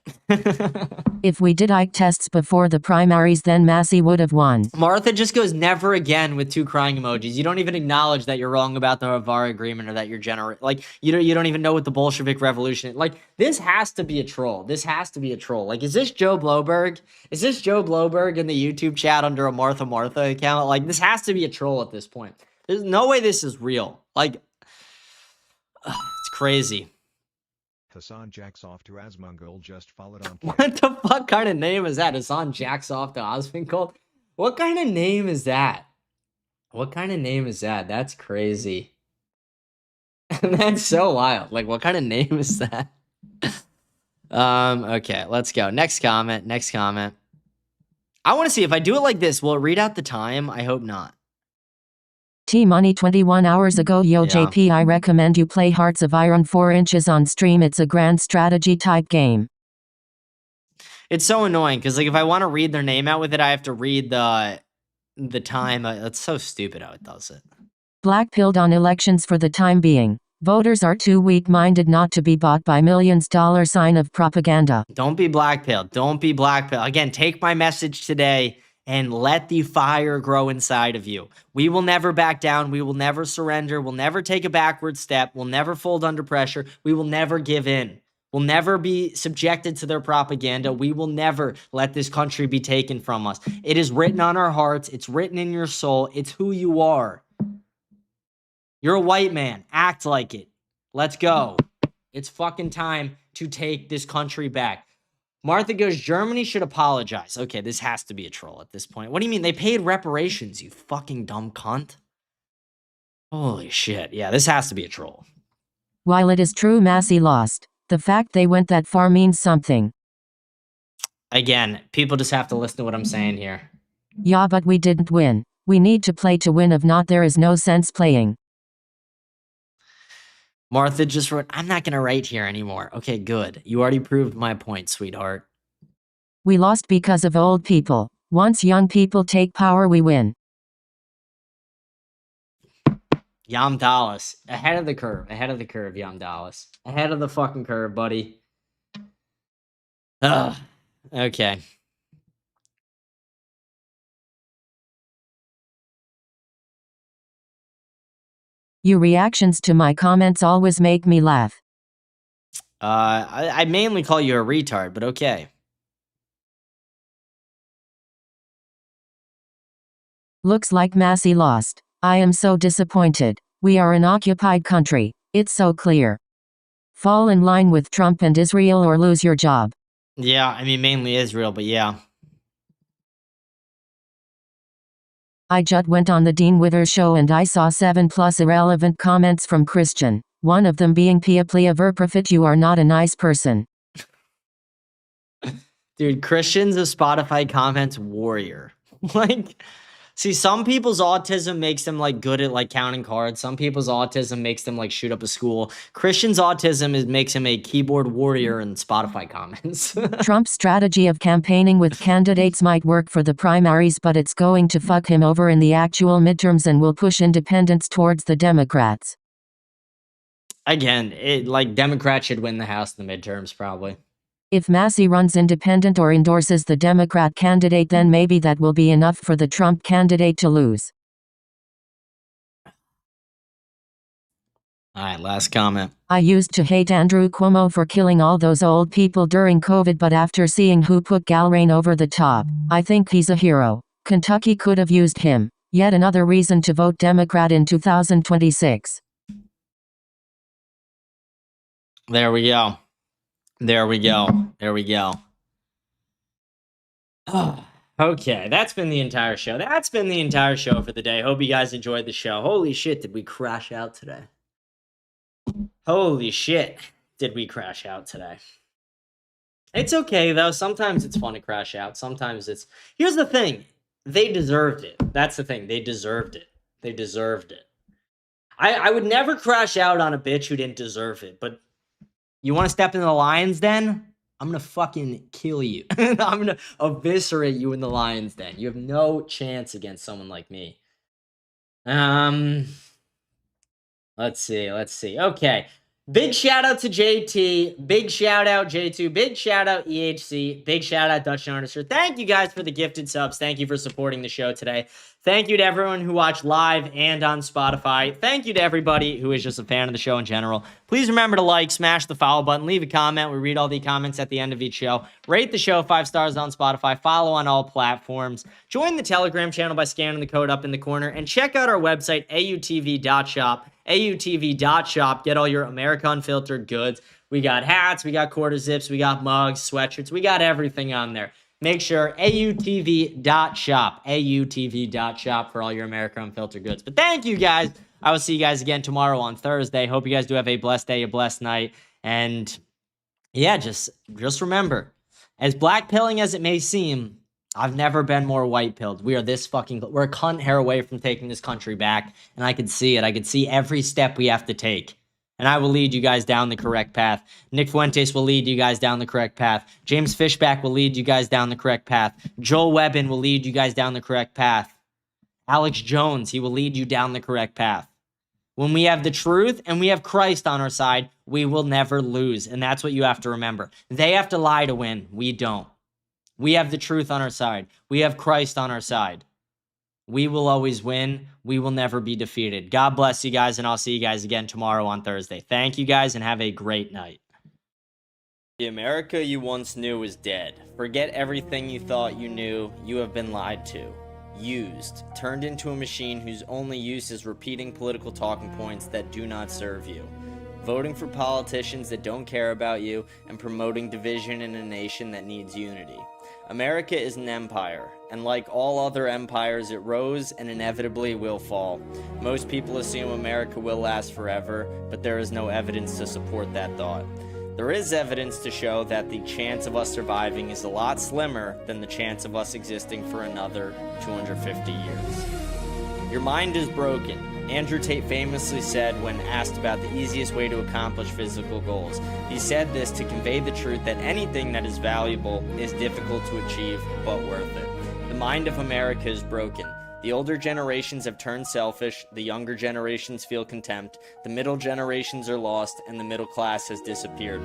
If we did Ike tests before the primaries, then Massey would have won. Martha just goes never again with 2 crying emojis. You don't even acknowledge that you're wrong about the Havara Agreement or that you're like you don't even know what the Bolshevik Revolution is. Like, this has to be a troll. This has to be a troll. Like, is this Joe Bloberg? Is this Joe Bloberg in the YouTube chat under a Martha account? Like, this has to be a troll at this point. There's no way this is real. Like, it's crazy. Hassan jacks off to Asmongold just followed on. What the fuck kind of name is that? Hassan jacks off to Osmongold? What kind of name is that? What kind of name is that? That's crazy. That's so wild. Like, what kind of name is that? Okay, let's go. Next comment. Next comment. I want to see if I do it like this. Will it read out the time? I hope not. T-Money 21 hours ago. Yo, Yeah. JP, I recommend you play Hearts of Iron 4 inches on stream. It's a grand strategy type game. It's so annoying because, like, if I want to read their name out with it, I have to read the time. That's so stupid how it does it. Blackpilled on elections for the time being. Voters are too weak-minded not to be bought by millions $sign of propaganda. Don't be blackpilled. Don't be blackpilled. Again, take my message today and let the fire grow inside of you. We will never back down. We will never surrender. We'll never take a backward step. We'll never fold under pressure. We will never give in. We'll never be subjected to their propaganda. We will never let this country be taken from us. It is written on our hearts. It's written in your soul. It's who you are. You're a white man. Act like it. Let's go. It's fucking time to take this country back. Martha goes, Germany should apologize. Okay, this has to be a troll at this point. What do you mean? They paid reparations, you fucking dumb cunt. Holy shit. Yeah, this has to be a troll. While it is true Massey lost, the fact they went that far means something. Again, people just have to listen to what I'm saying here. Yeah, but we didn't win. We need to play to win. If not, there is no sense playing. Martha just wrote, I'm not going to write here anymore. Okay, good. You already proved my point, sweetheart. We lost because of old people. Once young people take power, we win. Yam Dallas. Ahead of the curve. Ahead of the curve, Yam Dallas. Ahead of the fucking curve, buddy. Ugh. Okay. Your reactions to my comments always make me laugh. I mainly call you a retard, but okay. Looks like Massey lost. I am so disappointed. We are an occupied country. It's so clear. Fall in line with Trump and Israel or lose your job. Yeah, I mean, mainly Israel, but yeah. I just went on the Dean Withers show and I saw 7+ irrelevant comments from Christian. One of them being Pia Plia ver profit, you are not a nice person. Dude, Christian's a Spotify comments warrior. Like, see, some people's autism makes them like good at like counting cards. Some people's autism makes them like shoot up a school. Christian's autism makes him a keyboard warrior in Spotify comments. Trump's strategy of campaigning with candidates might work for the primaries, but it's going to fuck him over in the actual midterms and will push independents towards the Democrats. Again, Democrats should win the House in the midterms, probably. If Massey runs independent or endorses the Democrat candidate, then maybe that will be enough for the Trump candidate to lose. All right, last comment. I used to hate Andrew Cuomo for killing all those old people during COVID, but after seeing who put Galrain over the top, I think he's a hero. Kentucky could have used him. Yet another reason to vote Democrat in 2026. There we go. There we go. There we go. Okay, that's been the entire show. That's been the entire show for the day. Hope you guys enjoyed the show. Holy shit, did we crash out today? Holy shit, did we crash out today? It's okay, though. Sometimes it's fun to crash out. Sometimes it's... Here's the thing. They deserved it. That's the thing. They deserved it. They deserved it. I would never crash out on a bitch who didn't deserve it, but you want to step in the lion's den? I'm going to fucking kill you. I'm going to eviscerate you in the lion's den. You have no chance against someone like me. Let's see. Okay. Big shout out to JT. Big shout out J2. Big shout out EHC. Big shout out Dutch Artister. Thank you guys for the gifted subs. Thank you for supporting the show today. Thank you to everyone who watched live and on Spotify. Thank you to everybody who is just a fan of the show in general. Please remember to like, smash the follow button, leave a comment. We read all the comments at the end of each show. Rate the show 5 stars on Spotify. Follow on all platforms. Join the Telegram channel by scanning the code up in the corner. And check out our website, autv.shop. autv.shop. Get all your America Unfiltered goods. We got hats, we got quarter zips, we got mugs, sweatshirts. We got everything on there. Make sure autv.shop. autv.shop for all your America Unfiltered goods. But thank you guys. I will see you guys again tomorrow on Thursday. Hope you guys do have a blessed day, a blessed night. And yeah, just remember, as black pilling as it may seem, I've never been more white pilled. We're a cunt hair away from taking this country back. And I could see it. I could see every step we have to take. And I will lead you guys down the correct path. Nick Fuentes will lead you guys down the correct path. James Fishback will lead you guys down the correct path. Joel Webbin will lead you guys down the correct path. Alex Jones, he will lead you down the correct path. When we have the truth and we have Christ on our side, we will never lose. And that's what you have to remember. They have to lie to win. We don't. We have the truth on our side. We have Christ on our side. We will always win. We will never be defeated. God bless you guys, and I'll see you guys again tomorrow on Thursday. Thank you guys, and have a great night. The America you once knew is dead. Forget everything you thought you knew. You have been lied to. Used. Turned into a machine whose only use is repeating political talking points that do not serve you. Voting for politicians that don't care about you, and promoting division in a nation that needs unity. America is an empire, and like all other empires, it rose and inevitably will fall. Most people assume America will last forever, but there is no evidence to support that thought. There is evidence to show that the chance of us surviving is a lot slimmer than the chance of us existing for another 250 years. Your mind is broken. Andrew Tate famously said when asked about the easiest way to accomplish physical goals. He said this to convey the truth that anything that is valuable is difficult to achieve, but worth it. The mind of America is broken. The older generations have turned selfish, the younger generations feel contempt, the middle generations are lost, and the middle class has disappeared.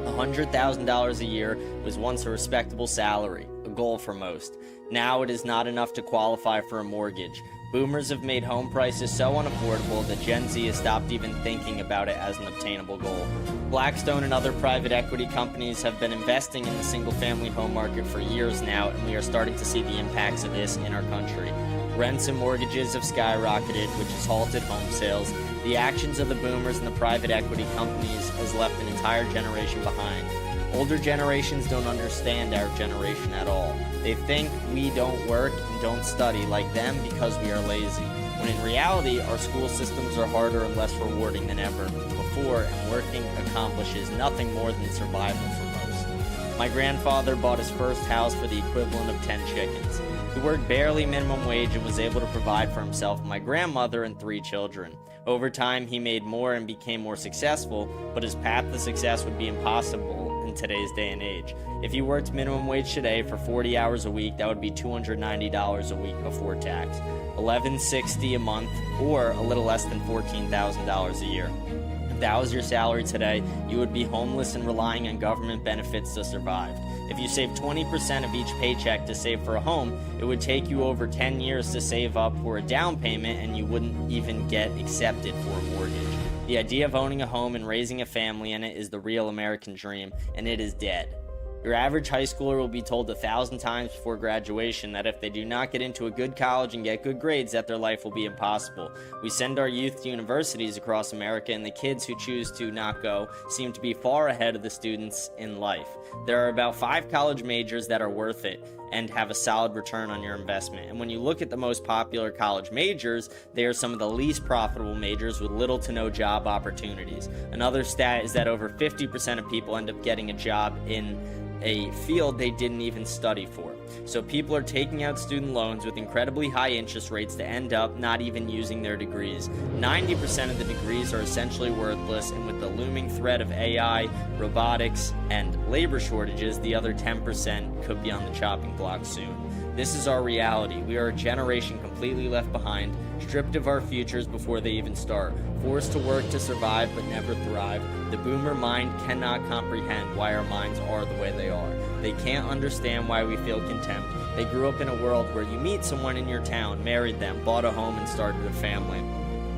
$100,000 a year was once a respectable salary, a goal for most. Now it is not enough to qualify for a mortgage. Boomers have made home prices so unaffordable that Gen Z has stopped even thinking about it as an obtainable goal. Blackstone and other private equity companies have been investing in the single-family home market for years now, and we are starting to see the impacts of this in our country. Rents and mortgages have skyrocketed, which has halted home sales. The actions of the boomers and the private equity companies has left an entire generation behind. Older generations don't understand our generation at all. They think we don't work and don't study like them because we are lazy. When in reality, our school systems are harder and less rewarding than ever before, and working accomplishes nothing more than survival for most. My grandfather bought his first house for the equivalent of 10 chickens. He worked barely minimum wage and was able to provide for himself and my grandmother and 3 children. Over time, he made more and became more successful, but his path to success would be impossible in today's day and age. If you worked minimum wage today for 40 hours a week, that would be $290 a week before tax, $1,160 a month, or a little less than $14,000 a year. If that was your salary today, you would be homeless and relying on government benefits to survive. If you saved 20% of each paycheck to save for a home, it would take you over 10 years to save up for a down payment, and you wouldn't even get accepted for a mortgage. The idea of owning a home and raising a family in it is the real American dream, and it is dead. Your average high schooler will be told 1,000 times before graduation that if they do not get into a good college and get good grades, that their life will be impossible. We send our youth to universities across America, and the kids who choose to not go seem to be far ahead of the students in life. There are about 5 college majors that are worth it and have a solid return on your investment. And when you look at the most popular college majors, they are some of the least profitable majors with little to no job opportunities. Another stat is that over 50% of people end up getting a job in a field they didn't even study for. So people are taking out student loans with incredibly high interest rates to end up not even using their degrees. 90% of the degrees are essentially worthless, and with the looming threat of AI, robotics, and labor shortages, the other 10% could be on the chopping block soon. This is our reality. We are a generation completely left behind, stripped of our futures before they even start, forced to work to survive but never thrive. The boomer mind cannot comprehend why our minds are the way they are. They can't understand why we feel contempt. They grew up in a world where you meet someone in your town, married them, bought a home, and started a family.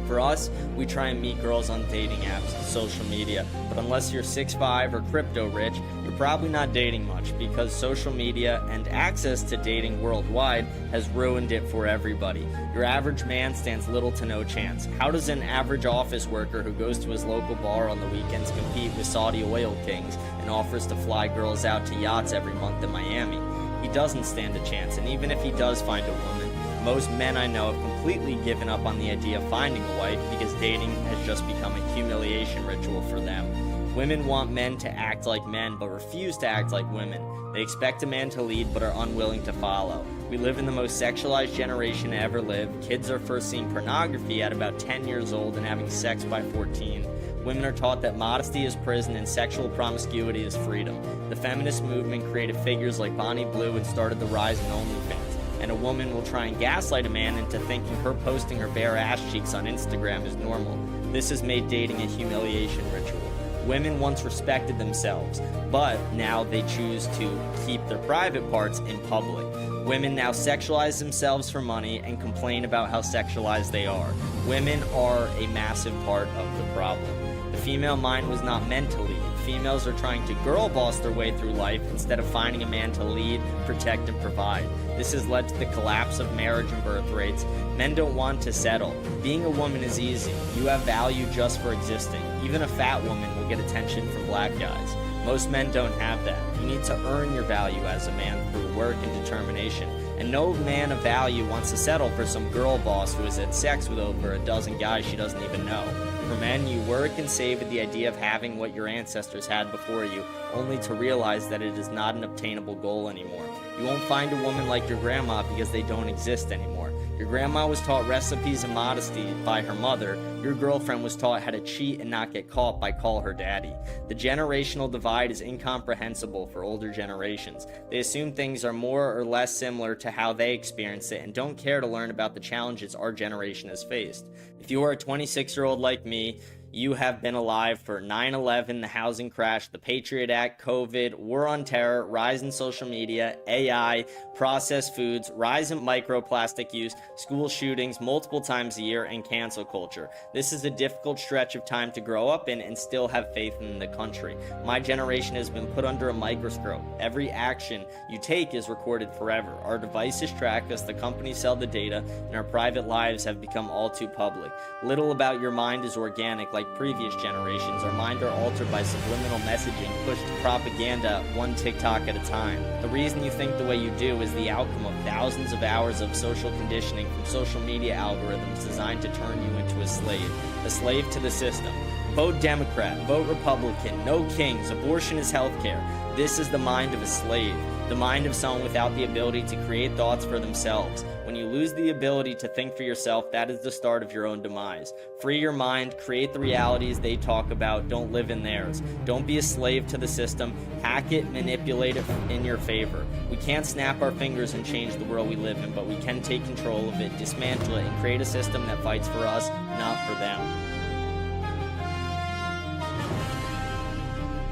For us, we try and meet girls on dating apps and social media, but unless you're 6'5" or crypto rich, you're probably not dating much, because social media and access to dating worldwide has ruined it for everybody. Your average man stands little to no chance. How does an average office worker who goes to his local bar on the weekends compete with Saudi oil kings and offers to fly girls out to yachts every month in Miami? He doesn't stand a chance, and even if he does find a woman, most men I know have completely given up on the idea of finding a wife because dating has just become a humiliation ritual for them. Women want men to act like men but refuse to act like women. They expect a man to lead but are unwilling to follow. We live in the most sexualized generation to ever live. Kids are first seeing pornography at about 10 years old and having sex by 14. Women are taught that modesty is prison and sexual promiscuity is freedom. The feminist movement created figures like Bonnie Blue and started the rise in OnlyFans. And a woman will try and gaslight a man into thinking her posting her bare ass cheeks on Instagram is normal. This has made dating a humiliation ritual. Women once respected themselves, but now they choose to keep their private parts in public. Women now sexualize themselves for money and complain about how sexualized they are. Women are a massive part of the problem. The female mind was not meant to lead. Females are trying to girl boss their way through life instead of finding a man to lead, protect, and provide. This has led to the collapse of marriage and birth rates. Men don't want to settle. Being a woman is easy. You have value just for existing. Even a fat woman will get attention from black guys. Most men don't have that. You need to earn your value as a man through work and determination. And no man of value wants to settle for some girl boss who has had sex with over a dozen guys she doesn't even know. For men, you work and save with the idea of having what your ancestors had before you, only to realize that it is not an obtainable goal anymore. You won't find a woman like your grandma because they don't exist anymore. Your grandma was taught recipes and modesty by her mother. Your girlfriend was taught how to cheat and not get caught by call her daddy. The generational divide is incomprehensible for older generations. They assume things are more or less similar to how they experience it and don't care to learn about the challenges our generation has faced. If you are a 26-year-old like me, you have been alive for 9/11, the housing crash, the Patriot Act, COVID, war on terror, rise in social media, AI, processed foods, rise in microplastic use, school shootings multiple times a year, and cancel culture. This is a difficult stretch of time to grow up in and still have faith in the country. My generation has been put under a microscope. Every action you take is recorded forever. Our devices track us, the companies sell the data, and our private lives have become all too public. Little about your mind is organic, like like previous generations, our minds are altered by subliminal messaging pushed propaganda one TikTok at a time. The reason you think the way you do is the outcome of thousands of hours of social conditioning from social media algorithms designed to turn you into a slave to the system. Vote Democrat, vote Republican, no kings, abortion is healthcare. This is the mind of a slave, the mind of someone without the ability to create thoughts for themselves. When you lose the ability to think for yourself, that is the start of your own demise. Free your mind, create the realities they talk about, don't live in theirs. Don't be a slave to the system, hack it, manipulate it in your favor. We can't snap our fingers and change the world we live in, but we can take control of it, dismantle it, and create a system that fights for us, not for them.